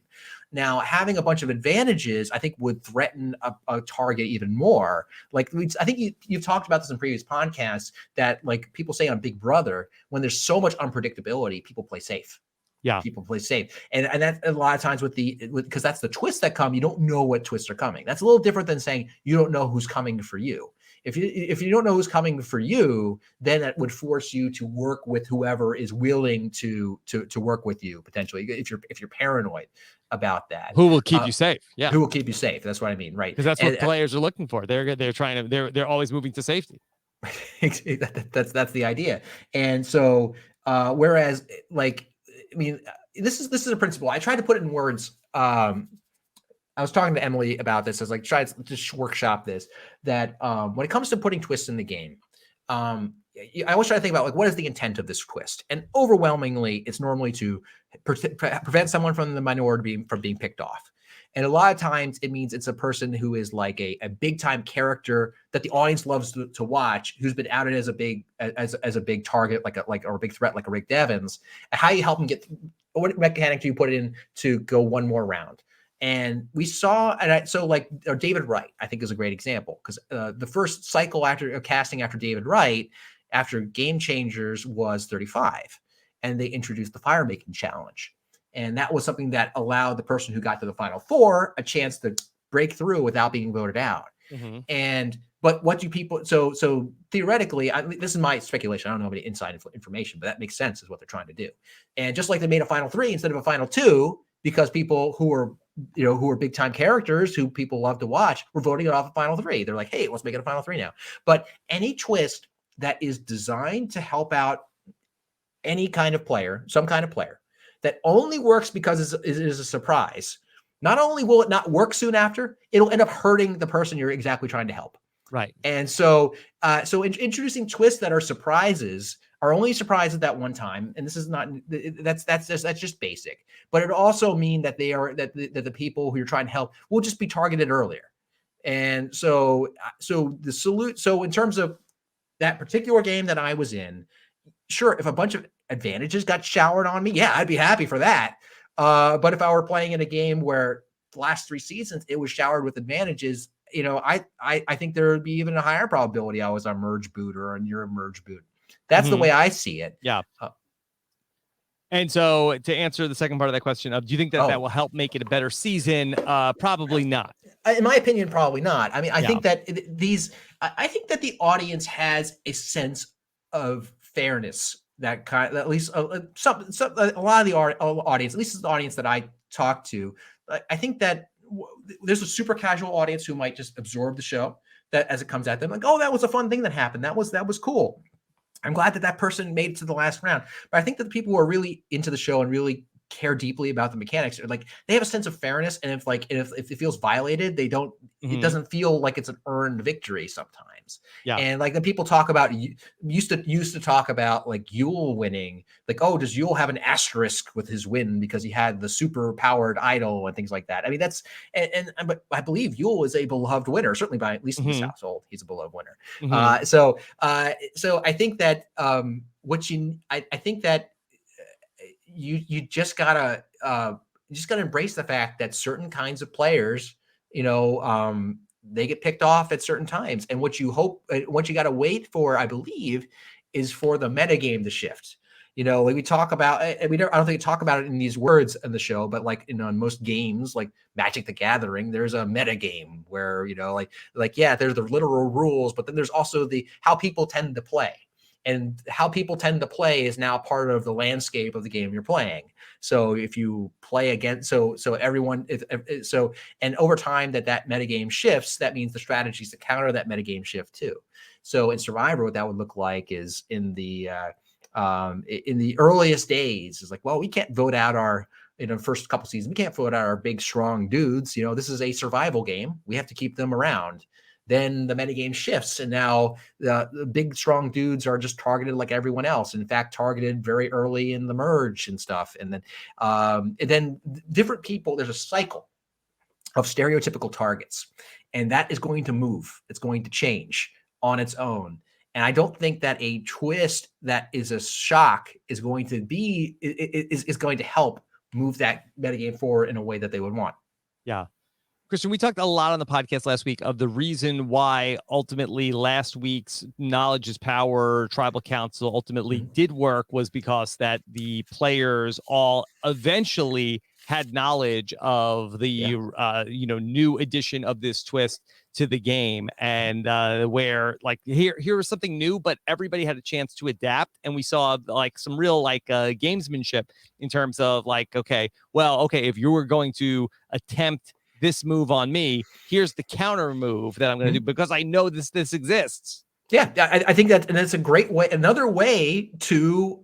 Now, having a bunch of advantages, I think, would threaten a target even more. Like, I think you've talked about this in previous podcasts that, like, people say on Big Brother, when there's so much unpredictability, people play safe. Yeah, people play safe, and that's a lot of times because that's the twists that come. You don't know what twists are coming. That's a little different than saying you don't know who's coming for you. If you don't know who's coming for you, then that would force you to work with whoever is willing to work with you potentially. If you're paranoid about that, who will keep you safe? Yeah, who will keep you safe? That's what I mean, right? Because that's what players are looking for. They're trying to they're always moving to safety. That's the idea. And so whereas like, I mean, this is a principle. I tried to put it in words. I was talking to Emily about this. I was like, try to just workshop this, that when it comes to putting twists in the game, I always try to think about, like, what is the intent of this twist? And overwhelmingly, it's normally to prevent someone from the minority from being picked off. And a lot of times it means it's a person who is like a big time character that the audience loves to watch, who's been outed as a big target, or a big threat, like a Rick Devens. And how you help them get, what mechanic do you put in to go one more round? And we saw, or David Wright, I think, is a great example, because the first cycle after casting after David Wright, after Game Changers, was 35, and they introduced the fire making challenge. And that was something that allowed the person who got to the final four a chance to break through without being voted out. But what do people, so theoretically, this is my speculation, I don't know any inside information, but that makes sense, is what they're trying to do. And just like they made a final three instead of a final two, because people who are big time characters who people love to watch were voting it off a final three. They're like, hey, let's make it a final three now. But any twist that is designed to help out any kind of player, some kind of player, that only works because it is a surprise, not only will it not work soon after, it'll end up hurting the person you're exactly trying to help. Right. And so introducing twists that are surprises are only surprises that one time. And this is not, that's just basic, but it also mean that that the people who you're trying to help will just be targeted earlier. And so in terms of that particular game that I was in, sure, if a bunch of advantages got showered on me, yeah, I'd be happy for that. But if I were playing in a game where the last 3 seasons it was showered with advantages, I think there would be even a higher probability I was a merge boot or you're a merge boot. That's the way I see it. Yeah. And so to answer the second part of that question, do you think that will help make it a better season? Probably not. In my opinion, probably not. I mean, I think that I think that the audience has a sense of fairness, that kind, at least a lot of the audience, at least the audience that I talk to, I think that there's a super casual audience who might just absorb the show, that as it comes at them, like, oh, that was a fun thing that happened. That was cool. I'm glad that person made it to the last round. But I think that the people who are really into the show and really care deeply about the mechanics, or like, they have a sense of fairness. And if it feels violated, they don't, it doesn't feel like it's an earned victory sometimes. Yeah. And like, the people talk about, used to talk about like Yule winning, like, oh, does Yule have an asterisk with his win because he had the super powered idol and things like that? I mean, but I believe Yule is a beloved winner, certainly by, at least in this household, he's a beloved winner. So I think that I think that you just gotta embrace the fact that certain kinds of players, they get picked off at certain times. And what you gotta wait for, I believe, is for the metagame to shift. Like we talk about, I don't think we talk about it in these words in the show, but like in most games, like Magic the Gathering, there's a metagame where, yeah, there's the literal rules, but then there's also how people tend to play. And how people tend to play is now part of the landscape of the game you're playing. So if you play against, and over time that metagame shifts, that means the strategies to counter that metagame shift too. So in Survivor, what that would look like is in the earliest days is like, well, we can't vote out our, first couple seasons, we can't vote out our big, strong dudes. This is a survival game. We have to keep them around. then the metagame shifts, and now the big strong dudes are just targeted like everyone else. In fact, targeted very early in the merge and stuff, and then different people. There's a cycle of stereotypical targets, and that is going to move. It's going to change on its own. And I don't think that a twist that is a shock is going to be is going to help move that metagame forward in a way that they would want. Yeah. Christian, we talked a lot on the podcast last week of the reason why ultimately last week's Knowledge is Power Tribal Council ultimately did work was because that the players all eventually had knowledge of the new addition of this twist to the game, and where like here was something new, but everybody had a chance to adapt, and we saw like some real gamesmanship in terms of like, okay, if you were going to attempt this move on me, here's the counter move that I'm going to do because I know this exists. Yeah, I think that, and that's a great way. Another way to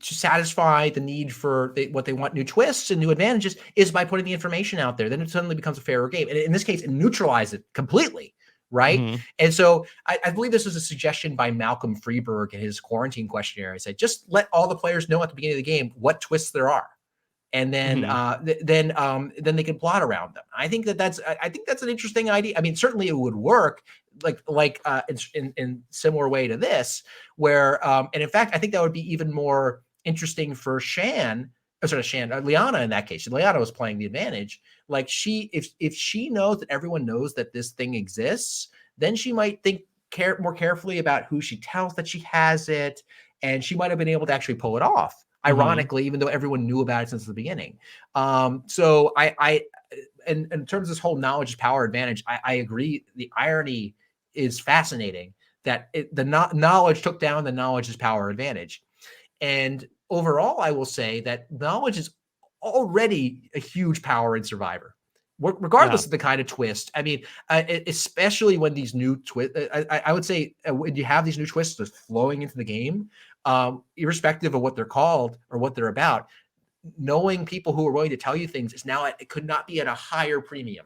satisfy the need for what they want, new twists and new advantages, is by putting the information out there. Then it suddenly becomes a fairer game, and in this case, it neutralizes it completely, right? And so I believe this was a suggestion by Malcolm Freeberg in his quarantine questionnaire. He said, just let all the players know at the beginning of the game what twists there are, and then then they can plot around them. I think that's an interesting idea. I mean, certainly it would work in similar way to this, where and in fact, I think that would be even more interesting for Liana in that case. Liana was playing the advantage. Like if she knows that everyone knows that this thing exists, then she might think more carefully about who she tells that she has it, and she might have been able to actually pull it off. Ironically, even though everyone knew about it since the beginning. So in terms of this whole knowledge is power advantage, I agree. The irony is fascinating that the knowledge took down the knowledge is power advantage. And overall, I will say that knowledge is already a huge power in Survivor, regardless of the kind of twist. I mean, especially when these new twists, I would say when you have these new twists just flowing into the game, irrespective of what they're called or what they're about, knowing people who are willing to tell you things is now it could not be at a higher premium.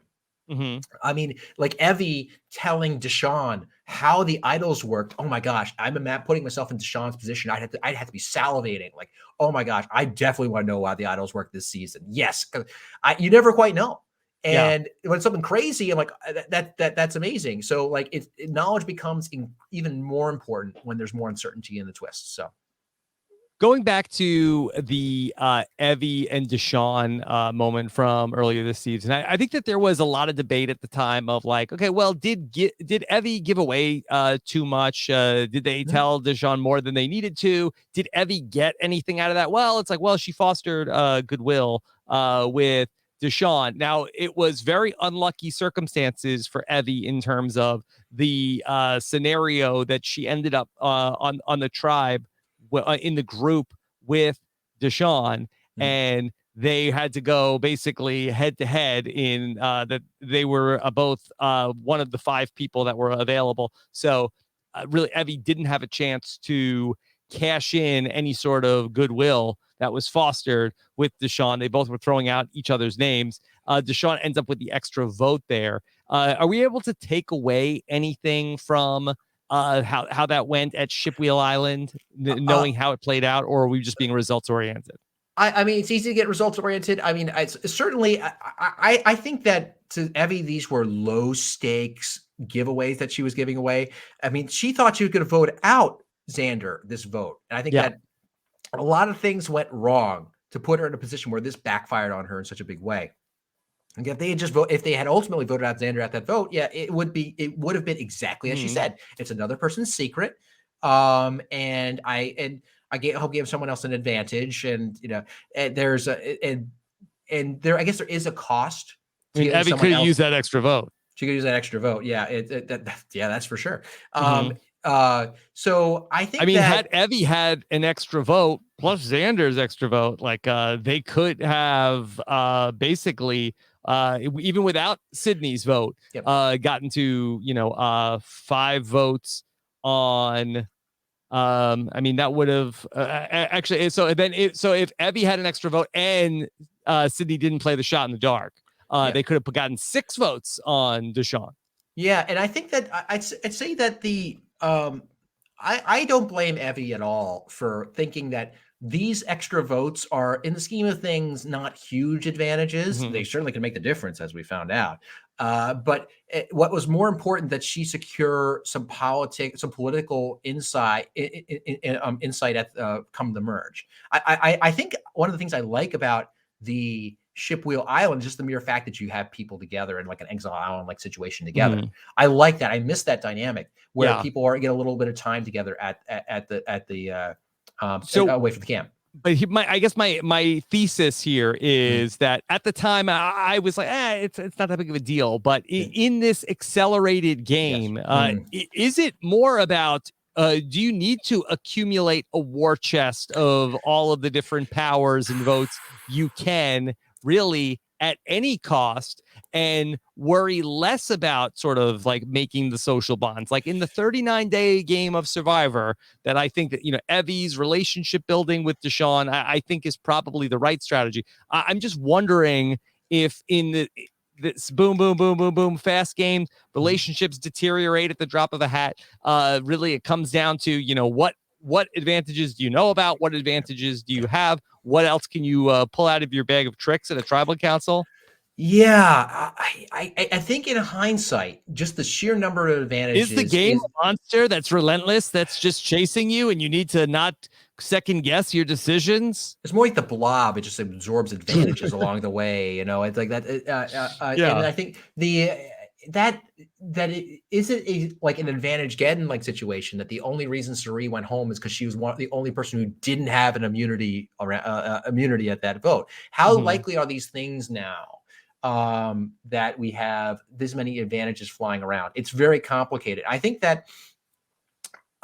I mean, like Evie telling Deshawn how the idols worked. Oh my gosh, I'm putting myself in Deshawn's position. I'd have to be salivating. Like, oh my gosh, I definitely want to know how the idols work this season. Yes, you never quite know. And when it's something crazy, I'm like, that's amazing. So like knowledge becomes even more important when there's more uncertainty in the twists. So going back to the Evie and Deshawn moment from earlier this season, I think that there was a lot of debate at the time of like, okay, well, did Evie give away too much? Did they tell Deshawn more than they needed to? Did Evie get anything out of that? Well, it's like, well, she fostered goodwill with Deshawn. Now, it was very unlucky circumstances for Evie in terms of the scenario that she ended up on the tribe in the group with Deshawn, and they had to go basically head to head in that they were both one of the 5 people that were available. So really, Evie didn't have a chance to cash in any sort of goodwill that was fostered with Deshawn. They both were throwing out each other's names. Deshawn ends up with the extra vote there. Are we able to take away anything from how that went at Shipwheel Island, knowing how it played out, or are we just being results oriented? I mean, it's easy to get results oriented. I mean, it's certainly, I think that to Evie, these were low stakes giveaways that she was giving away. I mean, she thought she was going to vote out Zander this vote. And I think that a lot of things went wrong to put her in a position where this backfired on her in such a big way. And if they had ultimately voted out Zander at that vote, it would have been exactly as she said. It's another person's secret. And I hope give someone else an advantage. And, there's I guess there is a cost. I mean, Evie could use that extra vote. She could use that extra vote. Yeah. That's for sure. So I think, had Evie had an extra vote plus Xander's extra vote, like they could have basically even without Sydney's vote, gotten to 5 votes on. I mean, that would have actually. So if Evie had an extra vote and Sydney didn't play the shot in the dark, they could have gotten 6 votes on Deshawn. Yeah, and I think that I'd say that I don't blame Evie at all for thinking that these extra votes are, in the scheme of things, not huge advantages. They Mhm. certainly can make the difference, as we found out. But what was more important that she secure some political insight, insight at come the merge. I think one of the things I like about the Shipwheel Island is just the mere fact that you have people together in like an Exile Island like situation together. Mhm. I like that. I miss that dynamic where Yeah. people are get a little bit of time together at the So away from the camp. but I guess my thesis here Mm, is that at the time I was like, it's not that big of a deal. But yeah, in this accelerated yes. game, Mm. is it more about do you need to accumulate a war chest of all of the different powers and votes you can really at any cost and worry less about sort of like making the social bonds like in the 39-day game of Survivor that I think that, Evie's relationship building with Deshaun, I think is probably the right strategy. I'm just wondering if in this boom, boom, boom, boom, boom, fast game, Mhm. relationships deteriorate at the drop of a hat. Really, it comes down to, what advantages do you know about? What advantages do you have? What else can you pull out of your bag of tricks at a tribal council? Yeah, I think in hindsight, just the sheer number of Is the advantages game is a monster that's relentless, that's just chasing you, and you need to not second guess your decisions? it's more like the blob. It just absorbs advantages along the way. It's like that. And Yeah. I think that it isn't like an advantage getting like situation that the only reason Suri went home is because she was the only person who didn't have an immunity around immunity at that vote. How Mhm. likely are these things now? That we have this many advantages flying around. It's very complicated. I think that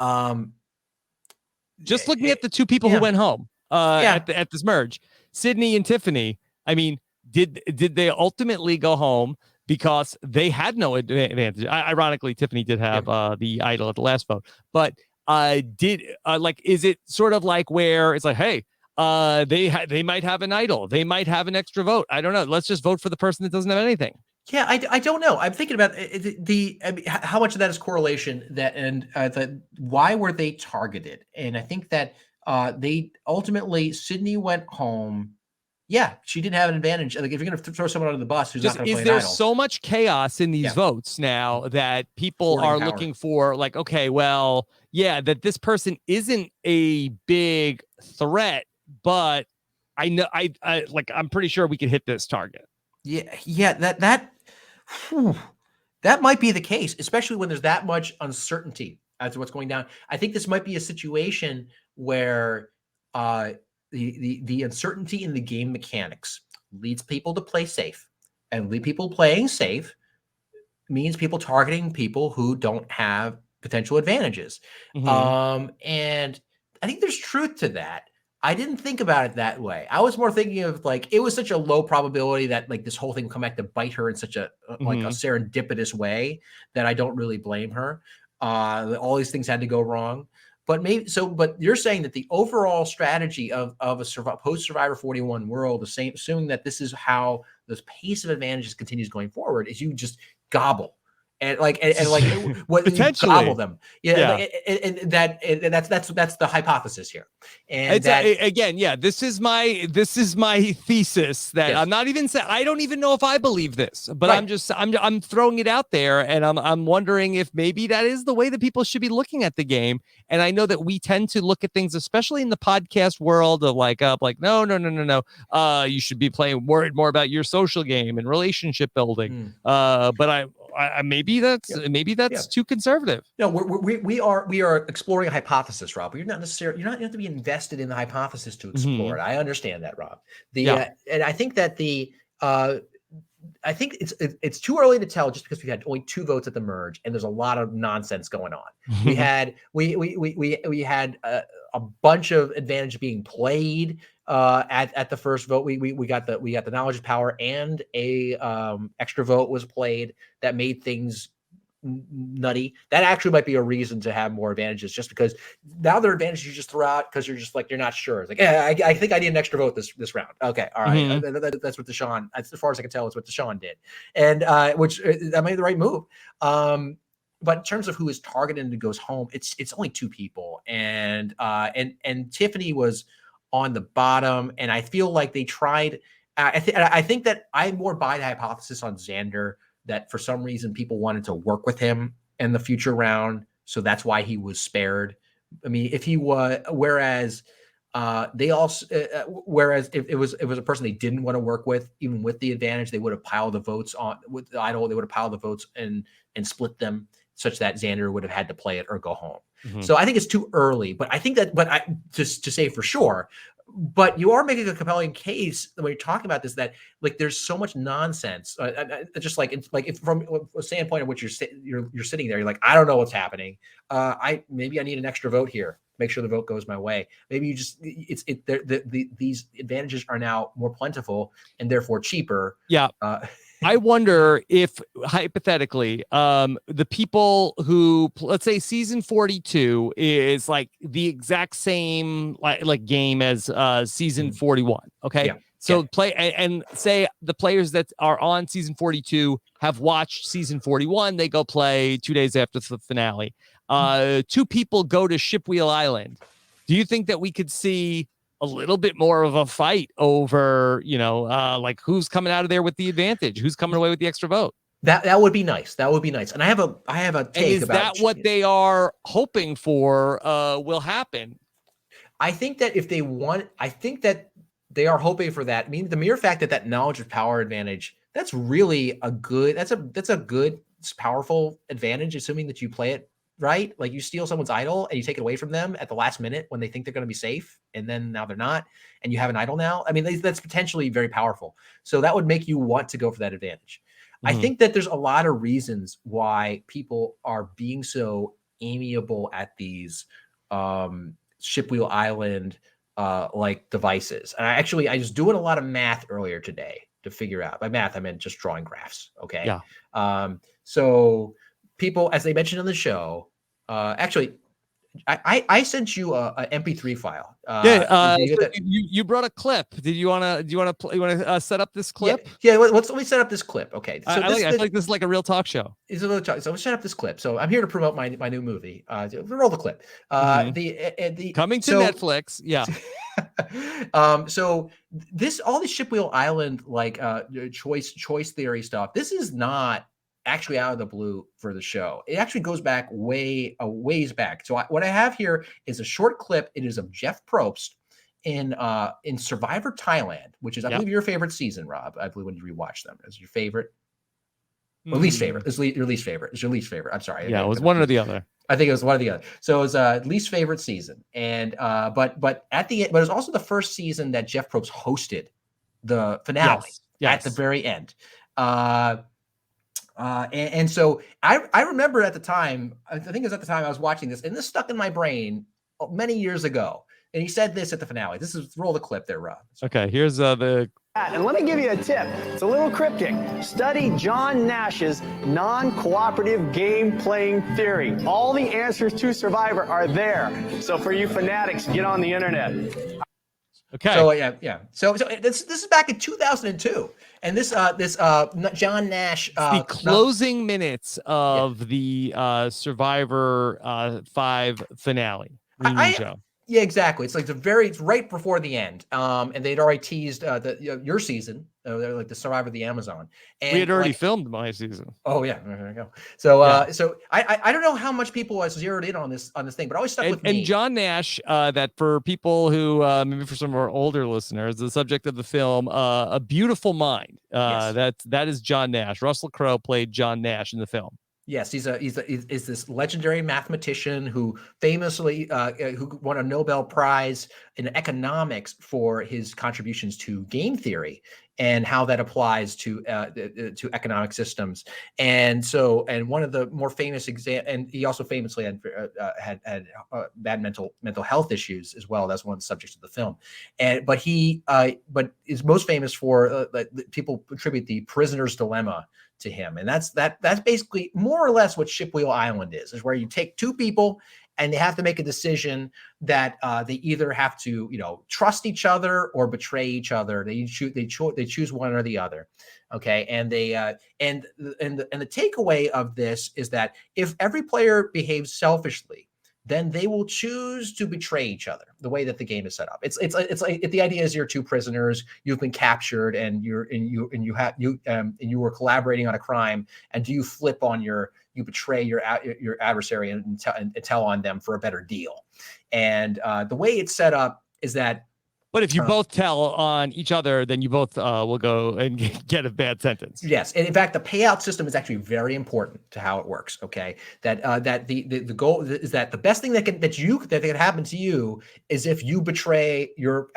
um, Just looking at the two people who yeah, went home yeah, at this merge, Sydney and Tiffany. I mean, did they ultimately go home because they had no advantage? Ironically, Tiffany did yeah. have the idol at the last vote, but did like is it sort of like where it's like, hey, they might have an idol, they might have an extra vote. I don't know. Let's just vote for the person that doesn't have anything. Yeah, I don't know. I'm thinking about I mean, how much of that is correlation that and why were they targeted? And I think that they ultimately Sydney went home. Yeah, she didn't have an advantage. Like if you're going to throw someone under the bus who's not Just going to is play an there idol, so much chaos in these yeah, votes now that people hoarding are power. looking for like, okay, well, yeah, that this person isn't a big threat, but I know I like I'm pretty sure we could hit this target. Yeah, yeah, whew, that might be the case, especially when there's that much uncertainty as to what's going down. I think this might be a situation where uh, the uncertainty in the game mechanics leads people to play safe, and lead people playing safe means people targeting people who don't have potential advantages. Hmm. And I think there's truth to that. I didn't think about it that way. I was more thinking of like it was such a low probability that like this whole thing would come back to bite her in such a like a Hmm. serendipitous way that I don't really blame her. All these things had to go wrong. But maybe so, but you're saying that the overall strategy of a post Survivor 41 world, the same, assuming that this is how the pace of advantages continues going forward, is you just gobble and like what you gobble Potentially. them, yeah, Yeah. and that's the hypothesis here, and It's that again, yeah. This is my thesis that yes, I'm not even saying. I don't even know if I believe this, but right. I'm throwing it out there, and I'm wondering if maybe that is the way that people should be looking at the game. And I know that we tend to look at things, especially in the podcast world, of like no, no, no, no, no. You should be worried more about your social game and relationship building. Mm, But maybe yeah, yeah. that's too conservative. No, we are exploring a hypothesis, Rob. You're not you have to be invested in the hypothesis to explore Hmm. it. I understand that, Rob. Yeah. And I think that uh, I think it's too early to tell just because we had only two votes at the merge and there's a lot of nonsense going on. We had a bunch of advantage being played at the first vote. We got the knowledge of power and a extra vote was played that made things nutty, that actually might be a reason to have more advantages, just because now there are advantages you just throw out because you're just like, you're not sure. It's like, yeah, I think I need an extra vote this round. Okay, all right. That's what Deshaun, as far as I can tell, it's what Deshaun did. And which that made the right move. But in terms of who is targeted and goes home, it's only 2 people. And Tiffany was on the bottom, and I feel like they tried. I think that I more buy the hypothesis on Zander, that for some reason people wanted to work with him in the future round, so that's why he was spared. I mean, if he was, whereas they also, whereas if it was a person they didn't want to work with, even with the advantage, they would have piled the votes on with the idol. They would have piled the votes and split them such that Zander would have had to play it or go home. So I think it's too early, but I think that, but I just to say for sure. But you are making a compelling case when you're talking about this, that like there's so much nonsense. Just like it's like, if from a standpoint of which you're sitting there, you're like, I don't know what's happening. Maybe I need an extra vote here. Make sure the vote goes my way. Maybe you just these advantages are now more plentiful and therefore cheaper. Yeah. I wonder if hypothetically, the people who, let's say season 42 is like the exact same like game as season 41. Okay. Yeah. So play and say the players that are on season 42 have watched season 41. They go play 2 days after the finale. 2 people go to Shipwheel Island. Do you think that we could see a little bit more of a fight over, like who's coming out of there with the advantage, who's coming away with the extra vote? That would be nice. That would be nice. And I have a take. And is about that what they are hoping for will happen? I think that if they want, I think that they are hoping for that. I mean, the mere fact that knowledge of power advantage, that's really a good, that's a good, powerful advantage, assuming that you play it right. Like you steal someone's idol and you take it away from them at the last minute when they think they're going to be safe, and then now they're not, and you have an idol now. I mean, that's potentially very powerful. So that would make you want to go for that advantage. I think that there's a lot of reasons why people are being so amiable at these Shipwheel Island like devices. And I was doing a lot of math earlier today to figure out. By math, I meant just drawing graphs. Okay. Yeah. So people, as they mentioned on the show, actually, I sent you a MP3 file. You brought a clip. Do you want to set up this clip? Yeah. Let me set up this clip. Okay. So I feel like this is like a real talk show. It's a real talk. So let's set up this clip. So I'm here to promote my new movie. Roll the clip. The coming to Netflix. Yeah. So all the Shipwheel Island like choice theory stuff, this is not actually out of the blue for the show. It actually goes back ways back. So what I have here is a short clip. It is of Jeff Probst in Survivor Thailand, which is I believe your favorite season, Rob. I believe when you rewatch them, is your favorite or least favorite? Is your least favorite? Is your least favorite? I'm sorry. Yeah, it was one or the other. I think it was one or the other. So it was least favorite season, and but at the end, but it was also the first season that Jeff Probst hosted the finale at the very end. And so I remember at the time, I think it was at the time I was watching this, and this stuck in my brain many years ago. And he said this at the finale. Roll the clip there, Rob. Okay, here's the. And let me give you a tip. It's a little cryptic. Study John Nash's non-cooperative game-playing theory. All the answers to Survivor are there. So for you fanatics, get on the internet. Okay. So yeah. So this is back in 2002, and this John Nash. The closing minutes of the Survivor 5 finale reunion show. Yeah, exactly. It's like it's right before the end. And they'd already teased your season, like the Survivor of the Amazon. And we had already filmed my season. Oh yeah, there you go. So so I don't know how much people have zeroed in on this thing, but always stuck with me. And John Nash, that for people who maybe for some of our older listeners, the subject of the film, A Beautiful Mind. That is John Nash. Russell Crowe played John Nash in the film. Yes, he's this legendary mathematician who famously who won a Nobel Prize in economics for his contributions to game theory and how that applies to economic systems. And one of the more famous and he also famously had bad mental health issues as well. That's one of the subjects of the film. But he is most famous for people attribute the prisoner's dilemma to him. And that's basically more or less what Ship Wheel Island is where you take two people and they have to make a decision that they either have to, trust each other or betray each other. They choose one or the other. Okay. And and the takeaway of this is that if every player behaves selfishly, then they will choose to betray each other the way that the game is set up. It's like the idea is you're two prisoners, you've been captured and you were collaborating on a crime. And do you flip on you betray your adversary and tell on them for a better deal. And the way it's set up is that, but if you both tell on each other, then you both will go and get a bad sentence. Yes, and in fact, the payout system is actually very important to how it works. Okay, that the goal is that the best thing that can happen to you is if you betray your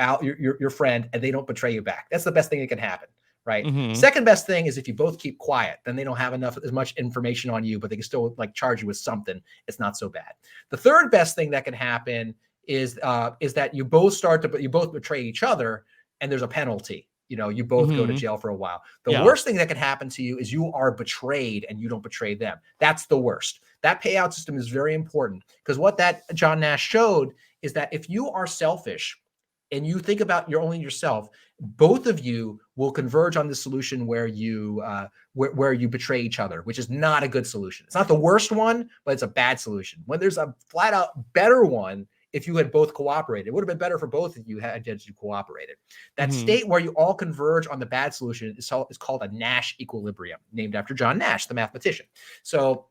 friend and they don't betray you back. That's the best thing that can happen. Right. Mm-hmm. Second best thing is if you both keep quiet, then they don't have as much information on you, but they can still charge you with something. It's not so bad. The third best thing that can happen is that you both betray each other and there's a penalty. You both go to jail for a while. The worst thing that can happen to you is you are betrayed and you don't betray them. That's the worst. That payout system is very important because what that John Nash showed is that if you are selfish and you think about only yourself, both of you will converge on the solution where you betray each other, which is not a good solution. It's not the worst one, but it's a bad solution. When there's a flat out better one, if you had both cooperated, it would have been better for both of you had you cooperated. That state where you all converge on the bad solution is called a Nash equilibrium, named after John Nash, the mathematician. So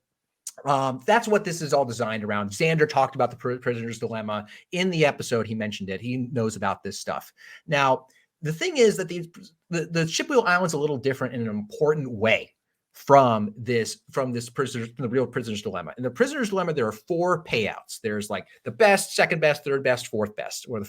that's what this is all designed around. Zander talked about the prisoner's dilemma in the episode. He mentioned it. He knows about this stuff. Now, the thing is that the Ship Wheel Island's a little different in an important way from the real prisoner's dilemma. In the prisoner's dilemma, there are 4 payouts. There's the best, second best, third best, fourth best. Or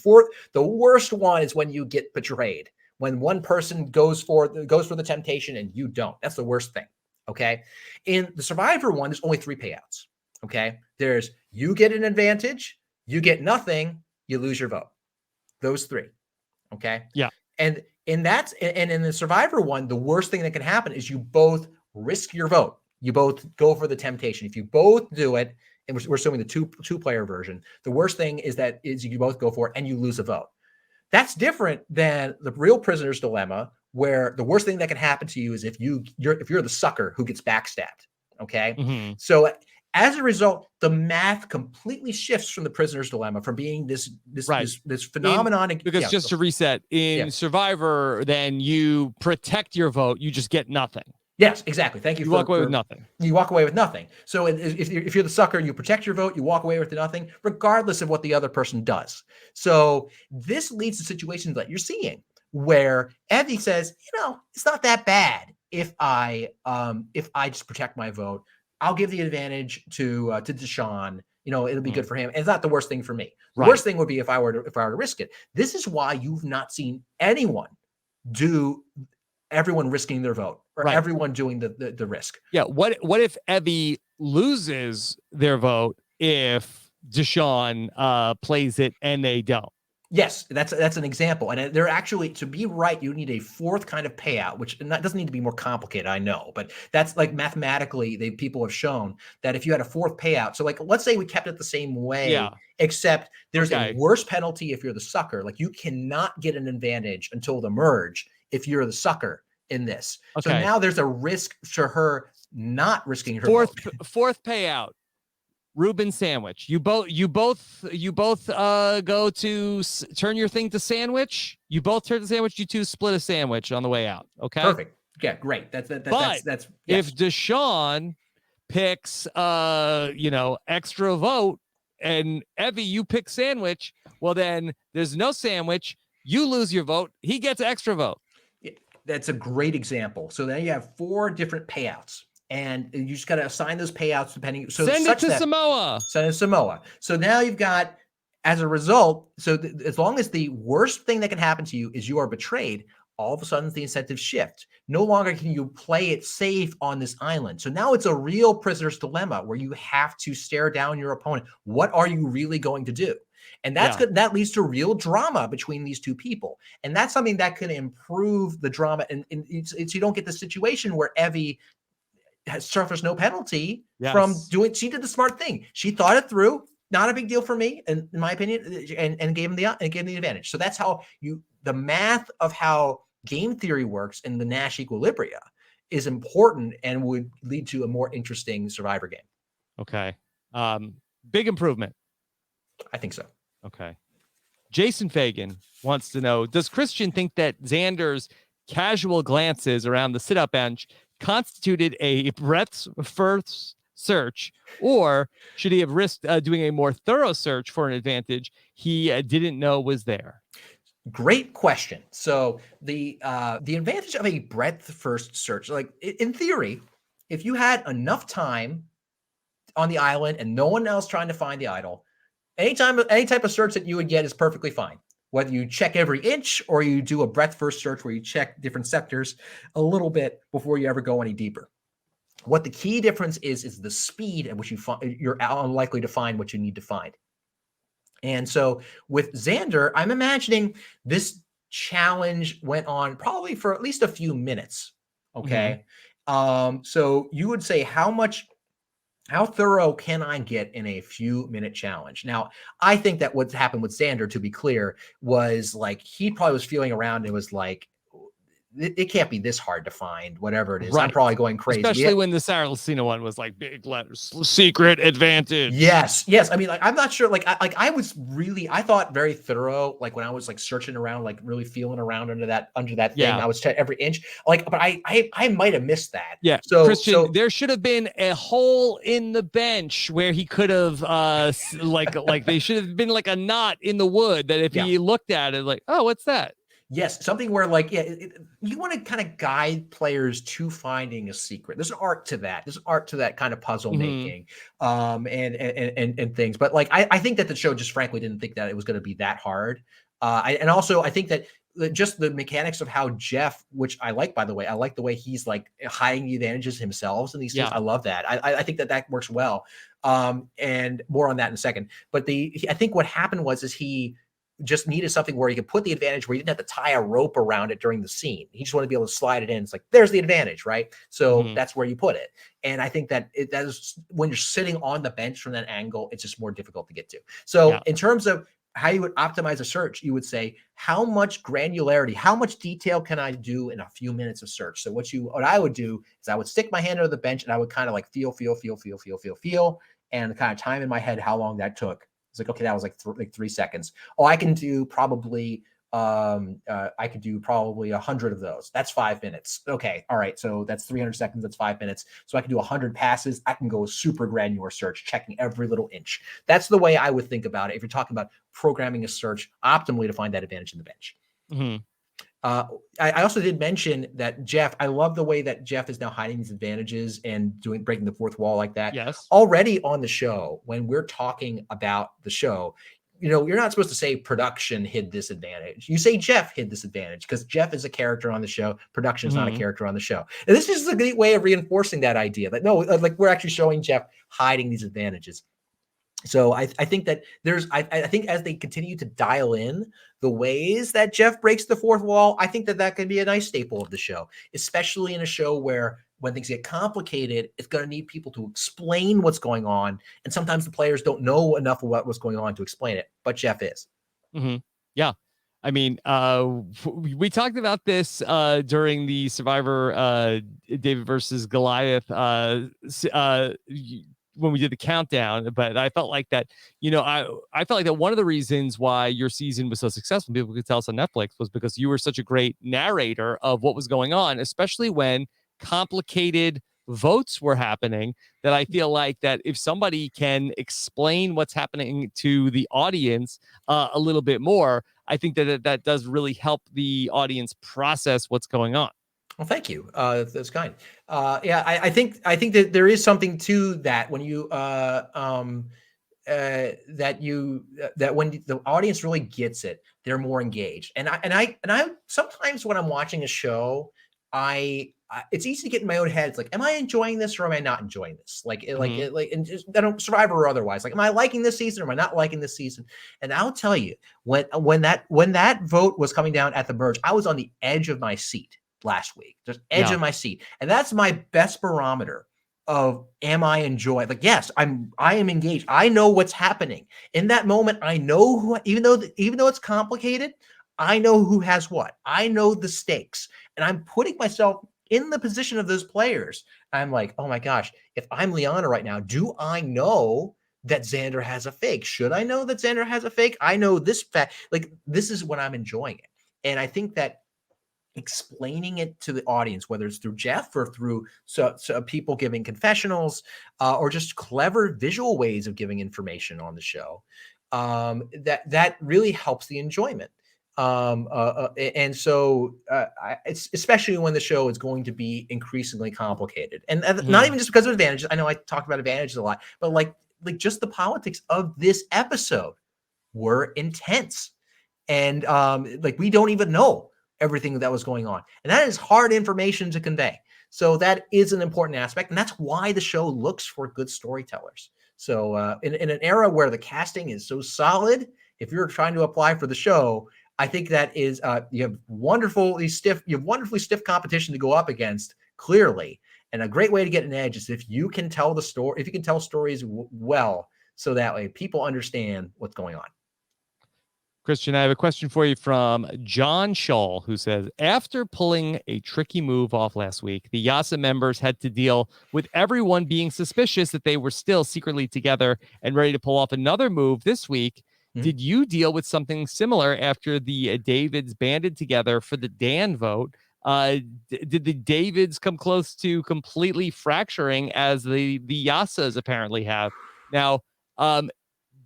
the worst one is when you get betrayed. When one person goes for the temptation and you don't. That's the worst thing. Okay. In the survivor one, there's only 3 payouts. Okay. There's you get an advantage, you get nothing, you lose your vote. Those 3. Okay. Yeah. And in the survivor one, the worst thing that can happen is you both risk your vote. You both go for the temptation. If you both do it, and we're assuming the two player version, the worst thing is you both go for it and you lose a vote. That's different than the real prisoner's dilemma, where the worst thing that can happen to you is if you're the sucker who gets backstabbed. Okay. Mm-hmm. So as a result, the math completely shifts from the prisoner's dilemma from being this phenomenon. Because just to reset, in Survivor, then you protect your vote, you just get nothing. Yes, exactly. Thank you. You walk away with nothing. You walk away with nothing. So if you're the sucker, you protect your vote, you walk away with nothing, regardless of what the other person does. So this leads to situations that you're seeing where Evie says, it's not that bad if I just protect my vote. I'll give the advantage to Deshaun. It'll be good for him. And it's not the worst thing for me. The worst thing would be if I were to risk it. This is why you've not seen anyone do everyone risking their vote or everyone doing the risk. Yeah. What if Evie loses their vote if Deshaun plays it and they don't? Yes, that's an example. And they're actually, to be right, you need a 4th kind of payout, which doesn't need to be more complicated, I know, but that's mathematically, people have shown that if you had a 4th payout, so let's say we kept it the same way, except there's a worse penalty if you're the sucker. You cannot get an advantage until the merge if you're the sucker in this. Okay. So now there's a risk to her not risking her vote. 4th payout. Reuben sandwich. You both go to turn your thing to sandwich. You both turn the sandwich. You 2 split a sandwich on the way out. Okay. Perfect. Yeah, great. That's yes. If Deshaun picks extra vote and Evie, you pick sandwich, well then there's no sandwich. You lose your vote. He gets extra vote. Yeah, that's a great example. So then you have 4 different payouts. And you just got to assign those payouts depending. So send it to Samoa. Send it to Samoa. So now you've got, as a result, as long as the worst thing that can happen to you is you are betrayed, all of a sudden the incentives shift. No longer can you play it safe on this island. So now it's a real prisoner's dilemma where you have to stare down your opponent. What are you really going to do? And that's good. That leads to real drama between these 2 people. And that's something that can improve the drama. And you don't get the situation where Evie suffers no penalty from Yes. doing. She did the smart thing. She thought it through. Not a big deal for me, in my opinion, and gave him the advantage. So that's how the math of how game theory works in the Nash equilibria is important and would lead to a more interesting Survivor game. Okay. Big improvement. I think so. Okay. Jason Fagan wants to know, does Christian think that Zander's casual glances around the sit-up bench constituted a breadth-first search, or should he have risked doing a more thorough search for an advantage he didn't know was there? Great question. So the advantage of a breadth-first search, like in theory, if you had enough time on the island and no one else trying to find the idol, any type of search that you would get is perfectly fine. Whether you check every inch or you do a breadth first search where you check different sectors a little bit before you ever go any deeper. What the key difference is the speed at which you're unlikely to find what you need to find. And so with Zander, I'm imagining this challenge went on probably for at least a few minutes. Okay. So you would say how thorough can I get in a few minute challenge? Now, I think that what happened with Zander, to be clear, was like he probably was feeling around and was like, it can't be this hard to find, whatever it is. Right. I'm probably going crazy. Especially when the Saraceno one was like big letters, secret advantage. Yes. I mean, like, I'm not sure. I thought very thorough. Like when I was like searching around, like really feeling around under that thing, I was checking every inch. Like, but I might have missed that. Yeah. So Christian, there should have been a hole in the bench where he could have, like they should have been like a knot in the wood that if he looked at it, like, oh, what's that? Yes, something where like, you want to kind of guide players to finding a secret. There's an art to that. There's art to that kind of puzzle making, and things. But like, I think that the show just frankly didn't think that it was going to be that hard. And also I think that just the mechanics of how Jeff, which I like, by the way, I like the way he's like hiding the advantages himself and these things. I love that. I think that works well. And more on that in a second. But I think what happened was he just needed something where he could put the advantage where he didn't have to tie a rope around it during the scene. He just wanted to be able to slide it in. It's like, there's the advantage, right? So that's where you put it. And I think that that is when you're sitting on the bench from that angle, it's just more difficult to get to. So in terms of how you would optimize a search, you would say, how much granularity, how much detail can I do in a few minutes of search? So what I would do is I would stick my hand under the bench and I would kind of like feel, and kind of time in my head how long that took. It's like, okay, that was like 3 seconds. Oh, I can do probably 100 of those. That's 5 minutes. Okay. All right. So that's 300 seconds. That's 5 minutes. So I can do 100 passes. I can go super granular search, checking every little inch. That's the way I would think about it. If you're talking about programming a search optimally to find that advantage in the bench. I also did mention that Jeff, I love the way that Jeff is now hiding these advantages and breaking the fourth wall like that. Yes. Already on the show, when we're talking about the show, you're not supposed to say production hid this advantage. You say Jeff hid this advantage because Jeff is a character on the show. Production is not a character on the show. And this is a great way of reinforcing that idea that no, like we're actually showing Jeff hiding these advantages. So I think that I think as they continue to dial in the ways that Jeff breaks the fourth wall, I think that can be a nice staple of the show, especially in a show where when things get complicated, it's going to need people to explain what's going on. And sometimes the players don't know enough of what's going on to explain it, but Jeff is. Yeah. I mean, we talked about this during the Survivor David versus Goliath when we did the countdown, but I felt like that, I felt like that one of the reasons why your season was so successful, people could tell us on Netflix, was because you were such a great narrator of what was going on, especially when complicated votes were happening, that I feel like that if somebody can explain what's happening to the audience a little bit more, I think that does really help the audience process what's going on. Well, thank you. That's kind. I think that there is something to that when you that when the audience really gets it, they're more engaged. And I sometimes when I'm watching a show, it's easy to get in my own head. It's like, am I enjoying this or am I not enjoying this? And just Survivor or otherwise. Like, am I liking this season or am I not liking this season? And I'll tell you, when that vote was coming down at the merge, I was on the edge of my seat last week, just edge of my seat. And that's my best barometer am I enjoying? Like, yes, I am engaged. I know what's happening in that moment. I know who, even though it's complicated, I know who has what. I know the stakes, and I'm putting myself in the position of those players. I'm like, oh my gosh, if I'm Liana right now, do I know that Zander has a fake? Should I know that Zander has a fake? I know this fact. Like, this is when I'm enjoying it, and I think that explaining it to the audience, whether it's through Jeff or through so people giving confessionals, or just clever visual ways of giving information on the show, that really helps the enjoyment. And so it's especially when the show is going to be increasingly complicated, and not even just because of advantages. I know I talked about advantages a lot, but like just the politics of this episode were intense, and like we don't even know everything that was going on, and that is hard information to convey. So that is an important aspect, and that's why the show looks for good storytellers. So in an era where the casting is so solid, if you're trying to apply for the show, I think that is you have wonderfully stiff competition to go up against, clearly, and a great way to get an edge is if you can tell the story, if you can tell stories well, so that way people understand what's going on. Christian, I have a question for you from John Scholl, who says, after pulling a tricky move off last week, the Yasa members had to deal with everyone being suspicious that they were still secretly together and ready to pull off another move this week. Did you deal with something similar after the Davids banded together for the Dan vote? Did the Davids come close to completely fracturing as the Yasas apparently have? Now,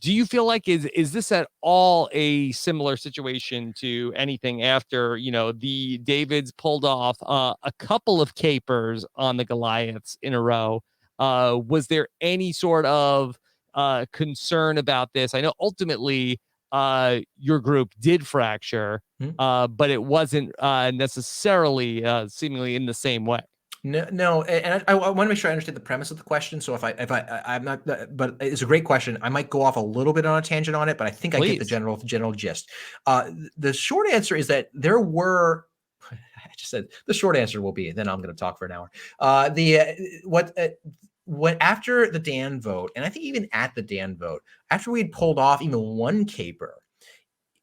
do you feel like is this at all a similar situation to anything after, the Davids pulled off a couple of capers on the Goliaths in a row? Was there any sort of concern about this? I know ultimately your group did fracture, but it wasn't necessarily seemingly in the same way. No, and I want to make sure I understand the premise of the question. So I'm not, but it's a great question. I might go off a little bit on a tangent on it, but I think I get the general gist. The short answer is that there were. I just said the short answer will be. Then I'm going to talk for an hour. What after the Dan vote, and I think even at the Dan vote, after we had pulled off even one caper,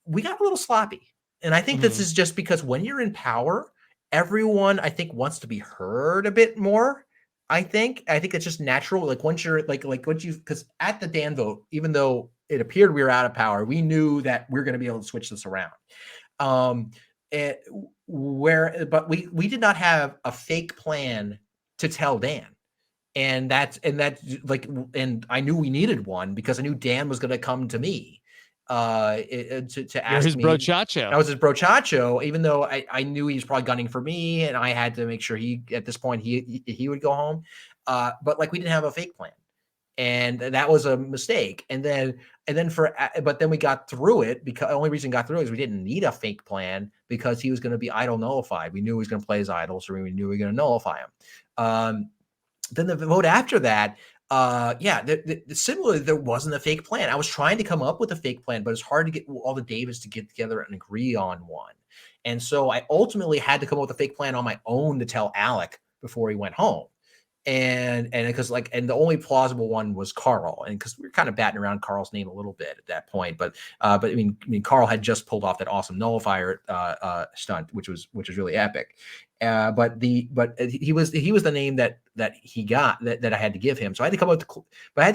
we got a little sloppy, and I think this is just because when you're in power, everyone, I think, wants to be heard a bit more. I think it's just natural. Like once you're because at the Dan vote, even though it appeared we were out of power, we knew that we we're going to be able to switch this around. But we did not have a fake plan to tell Dan. And I knew we needed one because I knew Dan was going to come to me to ask his me. brochacho. I was his brochacho, even though I knew he was probably gunning for me, and I had to make sure at this point he would go home. But like we didn't have a fake plan, and that was a mistake. But then we got through it because the only reason we got through it is we didn't need a fake plan because he was going to be idol nullified. We knew he was going to play his idol, so we knew we were going to nullify him. Then the vote after that, similarly, there wasn't a fake plan. I was trying to come up with a fake plan, but it's hard to get all the Davids to get together and agree on one. And so I ultimately had to come up with a fake plan on my own to tell Alec before he went home. And because the only plausible one was Carl, and because we were kind of batting around Carl's name a little bit at that point, but I mean Carl had just pulled off that awesome nullifier stunt, which was really epic. But he was the name that he got that I had to give him. So I had to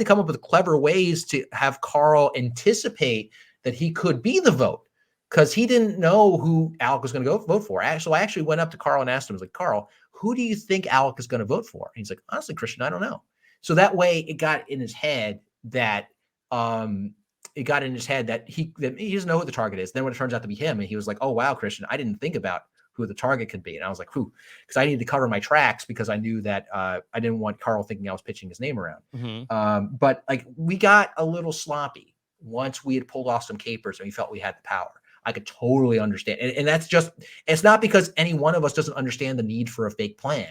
come up with clever ways to have Carl anticipate that he could be the vote, because he didn't know who Alec was going to go vote for. So I actually went up to Carl and asked him, I was like, Carl, who do you think Alec is going to vote for? And he's like, honestly, Christian, I don't know. So that way it got in his head that he doesn't know who the target is. Then when it turns out to be him, and he was like, oh, wow, Christian, I didn't think about who the target could be. And I was like, who? Because I needed to cover my tracks because I knew that I didn't want Carl thinking I was pitching his name around. But like we got a little sloppy once we had pulled off some capers and we felt we had the power. I could totally understand. And that's just, it's not because any one of us doesn't understand the need for a fake plan.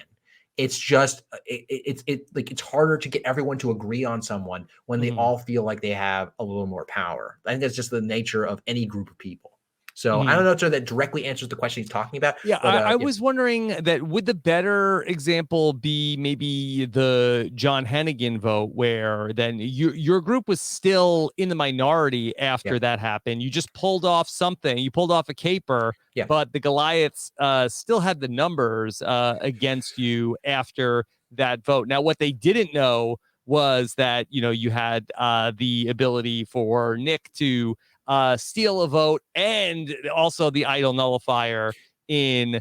It's just, it's harder to get everyone to agree on someone when they all feel like they have a little more power. I think that's just the nature of any group of people. So I don't know if that directly answers the question he's talking about. Yeah, but, I was wondering that would the better example be maybe the John Hennigan vote, where then your group was still in the minority after that happened. You just pulled off something. You pulled off a caper, but the Goliaths still had the numbers against you after that vote. Now, what they didn't know was that, you had the ability for Nick to steal a vote and also the idle nullifier in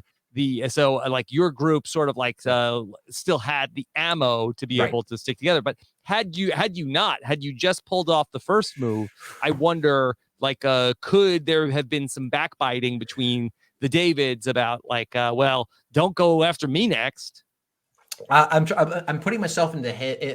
so like your group sort of like still had the ammo to be able to stick together. But had you just pulled off the first move, I wonder, like, could there have been some backbiting between the Davids about like, well, don't go after me next. I'm putting myself in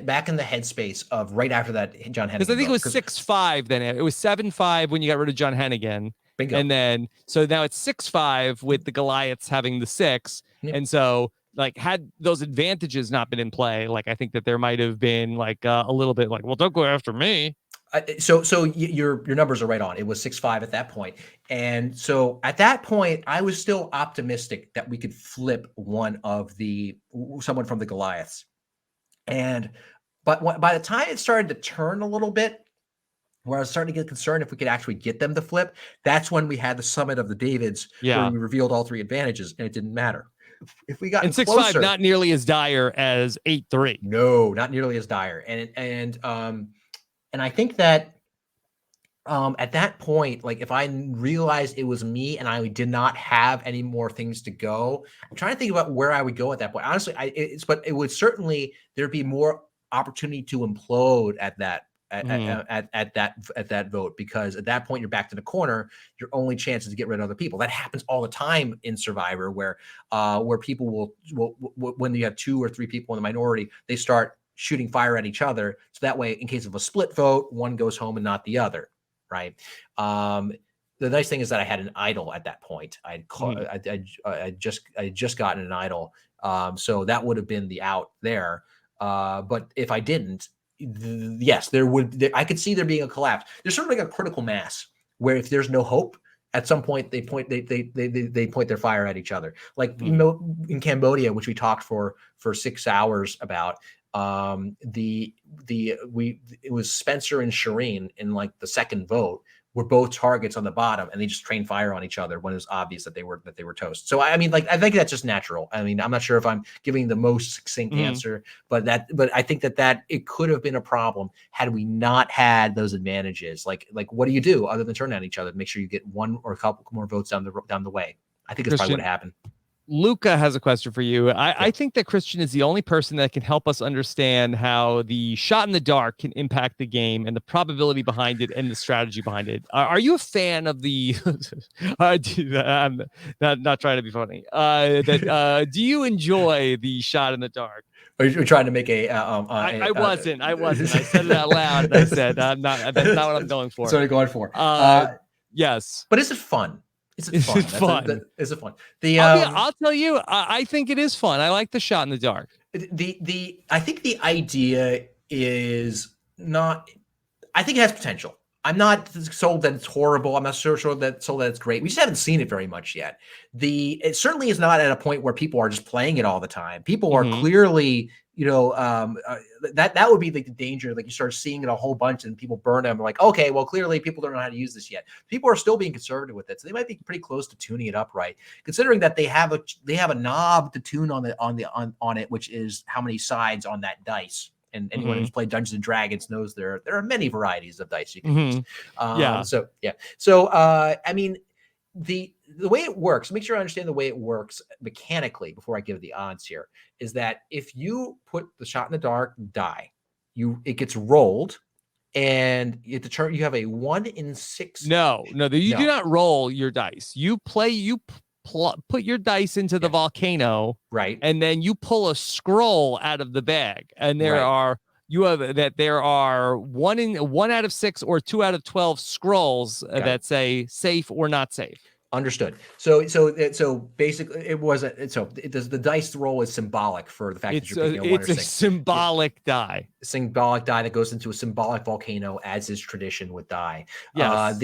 back in the headspace of right after that John Hennigan. Because I think it was 6-5 then. It was 7-5 when you got rid of John Hennigan. Bingo. And then, so now it's 6-5 with the Goliaths having the 6. Yep. And so, like, had those advantages not been in play, like, I think that there might have been like a little bit like, well, don't go after me. So your numbers are right on. It was 6-5 at that point. And so at that point, I was still optimistic that we could flip someone from the Goliaths. But by the time it started to turn a little bit, where I was starting to get concerned if we could actually get them to flip, that's when we had the summit of the Davids, where we revealed all 3 advantages, and it didn't matter. If we got 6-5, not nearly as dire as 8-3. No, not nearly as dire. And I think that at that point, like, if I realized it was me and I did not have any more things to go, I'm trying to think about where I would go at that point. Honestly, but it would certainly, there'd be more opportunity to implode at that at that vote, because at that point you're back to the corner. Your only chance is to get rid of other people. That happens all the time in Survivor, where people will when you have 2 or 3 people in the minority, they start shooting fire at each other. So that way, in case of a split vote, one goes home and not the other. Right. The nice thing is that I had an idol at that point. I just gotten an idol. So that would have been the out there. But if I didn't, yes, I could see there being a collapse. There's sort of like a critical mass where if there's no hope, at some point they point their fire at each other. Like, in Cambodia, which we talked for 6 hours about, it was Spencer and Shireen in like the second vote were both targets on the bottom, and they just trained fire on each other when it was obvious that they were toast. So I mean, like, I think that's just natural. I mean, I'm not sure if I'm giving the most succinct answer, but I think that it could have been a problem had we not had those advantages. Like what do you do other than turn on each other to make sure you get one or a couple more votes down the way? I think that's probably what happened. Luca has a question for you. I think that Christian is the only person that can help us understand how the shot in the dark can impact the game and the probability behind it and the strategy behind it. Are you a fan of the? I'm not trying to be funny. Do you enjoy the shot in the dark? Are you trying to make a? I wasn't. I said it out loud, and I said, "I'm not." That's not what I'm going for. That's what I'm going for. Yes, but is it fun? Is it fun? Is it fun? I'll tell you, I think it is fun. I like the shot in the dark. I think the idea is not. I think it has potential. I'm not sold that it's horrible. I'm not sold that it's great. We just haven't seen it very much yet. It certainly is not at a point where people are just playing it all the time. People are clearly, that would be like the danger. Like, you start seeing it a whole bunch and people burn them. Like, okay, well, clearly people don't know how to use this yet. People are still being conservative with it, so they might be pretty close to tuning it up right. Considering that they have a knob to tune on it, which is how many sides on that dice. And anyone who's played Dungeons and Dragons knows there are many varieties of dice you can use. So I mean, the way it works, make sure I understand the way it works mechanically before I give the odds here, is that if you put the shot in the dark die, it gets rolled, and you have a 1 in 6. No, you do not roll your dice. You put your dice into the volcano, right, and then you pull a scroll out of the bag, and there are 1 out of 6 or 2 out of 12 scrolls that say safe or not safe. Understood. So basically, it wasn't. So the dice roll is symbolic for the fact that you're picking a 1 or 6. Symbolic die. Symbolic die that goes into a symbolic volcano, as is tradition with die. Yes.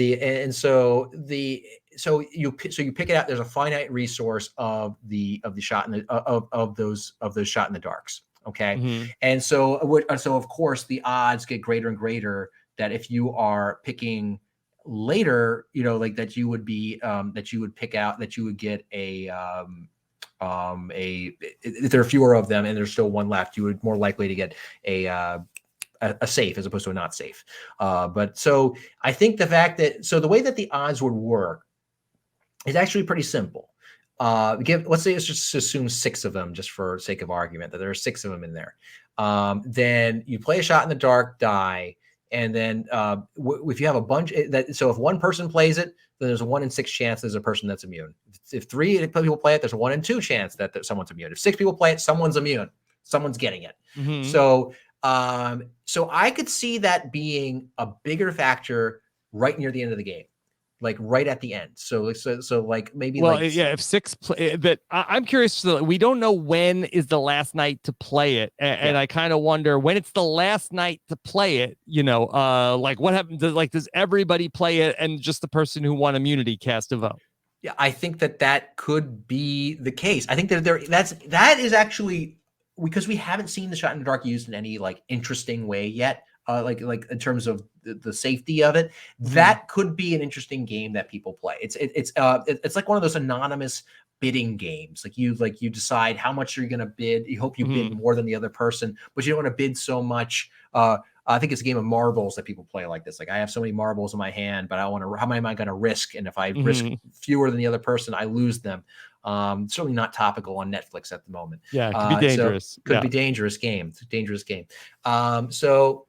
So you pick it out. There's a finite resource of the shot in the of those shot in the darks. Okay, and so of course the odds get greater and greater that if you are picking later, like that you would be that you would pick out that you would get if there are fewer of them and there's still one left, you would more likely to get a safe as opposed to a not safe. But so I think the fact that the way that the odds would work is actually pretty simple. Let's say let's just assume 6 of them, just for sake of argument, that there are 6 of them in there. Then you play a shot in the dark die. And then if you have a bunch so if one person plays it, then there's a 1 in 6 chance there's a person that's immune. If 3 people play it, there's a 1 in 2 chance that someone's immune. If 6 people play it, someone's immune. Someone's getting it. So I could see that being a bigger factor right near the end of the game. Like right at the end. So like maybe if 6 but I'm curious. We don't know when is the last night to play it, and I kind of wonder when it's the last night to play it. Like what happens? Does everybody play it, and just the person who won immunity cast a vote? Yeah, I think that could be the case. I think that that is actually because we haven't seen the shot in the dark used in any like interesting way yet. Like in terms of the safety of it, that could be an interesting game that people play. It's like one of those anonymous bidding games. Like you decide how much you're going to bid. You hope you bid more than the other person, but you don't want to bid so much. I think it's a game of marbles that people play like this. Like I have so many marbles in my hand, but I want to. How many am I going to risk? And if I risk fewer than the other person, I lose them. Certainly not topical on Netflix at the moment. Yeah, it could be dangerous. Could be dangerous game. It's a dangerous game. So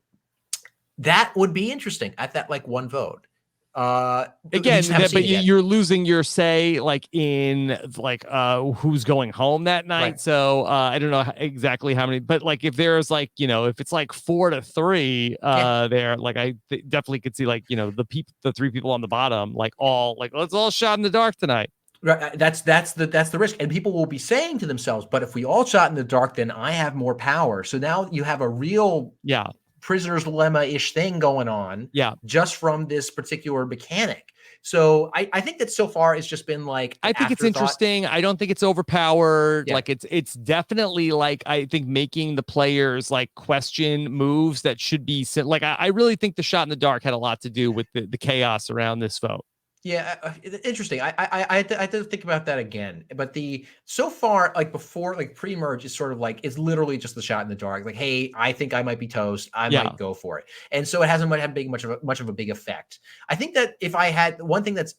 that would be interesting at that like one vote. Again, but you're losing your say like in like who's going home that night. Right. So I don't know exactly how many, but like if there's like if it's like 4-3 there, like I definitely could see like the 3 people on the bottom like let's all shot in the dark tonight. Right, that's the risk, and people will be saying to themselves, but if we all shot in the dark, then I have more power. So now you have a real prisoner's dilemma-ish thing going on just from this particular mechanic. So I think that so far it's just been like I think it's interesting. I don't think it's overpowered. Like it's definitely like I think making the players like question moves that should be like I really think the shot in the dark had a lot to do with the chaos around this vote. Yeah, interesting. I had to think about that again. But so far, like before, like pre-merge is sort of like it's literally just the shot in the dark. Like, hey, I think I might be toast. I might go for it, and so it hasn't had much of a big effect. I think that if I had one thing this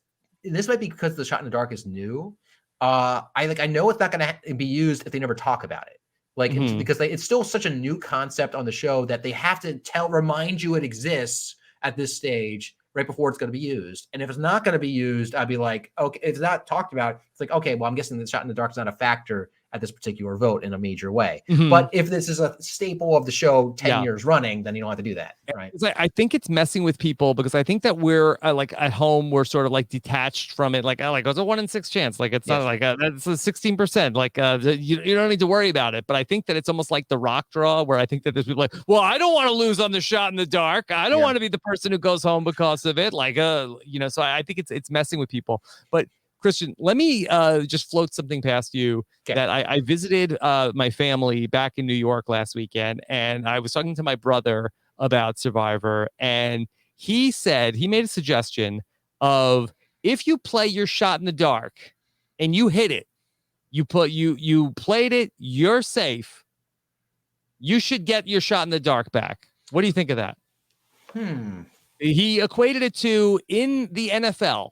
might be because the shot in the dark is new. I know it's not going to be used if they never talk about it. Like because it's still such a new concept on the show that they have to remind you it exists at this stage right before it's going to be used. And if it's not going to be used, I'd be like, okay, if it's not talked about, it's like, okay, well, I'm guessing the shot in the dark is not a factor at this particular vote in a major way. But if this is a staple of the show 10 years running, then you don't have to do that, right? I think it's messing with people because I think that we're like at home, we're sort of like detached from it. Like, it's a 1 in 6 chance. Like, it's not like that's a 16%. Like, you don't need to worry about it. But I think that it's almost like the rock draw where I think that there's people like, well, I don't want to lose on the shot in the dark. I don't want to be the person who goes home because of it. Like, so I think it's messing with people. But Christian, let me just float something past you that I visited my family back in New York last weekend, and I was talking to my brother about Survivor, and he made a suggestion of if you play your shot in the dark and you hit it, you played it, you're safe, you should get your shot in the dark back. What do you think of that? He equated it to in the NFL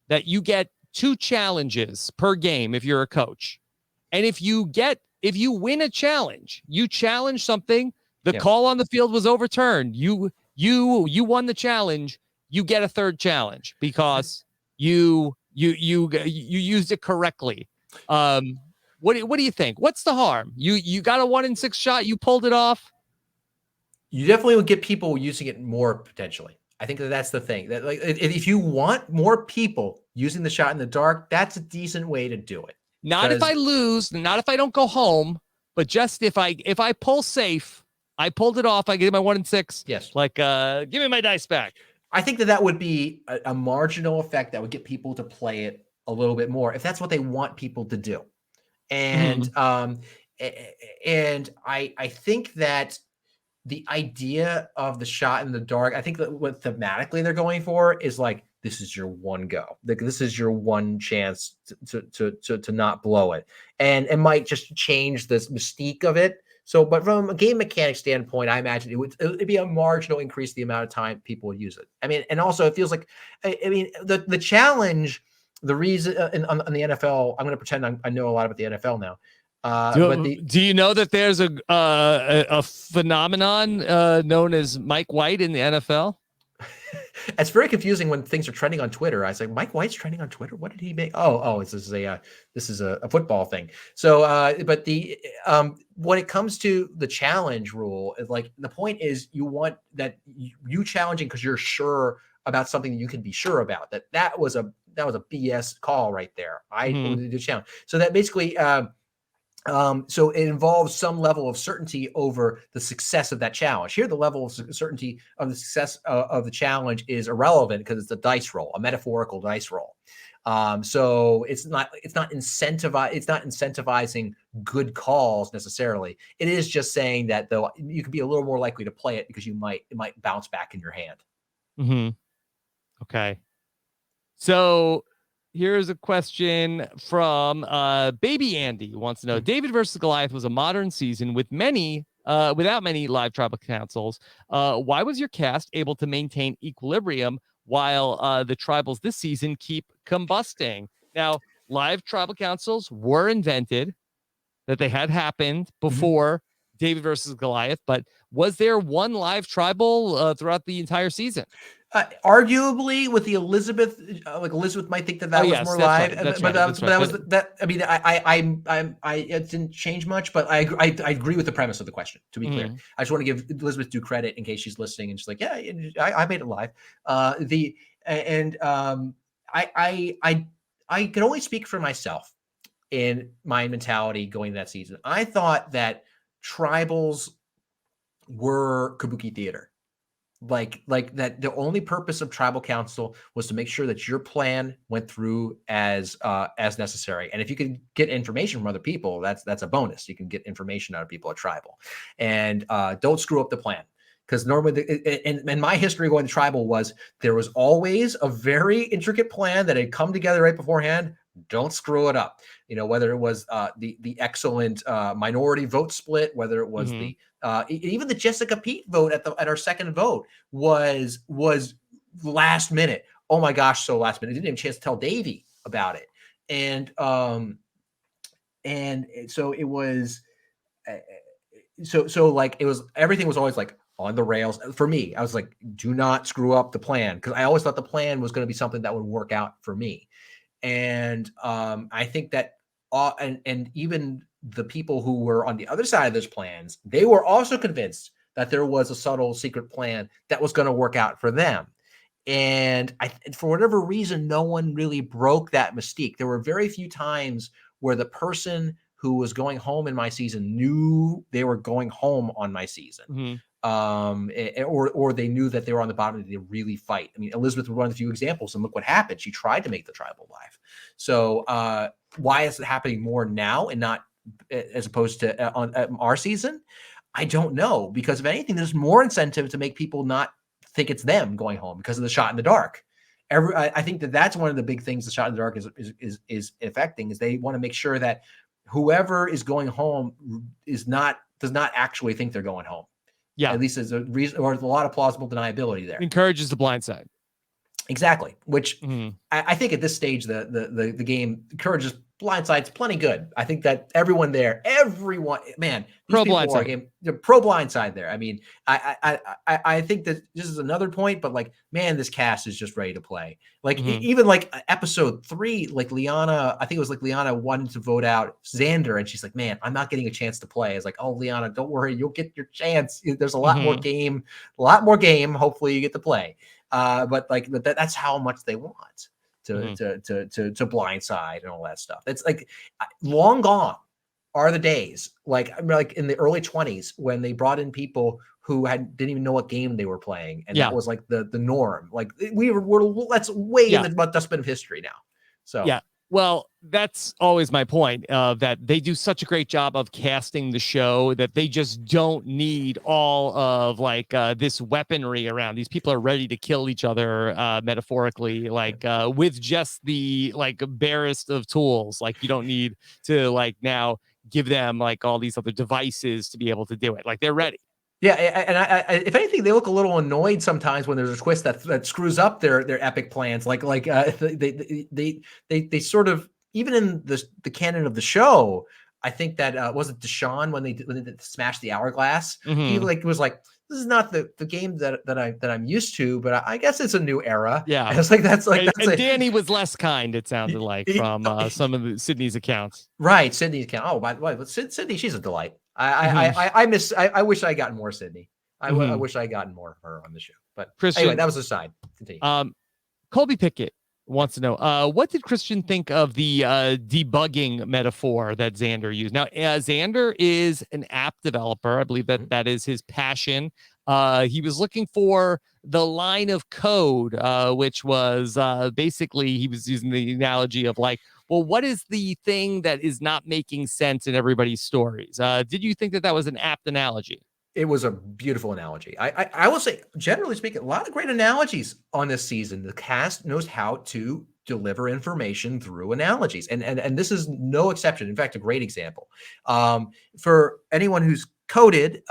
that you get 2 challenges per game if you're a coach. And if you win a challenge, you challenge something, the call on the field was overturned. You won the challenge, you get a 3rd challenge because you used it correctly. What do you think? What's the harm? You got a 1 in 6 shot, you pulled it off. You definitely would get people using it more potentially. I think that's the thing. That like if you want more people using the shot in the dark, that's a decent way to do it. Not if I lose, not if I don't go home, but just if I pull safe, I pulled it off. I get my 1 and 6. Yes. Like, give me my dice back. I think that would be a marginal effect that would get people to play it a little bit more if that's what they want people to do. And and I think that the idea of the shot in the dark, I think that what thematically they're going for is like, this is your one go. Like, this is your one chance to not blow it. And it might just change this mystique of it. So, but from a game mechanic standpoint, I imagine it'd be a marginal increase the amount of time people would use it. I mean, and also it feels like, I mean, the challenge, the reason on the NFL, I'm going to pretend I know a lot about the NFL now. Do you know that there's a phenomenon known as Mike White in the NFL? It's very confusing when things are trending on Twitter. I was like, Mike White's trending on Twitter. What did he make? This is a football thing. So, but the when it comes to the challenge rule, like the point is you want that you challenging because you're sure about something that you can be sure about. That was a BS call right there. I did the challenge. So that basically. So it involves some level of certainty over the success of that challenge. Here, the level of certainty of the success of the challenge is irrelevant because it's a dice roll, a metaphorical dice roll. So it's not incentivizing good calls necessarily. It is just saying that though you could be a little more likely to play it because it might bounce back in your hand. Okay. So here's a question from Baby Andy who wants to know, David versus Goliath was a modern season with without many live tribal councils. Why was your cast able to maintain equilibrium while the tribals this season keep combusting? Now, live tribal councils were invented, that they had happened before David versus Goliath, but was there one live tribal throughout the entire season? Arguably, with the Elizabeth, Elizabeth might think that was more live, but that was that. I mean, it didn't change much, but I agree with the premise of the question. To be clear, I just want to give Elizabeth due credit in case she's listening and she's like, yeah, I made it live. I can only speak for myself in my mentality going that season. I thought that tribals were kabuki theater. Like that the only purpose of tribal council was to make sure that your plan went through as necessary. And if you can get information from other people, that's a bonus. You can get information out of people at tribal, and don't screw up the plan. Because normally, in my history going to tribal was there was always a very intricate plan that had come together right beforehand. Don't screw it up. Whether it was the excellent minority vote split, whether it was the even the Jessica Pete vote at our second vote was last minute. Oh my gosh, so last minute. I didn't have a chance to tell Davey about it, and so it was. So like it was, everything was always like on the rails for me. I was like, do not screw up the plan, because I always thought the plan was going to be something that would work out for me. And I think that and even the people who were on the other side of those plans, they were also convinced that there was a subtle secret plan that was going to work out for them. And for whatever reason, no one really broke that mystique. There were very few times where the person who was going home in my season knew they were going home on my season. Or they knew that they were on the bottom and they really fight. I mean, Elizabeth was one of the few examples, and look what happened. She tried to make the tribal live. So why is it happening more now and not as opposed to on our season? I don't know, because if anything, there's more incentive to make people not think it's them going home because of the shot in the dark. I think that's one of the big things the shot in the dark is affecting, is they want to make sure that whoever is going home does not actually think they're going home. Yeah, at least there's a reason, or there's a lot of plausible deniability there. Encourages the blind side. Exactly, which I think at this stage the game encourages blind sides plenty good. I think that everyone, man, pro blind side, pro blind side there. I mean, I think that this is another point, but like, man, this cast is just ready to play. Like even like episode 3, like Liana, I think it was like Liana wanted to vote out Zander, and she's like, man, I'm not getting a chance to play. It's like, oh, Liana, don't worry, you'll get your chance. There's a lot more game. Hopefully you get to play. But like that's how much they want to blindside and all that stuff. It's like long gone are the days like in the early 20s when they brought in people who didn't even know what game they were playing, and that was like the norm. Like that's way in the dustbin of history now. So yeah. Well, that's always my point, that they do such a great job of casting the show that they just don't need all of like this weaponry around. These people are ready to kill each other, metaphorically, like with just the like barest of tools. Like you don't need to like now give them like all these other devices to be able to do it. Like they're ready. Yeah, and I, if anything, they look a little annoyed sometimes when there's a twist that screws up their epic plans. Like they sort of, even in the canon of the show, I think that was it Deshaun when they smashed the hourglass. He was like, this is not the game that I'm used to, but I guess it's a new era. Yeah, and it's like and Danny was less kind. It sounded like from some of Sydney's accounts. Right, Sydney's account. Oh, by the way, Sydney, she's a delight. I wish I got more Sydney. I wish I gotten more of her on the show. But Christian, anyway, that was a side. Continue. Colby Pickett wants to know, what did Christian think of the debugging metaphor that Zander used? Now, Zander is an app developer. I believe that is his passion. He was looking for the line of code, which was basically, he was using the analogy of like, well, what is the thing that is not making sense in everybody's stories? Did you think that was an apt analogy? It was a beautiful analogy. I will say, generally speaking, a lot of great analogies on this season. The cast knows how to deliver information through analogies, and this is no exception. In fact, a great example. For anyone who's coded,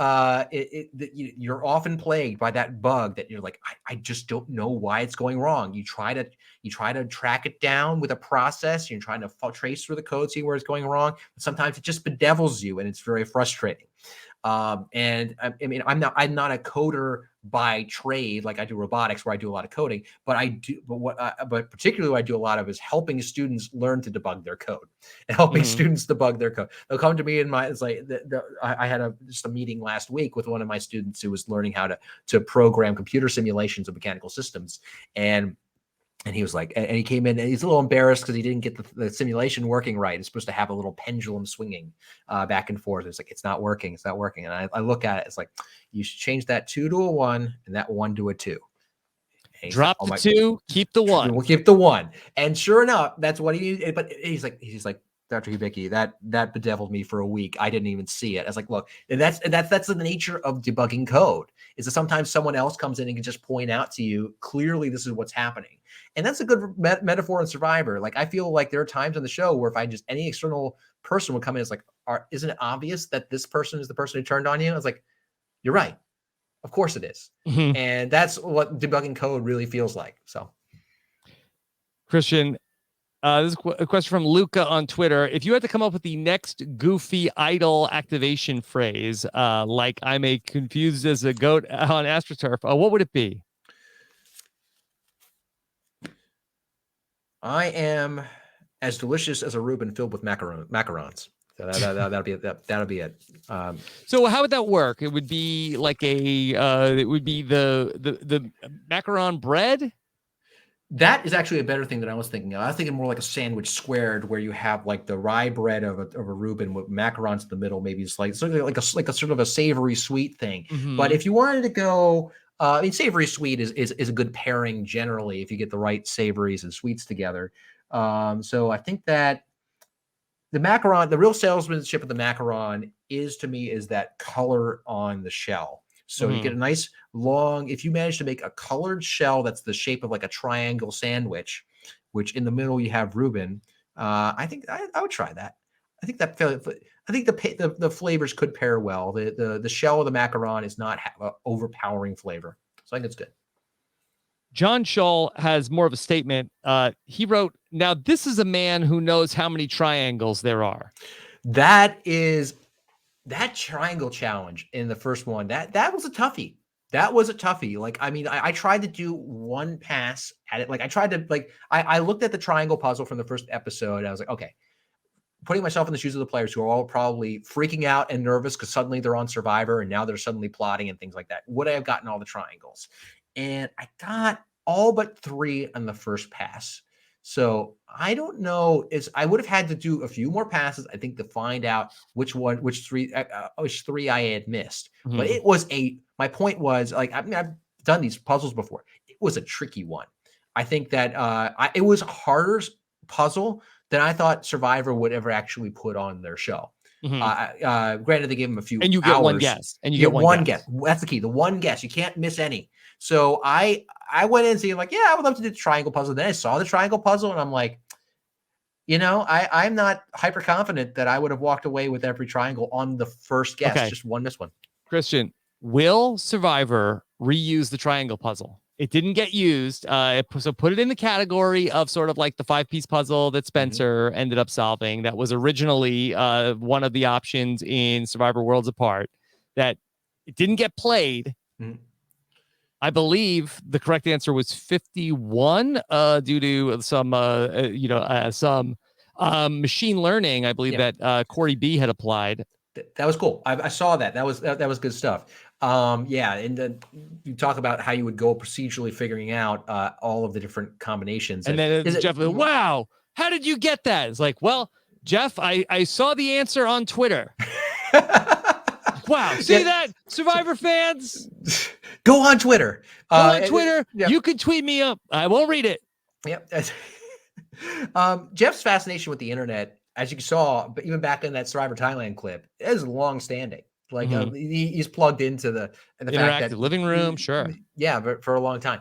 you're often plagued by that bug that you're like, I just don't know why it's going wrong. You try to track it down with a process. You're trying to trace through the code, see where it's going wrong. But sometimes it just bedevils you, and it's very frustrating. And I mean, I'm not a coder by trade. Like I do robotics where I do a lot of coding, but but particularly what I do a lot of is helping students learn to debug their code and helping students debug their code. They'll come to me it's like, I had just a meeting last week with one of my students who was learning how to program computer simulations of mechanical systems. And he was like, and he came in and he's a little embarrassed because he didn't get the simulation working right. It's supposed to have a little pendulum swinging back and forth. It's like, it's not working. It's not working. And I look at it. It's like, you should change that 2 to a 1 and that 1 to a 2. Drop the 2, keep the 1. We'll keep the 1. And sure enough, that's what he needed. But he's like, Dr. Hubicki, that bedeviled me for a week. I didn't even see it. I was like, look, and that's the nature of debugging code, is that sometimes someone else comes in and can just point out to you, clearly this is what's happening. And that's a good metaphor in Survivor. Like, I feel like there are times on the show where if any external person would come in, it's like, isn't it obvious that this person is the person who turned on you? I was like, you're right. Of course it is. And that's what debugging code really feels like. So, Christian, this is a question from Luca on Twitter. If you had to come up with the next goofy idol activation phrase, like I'm a confused as a goat on AstroTurf, what would it be? I am as delicious as a Reuben filled with macarons. So that'll be it. So how would that work? It would be like it would be the macaron bread. That is actually a better thing than I was thinking of. I was thinking more like a sandwich squared, where you have like the rye bread of a Reuben with macarons in the middle. Maybe it's like a sort of a savory sweet thing. But if you wanted to go, I mean, savory sweet is a good pairing generally if you get the right savories and sweets together. So I think that the macaron, the real salesmanship of the macaron is that color on the shell. So you get a nice long, if you manage to make a colored shell that's the shape of like a triangle sandwich, which in the middle you have Reuben, I think I would try that. I think the flavors could pair well. The shell of the macaron is not have an overpowering flavor. So I think it's good. John Scholl has more of a statement. He wrote, "Now this is a man who knows how many triangles there are." That triangle challenge in the first one, that was a toughie. That was a toughie. Like, I mean, I tried to do one pass at it. Like, I looked at the triangle puzzle from the first episode. And I was like, okay, putting myself in the shoes of the players who are all probably freaking out and nervous because suddenly they're on Survivor and now they're suddenly plotting and things like that. Would I have gotten all the triangles? And I got all but 3 on the first pass. So I don't know. I would have had to do a few more passes, I think, to find out which three I had missed. But it was my point was, like, I mean, I've done these puzzles before. It was a tricky one. I think that it was a harder puzzle than I thought Survivor would ever actually put on their show. Granted, they gave them a few and you get hours. one guess, and you get one guess. That's the key. The one guess. You can't miss any. So I went in saying, like, yeah, I would love to do the triangle puzzle. Then I saw the triangle puzzle, and I'm like, I'm not hyper confident that I would have walked away with every triangle on the first guess. Okay. Just one miss one. Christian, will Survivor reuse the triangle puzzle? It didn't get used. So put it in the category of sort of like the 5-piece puzzle that Spencer ended up solving. That was originally one of the options in Survivor Worlds Apart. That it didn't get played. I believe the correct answer was 51 due to some machine learning. I believe that Corey B had applied. That was cool. I saw that. That was good stuff. And then you talk about how you would go procedurally figuring out all of the different combinations. And then Jeff, wow, how did you get that? It's like, well, Jeff, I saw the answer on Twitter. Wow, see that, Survivor fans? Go on Twitter. Go on Twitter. You can tweet me up. I won't read it. Yep. Jeff's fascination with the internet, as you saw, but even back in that Survivor Thailand clip, is long standing. Like he's plugged into the interactive fact that living room, sure. Yeah, but for a long time.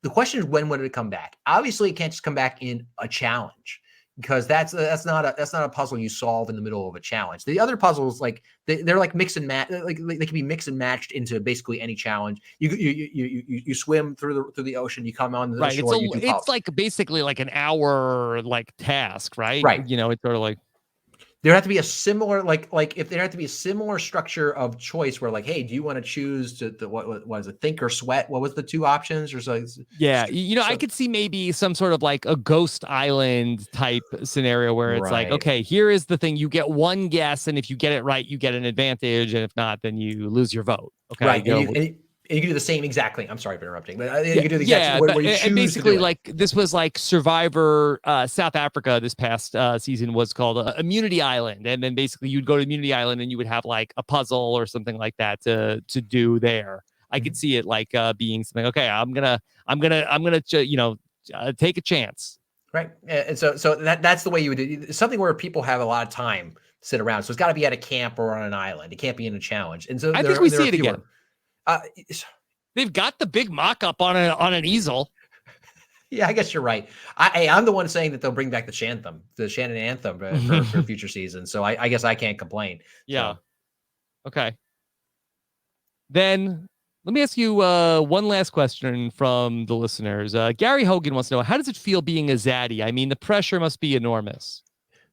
The question is, when would it come back? Obviously, it can't just come back in a challenge, because that's not a puzzle you solve in the middle of a challenge. The other puzzles, like they're like mix and match, like they can be mixed and matched into basically any challenge. You swim through the ocean, you come on the shore. It's like basically like an hour like task, right? Right. It's sort of like there have to be a similar like if there had to be a similar structure of choice where, like, hey, do you want to choose what was it, think or sweat? What was the two options? Or so? Yeah, I could see maybe some sort of like a Ghost Island type scenario where it's like, okay, here is the thing: you get one guess, and if you get it right, you get an advantage, and if not, then you lose your vote. Okay, right. You can do the same exact thing. I'm sorry for interrupting, but you can do the exact where you choose and basically to do like this was like Survivor South Africa this past season was called Immunity Island, and then basically you'd go to Immunity Island and you would have like a puzzle or something like that to do there. I could see it like being something. Okay, I'm gonna take a chance. Right, and so that's the way you would do something where people have a lot of time to sit around. So it's got to be at a camp or on an island. It can't be in a challenge. And so I think we see it again. They've got the big mock-up on an easel. Yeah, I guess you're right. I'm the one saying that they'll bring back the Shannon anthem for future seasons. So I guess I can't complain. Yeah. So. Okay. Then let me ask you one last question from the listeners. Gary Hogan wants to know, how does it feel being a zaddy? I mean, the pressure must be enormous.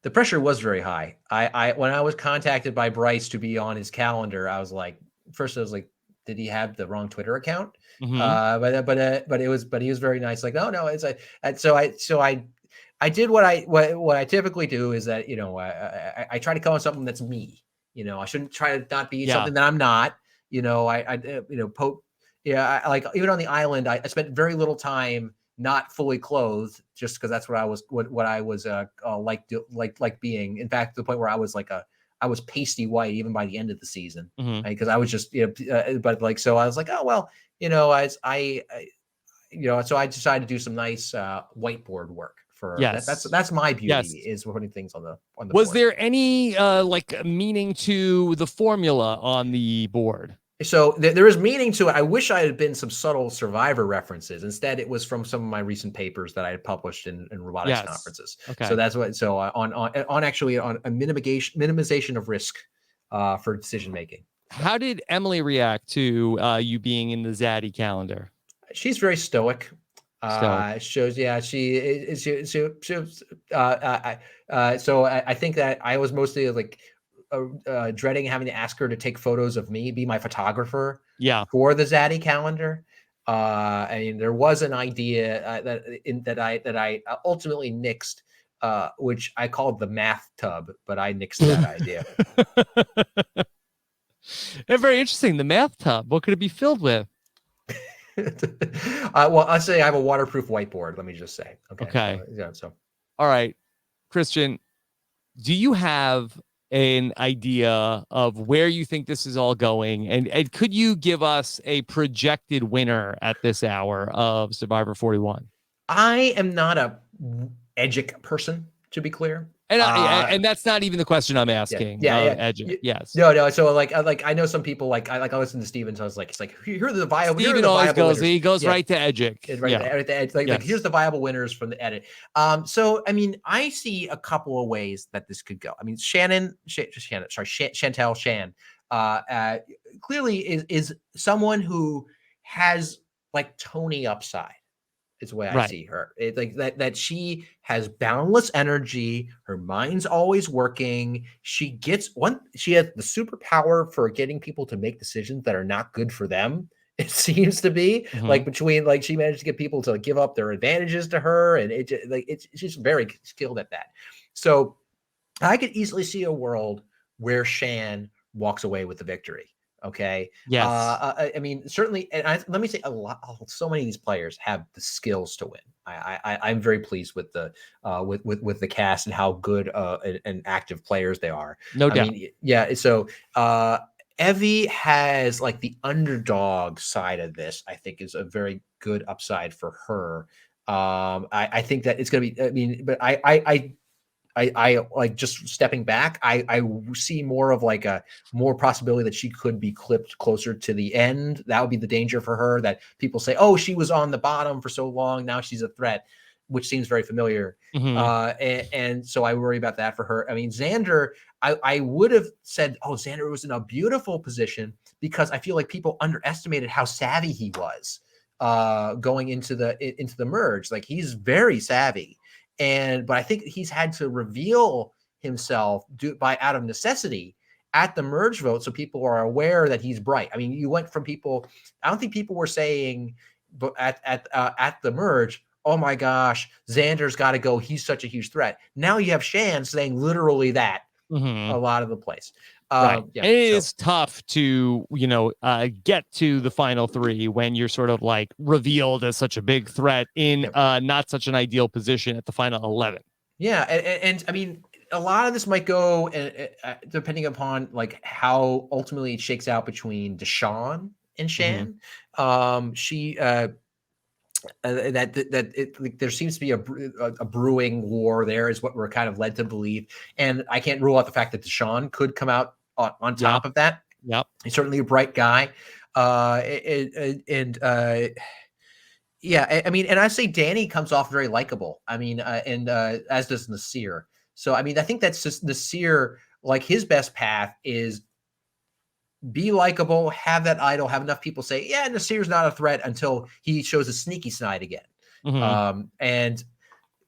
The pressure was very high. When I was contacted by Bryce to be on his calendar, I was like, did he have the wrong Twitter account? But he was very nice. Like, no, it's so I did what I typically do is that, I try to come on something that's me. I shouldn't try to not be something that I'm not. Even on the island, I spent very little time not fully clothed, just because that's what I was like being. In fact, to the point where I was pasty white even by the end of the season, because I was just, so I was like, oh, well, so I decided to do some nice whiteboard work for that's my beauty is putting things on the Was board. there any meaning to the formula on the board? So there is meaning to it. I wish I had been some subtle Survivor references. Instead, it was from some of my recent papers that I had published in robotics conferences. Okay. So that's what. So on a minimization of risk for decision making. How did Emily react to you being in the Zaddy calendar? She's very stoic. Shows, yeah. So I think that I was mostly like. Dreading having to ask her to take photos of me, be my photographer for the Zaddy calendar. I mean, there was an idea that I ultimately nixed, which I called the math tub, but I nixed that idea. And very interesting. The math tub. What could it be filled with? Well, I'll say I have a waterproof whiteboard. Let me just say. Okay. Yeah. So All right, Christian, do you have an idea of where you think this is all going? And could you give us a projected winner at this hour of Survivor 41? I am not a edgic person, to be clear. And that's not even the question I'm asking. Yeah. Edgic, yes. No. So like I know some people I listen to Steven, so I was like, it's like here are the viable. Steven always goes. Winners. He goes right to Edgic. Right at the edge. Like Yes. here's the viable winners from the edit. So I mean, I see a couple of ways that this could go. I mean, Chantel Shan, clearly is someone who has like Tony upside. Is the way I see her. It's like that she has boundless energy. Her mind's always working. She has the superpower for getting people to make decisions that are not good for them. It seems to be like she managed to get people to give up their advantages to her, and she's very skilled at that. So I could easily see a world where Shan walks away with the victory. Okay. Yes. I mean, certainly, and let me say so many of these players have the skills to win. I'm very pleased with the with the cast and how good and active players they are. No doubt. I mean, yeah. So Evie has like the underdog side of this. I think is a very good upside for her. I think that it's going to be. I mean, but I like just stepping back. I see more of like a more possibility that she could be clipped closer to the end. That would be the danger for her, that people say, oh, she was on the bottom for so long, now she's a threat, which seems very familiar. And so I worry about that for her. I mean, Zander, I would have said, oh, Zander was in a beautiful position because I feel like people underestimated how savvy he was going into the merge. Like, he's very savvy. But I think he's had to reveal himself out of necessity at the merge vote, so people are aware that he's bright. I mean, you went from people. I don't think people were saying, but at the merge, oh my gosh, Xander's got to go. He's such a huge threat. Now you have Shan saying literally that a lot of the place. Right. Yeah, it is tough to, get to the final three when you're sort of like revealed as such a big threat in not such an ideal position at the final 11. Yeah. And I mean, a lot of this might go depending upon like how ultimately it shakes out between Deshawn and Shan. There seems to be a brewing war there, is what we're kind of led to believe. And I can't rule out the fact that Deshawn could come out on top of that. Yep. He's certainly a bright guy. I mean, and I say Danny comes off very likable. I mean, as does Nasir. So, I mean, I think that's just Nasir, like his best path is be likable, have that idol, have enough people say, yeah, Nasir's not a threat until he shows a sneaky side again. And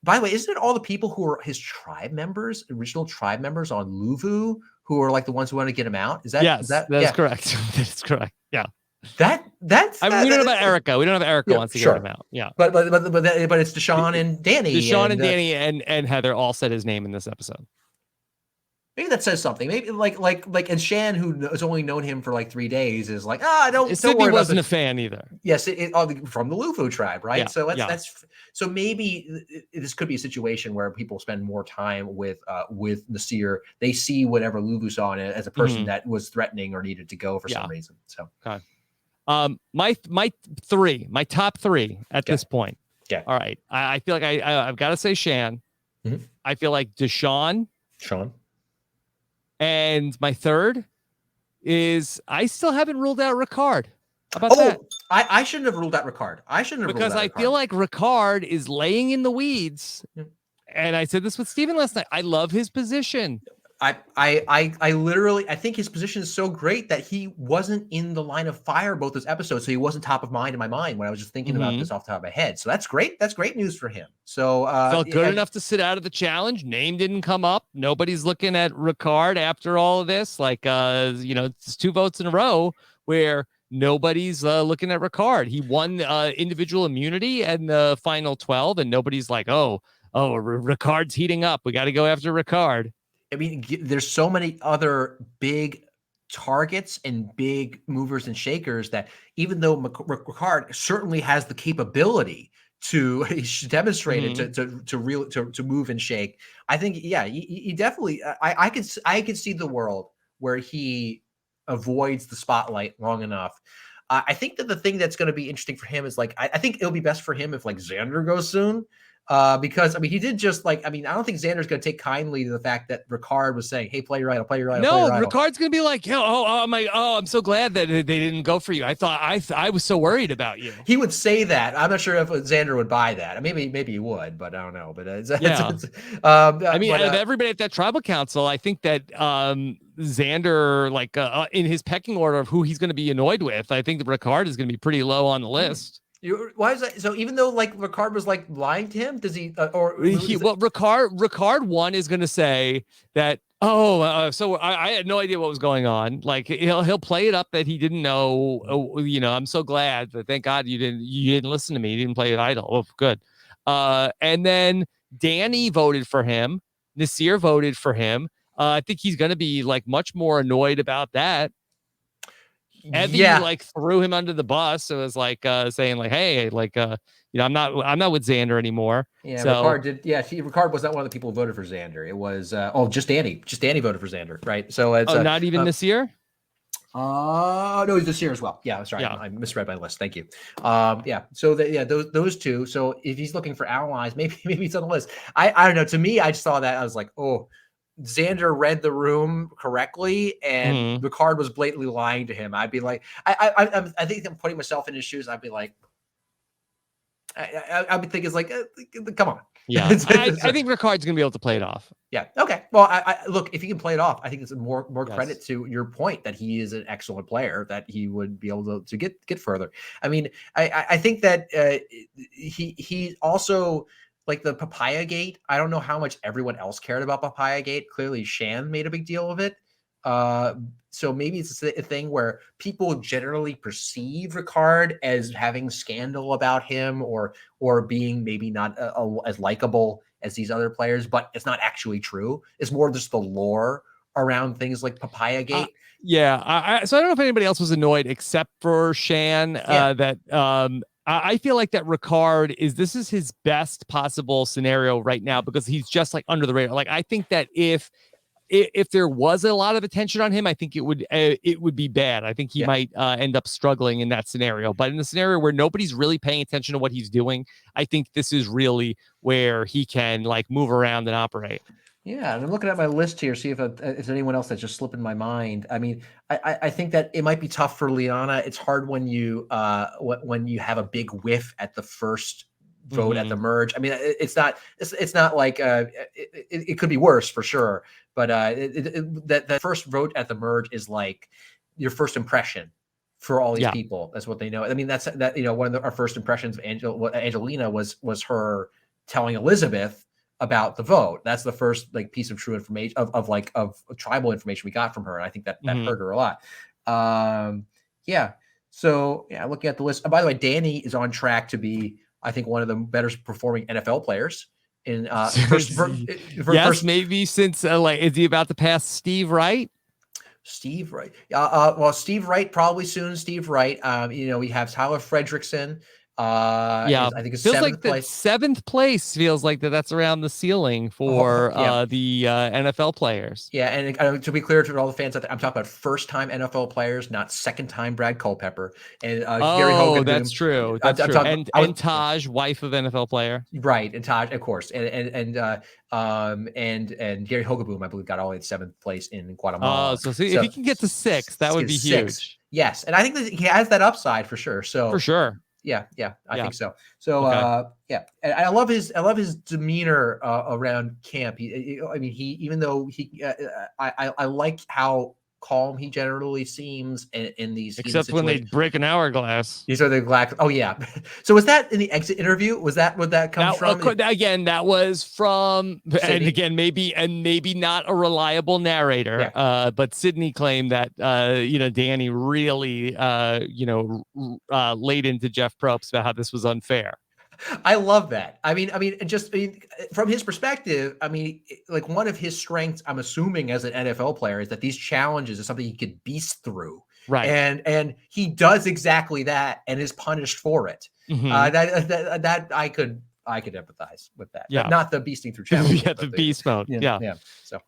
by the way, isn't it all the people who are his tribe members, original tribe members on Luvu, who are like the ones who want to get him out? Is that? Yes, that's correct. That's correct. Yeah. That's. I mean, we don't know about Erica. We don't know if Erica wants to get him out. Yeah. But it's Deshawn and Danny. Deshawn and Danny and Heather all said his name in this episode. Maybe that says something. Maybe like and Shan, who has only known him for like 3 days, is like, don't Sydney worry. Wasn't a fan either. Yes, from the Luvu tribe, right? Yeah, So so maybe this could be a situation where people spend more time with Nasir. They see whatever Luvu saw in it as a person that was threatening or needed to go for some reason. So okay. My top three at this point. Yeah. All right. I feel like I've got to say Shan. I feel like Deshawn. Sean. And my third is I still haven't ruled out Ricard. How about that? I shouldn't have ruled out Ricard. Because I feel like Ricard is laying in the weeds. And I said this with Steven last night. I love his position. I literally, I think his position is so great that he wasn't in the line of fire both those episodes, so he wasn't top of mind in my mind when I was just thinking about this off the top of my head. So that's great. That's great news for him. So felt good enough to sit out of the challenge. Name didn't come up. Nobody's looking at Ricard after all of this. Like it's 2 votes in a row where nobody's looking at Ricard. He won individual immunity in the final 12, and nobody's like, Ricard's heating up. We got to go after Ricard. I mean, there's so many other big targets and big movers and shakers that even though Ricard certainly has the capability to demonstrate it to move and shake, I think he definitely I could see the world where he avoids the spotlight long enough. I think that the thing that's going to be interesting for him is like I think it'll be best for him if like Zander goes soon. Because I mean, he did just like I don't think Xander's going to take kindly to the fact that Ricard was saying, "Hey, play your idol, play your idol." No, play your idol. Ricard's going to be like, I'm so glad that they didn't go for you. I thought I was so worried about you. He would say that. I'm not sure if Zander would buy that. Maybe he would, but I don't know. But I mean, out of everybody at that tribal council, I think that Zander, like in his pecking order of who he's going to be annoyed with, I think that Ricard is going to be pretty low on the list. Why is that? So even though like Ricard was like lying to him, does he Ricard one is going to say that so I had no idea what was going on. Like he'll play it up that he didn't know. I'm so glad that thank God you didn't listen to me. You didn't play it idle. Oh, good. And then Danny voted for him. Nasir voted for him. I think he's going to be like much more annoyed about that. Evie like threw him under the bus. It was like saying like, hey, like I'm not with Zander anymore. Yeah, so, Ricard did. Yeah, Ricard was not one of the people who voted for Zander. It was just Danny. Just Danny voted for Zander, right? So it's not even Nasir. No, he's Nasir as well. Yeah, sorry, I misread my list. Thank you. So those two. So if he's looking for allies, maybe it's on the list. I don't know. To me, I just saw that I was like, oh. Zander read the room correctly, and Ricard was blatantly lying to him. I'd be like, I think I'm putting myself in his shoes. I'd be like, I'd be thinking, like, come on. Yeah, I think Ricard's gonna be able to play it off. Yeah. Okay. Well, I look, if he can play it off, I think it's more credit to your point that he is an excellent player, that he would be able to get further. I mean, I think that he also. Like the Papaya Gate, I don't know how much everyone else cared about Papaya Gate. Clearly, Shan made a big deal of it. So maybe it's a thing where people generally perceive Ricard as having scandal about him or being maybe not as likable as these other players, but it's not actually true. It's more just the lore around things like Papaya Gate. So I don't know if anybody else was annoyed except for Shan I feel like that Ricard this is his best possible scenario right now because he's just like under the radar. Like I think that if there was a lot of attention on him, I think it would be bad. I think he might end up struggling in that scenario. But in the scenario where nobody's really paying attention to what he's doing, I think this is really where he can like move around and operate. Yeah, and I'm looking at my list here, see if there's anyone else that just slipped in my mind. I mean, I think that it might be tough for Liana. It's hard when you have a big whiff at the first vote at the merge. I mean, it's not like it could be worse for sure, but that first vote at the merge is like your first impression for all these people. That's what they know. I mean, that's one of our first impressions of Angelina was her telling Elizabeth about the vote. That's the first like piece of true information of tribal information we got from her. And I think that hurt her a lot. So looking at the list, by the way, Danny is on track to be, I think, one of the better performing NFL players in maybe since is he about to pass Steve Wright? Steve Wright. Well, Steve Wright, probably soon. Steve Wright. We have Tyler Fredrickson. I think it's feels like the seventh place feels like that's around the ceiling for the NFL players. Yeah, and to be clear to all the fans out there, I'm talking about first-time NFL players, not second-time Brad Culpepper and Gary Hogan. That's true. That's true. And Taj, wife of NFL player, right? And Taj, of course, and Gary Hogaboom, I believe, got all the way at seventh place in Guatemala. So if he can get to sixth, that would be huge. Yes, and I think that he has that upside for sure. So for sure. I think so. So, and I love his demeanor around camp. Even though I like how calm he generally seems in these. Except when they break an hourglass. These are the glass. Oh yeah. So was that in the exit interview? Was that what that comes from? Again, that was from, Sydney. And again, maybe not a reliable narrator. Yeah. But Sydney claimed that Danny really laid into Jeff Probst about how this was unfair. I love that. From his perspective, like one of his strengths, I'm assuming as an NFL player, is that these challenges is something he could beast through. Right. And he does exactly that and is punished for it. Mhm. That I could empathize with that. Yeah. Not the beasting through challenges. Yeah, the beast mode. Yeah. So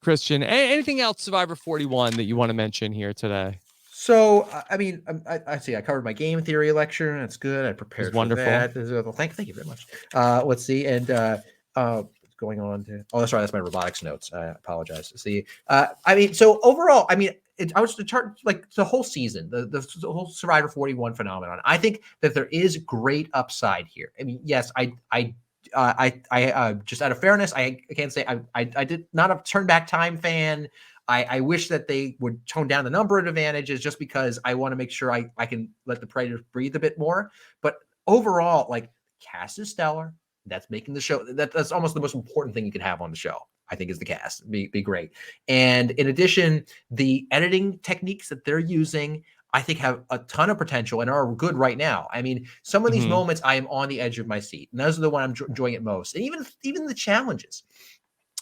Christian, anything else Survivor 41 that you want to mention here today? So, I see. I covered my game theory lecture. That's good. I prepared for wonderful. that. Thank you very much. Let's see. And what's going on to? Oh, that's right. That's my robotics notes. I apologize. See, so overall, I was to chart like the whole season, the whole Survivor 41 phenomenon. I think that there is great upside here. I mean, yes, I just out of fairness, I can't say I did not a turn back time fan. I wish that they would tone down the number of advantages just because I want to make sure I can let the Predators breathe a bit more. But overall, like, cast is stellar. That's making the show. That's almost the most important thing you can have on the show, I think, is the cast. Be great. And in addition, the editing techniques that they're using, I think, have a ton of potential and are good right now. I mean, some of these moments I am on the edge of my seat, and those are the one I'm enjoying it most. And even the challenges.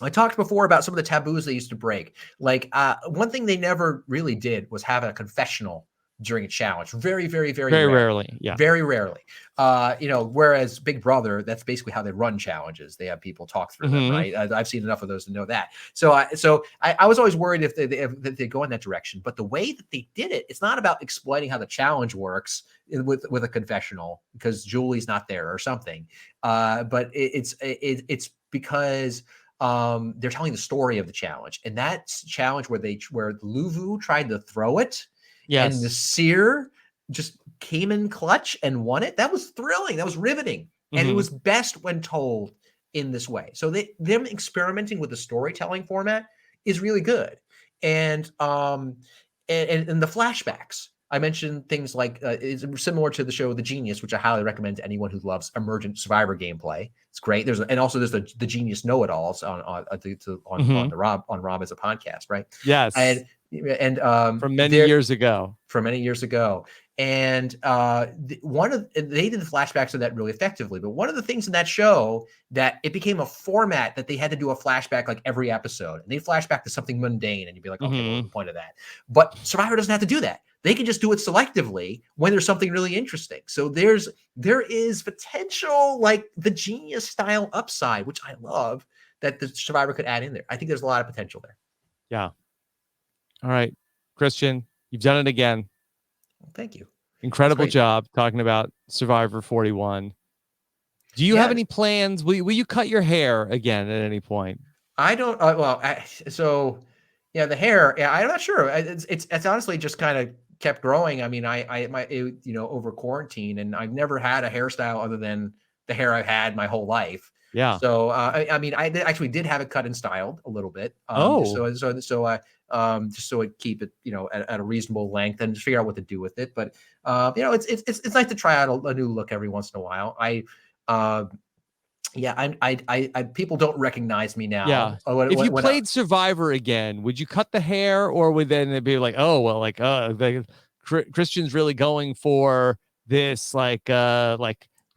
I talked before about some of the taboos they used to break. Like, one thing they never really did was have a confessional during a challenge. Very, very, very, rarely. Yeah. Very rarely. Whereas Big Brother, that's basically how they run challenges. They have people talk through them, right? I've seen enough of those to know that. So I was always worried if they go in that direction. But the way that they did it, it's not about explaining how the challenge works with a confessional because Julie's not there or something. But it's because they're telling the story of the challenge, and that challenge where Luvu tried to throw it, and the Seer just came in clutch and won it. That was thrilling. That was riveting, and it was best when told in this way. So them experimenting with the storytelling format is really good, and the flashbacks. I mentioned things like it's similar to the show The Genius, which I highly recommend to anyone who loves emergent Survivor gameplay. It's great. There's the Genius Know-It-Alls on the RHAP as a podcast, right? Yes. And from many years ago. And they did the flashbacks of that really effectively. But one of the things in that show that it became a format that they had to do a flashback like every episode, and they flashback to something mundane, and you'd be like, okay, what's the point of that? But Survivor doesn't have to do that. They can just do it selectively when there's something really interesting. So there is potential, like the Genius style upside, which I love, that the Survivor could add in there. I think there's a lot of potential there. Yeah. All right, Christian, you've done it again. Well, thank you. Incredible job talking about Survivor 41. Do you have any plans? Will you cut your hair again at any point? I don't. The hair. Yeah, I'm not sure. It's honestly just kind of kept growing. I mean, over quarantine, and I've never had a hairstyle other than the hair I've had my whole life. Yeah. So I actually did have it cut and styled a little bit. Just so it keep it at a reasonable length and figure out what to do with it. But it's nice to try out a new look every once in a while. People don't recognize me now. Yeah. If you played Survivor again, would you cut the hair, or would then it be like, oh well, like Christian's really going for this like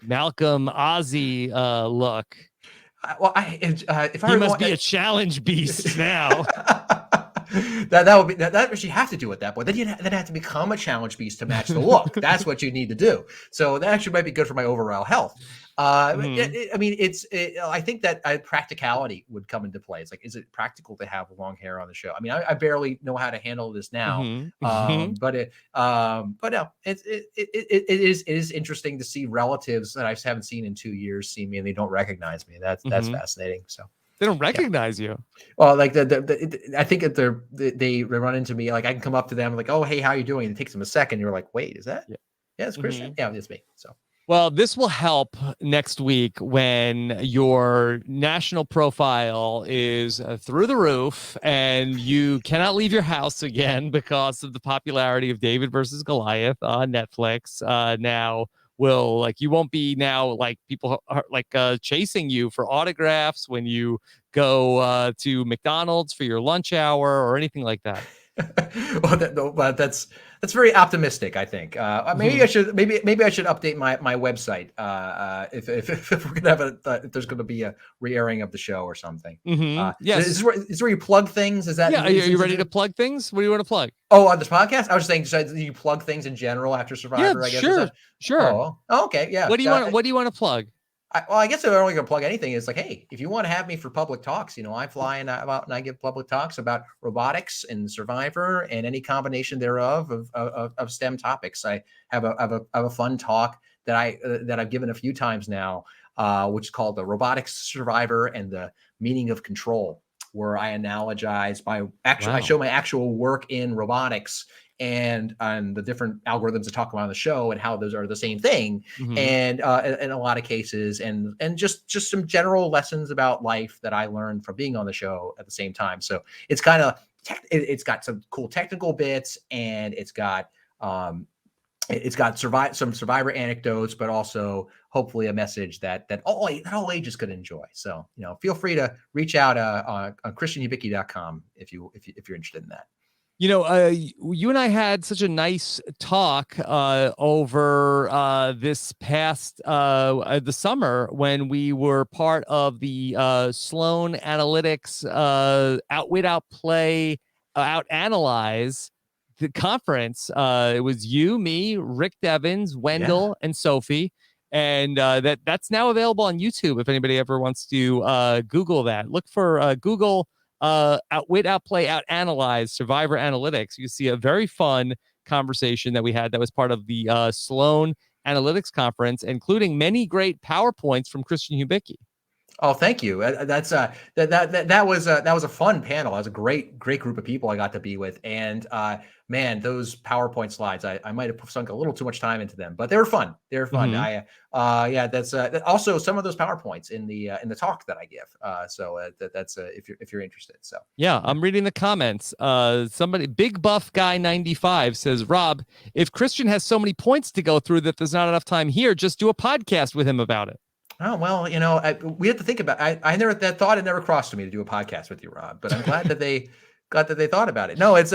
Malcolm Ozzy look? He must be a challenge beast now. that would be that you have to do at that point. Then you have to become a challenge beast to match the look. That's what you need to do. So that actually might be good for my overall health. I think that practicality would come into play. It's like, is it practical to have long hair on the show? I mean, I barely know how to handle this now. But no, it is interesting to see relatives that I haven't seen in 2 years see me and they don't recognize me. That's fascinating. So. They don't recognize you. Well, like I think that they run into me. Like I can come up to them like, oh, hey, how you doing? And it takes them a second. You're like, wait, is that? Yeah, it's Christian. Yeah, it's me. So. Well, this will help next week when your national profile is through the roof and you cannot leave your house again because of the popularity of David versus Goliath on Netflix. Now you won't be like people are like chasing you for autographs when you go to McDonald's for your lunch hour or anything like that. But that's very optimistic. I think maybe I should update my website if we're gonna have if there's gonna be a re-airing of the show or something. Yes. Is this where you plug things? Is that Are you ready to plug things? What do you want to plug? Oh, on this podcast? I was just saying, do you plug things in general after Survivor? Yeah, I guess. sure. Oh, okay, yeah. What do you want to plug? I guess I'm only going to plug anything. It's like, hey, if you want to have me for public talks, I fly out and I give public talks about robotics and Survivor and any combination thereof of STEM topics. I have a fun talk that I've given a few times now, which is called the Robotics Survivor and the Meaning of Control, where I analogize I show my actual work in robotics and the different algorithms to talk about on the show and how those are the same thing. And in a lot of cases, and just some general lessons about life that I learned from being on the show at the same time. So it's it's got some cool technical bits, and it's got some Survivor anecdotes, but also hopefully a message that all ages could enjoy. So feel free to reach out on christianhubicki.com if you're interested in that. You and I had such a nice talk over this past the summer when we were part of the Sloan Analytics Outwit, Outplay, Outanalyze the conference. It was you, me, Rick Devins, Wendell, and Sophie. And that's now available on YouTube if anybody ever wants to Google that. Look for Google Outwit, Outplay, Outanalyze Survivor Analytics. You see a very fun conversation that we had that was part of the Sloan Analytics Conference, including many great PowerPoints from Christian Hubicki. Oh, thank you. That was a fun panel. That was a great group of people I got to be with. And man, those PowerPoint slides, I might have sunk a little too much time into them, but they were fun. They were fun. That's also some of those PowerPoints in the talk that I give. So that's if you're interested. So yeah, I'm reading the comments. Somebody, Big Buff Guy 95 says, Rob, if Christian has so many points to go through that there's not enough time here, just do a podcast with him about it. Oh, well, we have to think about that thought had never crossed to me to do a podcast with you, Rob, but I'm glad that they thought about it. No, that's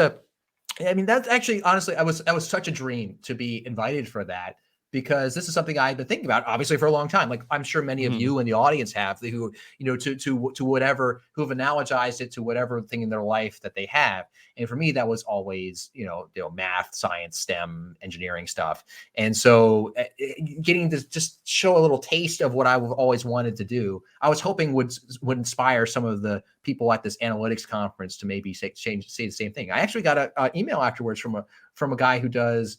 actually, honestly, that was such a dream to be invited for that, because this is something I've been thinking about, obviously, for a long time. Like I'm sure many of you in the audience have, who, to whatever, who have analogized it to whatever thing in their life that they have. And for me, that was always, math, science, STEM, engineering stuff. And so getting to just show a little taste of what I've always wanted to do, I was hoping would inspire some of the people at this analytics conference to maybe say the same thing. I actually got an email afterwards from a guy who does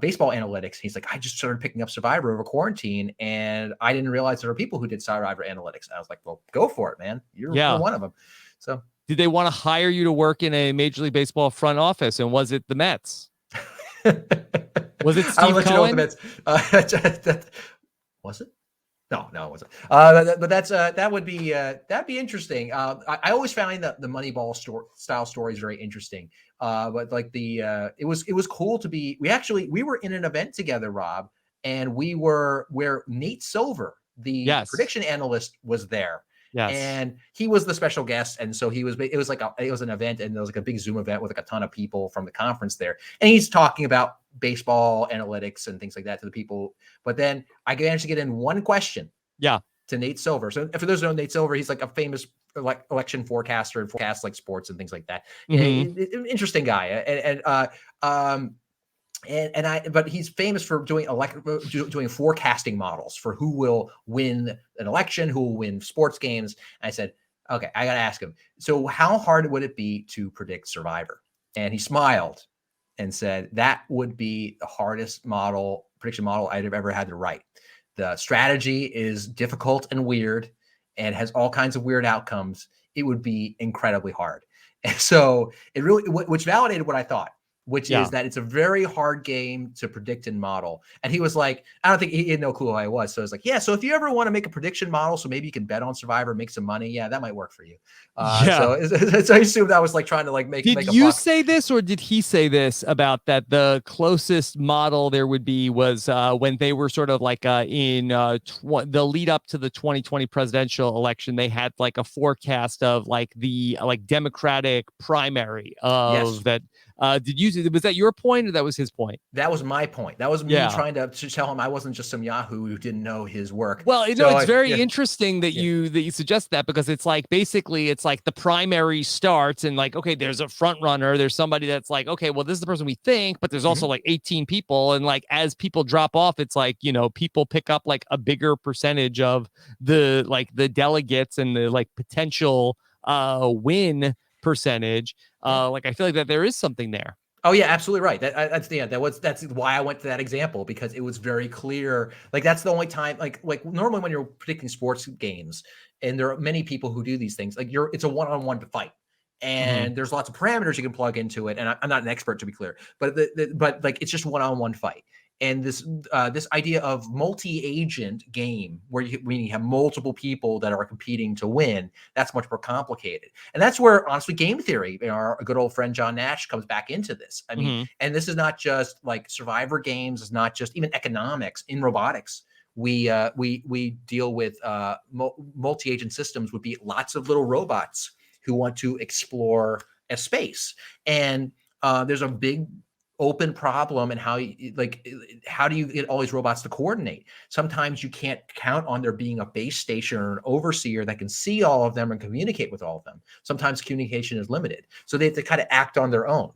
baseball analytics. He's like, I just started picking up Survivor over quarantine, and I didn't realize there were people who did Survivor analytics. And I was like, well, go for it, man. You're one of them. So did they want to hire you to work in a Major League Baseball front office? And was it the Mets? Was it Steve Cohen? The Mets. Was it? No, it wasn't. But that would be that'd be interesting. I always found that the Moneyball style stories very interesting. But like it was cool to be. We were in an event together, Rob, and we were where Nate Silver, the prediction analyst, was there. Yes. And he was the special guest. And so it was an event, and there was like a big Zoom event with like a ton of people from the conference there. And he's talking about baseball analytics and things like that to the people. But then I managed to get in one question. Yeah. To Nate Silver. So for those who know Nate Silver, he's like a famous election forecaster and forecasts like sports and things like that. Interesting guy. But he's famous for doing forecasting models for who will win an election, who will win sports games. And I said, okay, I got to ask him. So how hard would it be to predict Survivor? And he smiled and said, that would be the hardest prediction model I'd have ever had to write. The strategy is difficult and weird and has all kinds of weird outcomes. It would be incredibly hard. And so it really, which validated what I thought. which Yeah. is that it's a very hard game to predict and model. And he was like, I don't think he had no clue who I was. So I was like, yeah, so if you ever want to make a prediction model, so maybe you can bet on Survivor, make some money. Yeah, that might work for you. So I assumed I was like trying to like make Did a you buck. say this, or did he say this about that the closest model there would be was when they were sort of like in the lead up to the 2020 presidential election, they had like a forecast of like the Democratic primary of Yes. that. Was that your point, or that was his point? That was my point. That was me Yeah. trying to tell him I wasn't just some Yahoo who didn't know his work. Well, So it's very yeah. interesting that you suggest that, because it's like basically it's like the primary starts and like, okay, there's a front runner, there's somebody that's like, okay, well, this is the person we think, but there's also like 18 people, and like as people drop off, it's like, you know, people pick up like a bigger percentage of the delegates and the like potential win percentage. Like I feel like that there is something there. Oh yeah, absolutely right. That's why I went to that example, because it was very clear. Like that's the only time, like normally when you're predicting sports games, and there are many people who do these things, like it's a one-on-one fight, and there's lots of parameters you can plug into it. And I'm not an expert, to be clear, but but like it's just one-on-one fight. And this idea of multi-agent game where you have multiple people that are competing to win, that's much more complicated. And that's where, honestly, game theory, our good old friend John Nash, comes back into this. I mean, and this is not just like Survivor games, it's not just even economics. In robotics, we deal with multi-agent systems would be lots of little robots who want to explore a space. And there's a big open problem, and how do you get all these robots to coordinate? Sometimes you can't count on there being a base station or an overseer that can see all of them and communicate with all of them. Sometimes communication is limited, so they have to kind of act on their own.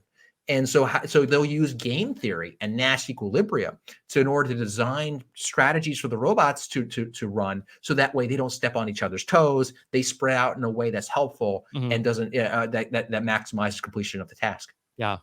And so they'll use game theory and Nash equilibrium in order to design strategies for the robots to run, so that way they don't step on each other's toes. They spread out in a way that's helpful and doesn't that maximizes completion of the task. Yeah.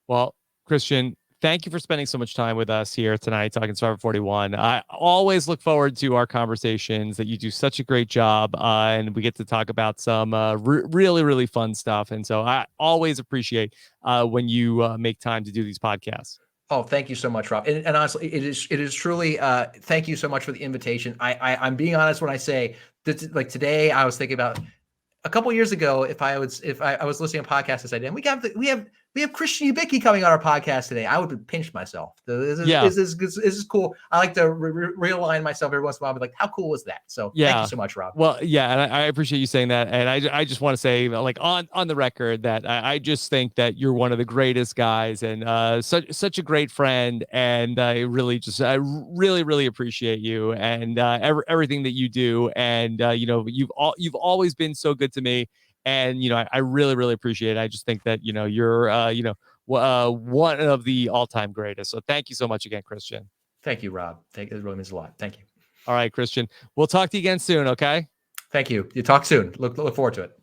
Well, Christian, thank you for spending so much time with us here tonight talking Survivor 41. I always look forward to our conversations. That you do such a great job, and we get to talk about some really, really fun stuff. And so I always appreciate when you make time to do these podcasts. Oh, thank you so much, Rob. And honestly, it is truly, thank you so much for the invitation. I'm being honest when I say that, like today, I was thinking about a couple of years ago, if I was listening to a podcast and said, and we have Christian Hubicki coming on our podcast today, I would have pinched myself. This is cool. I like to realign myself every once in a while. Be like, how cool was that? So thank you so much, Rob. Well, yeah, and I appreciate you saying that. And I just want to say, like on the record, that I just think that you're one of the greatest guys, and such a great friend. And I really appreciate you and everything that you do. And you know, you've always been so good to me. And, you know, I really appreciate it. I just think that, you know, you're, one of the all-time greatest. So thank you so much again, Christian. Thank you, Rob. It really means a lot. Thank you. All right, Christian. We'll talk to you again soon. Okay. Thank you. You talk soon. Look forward to it.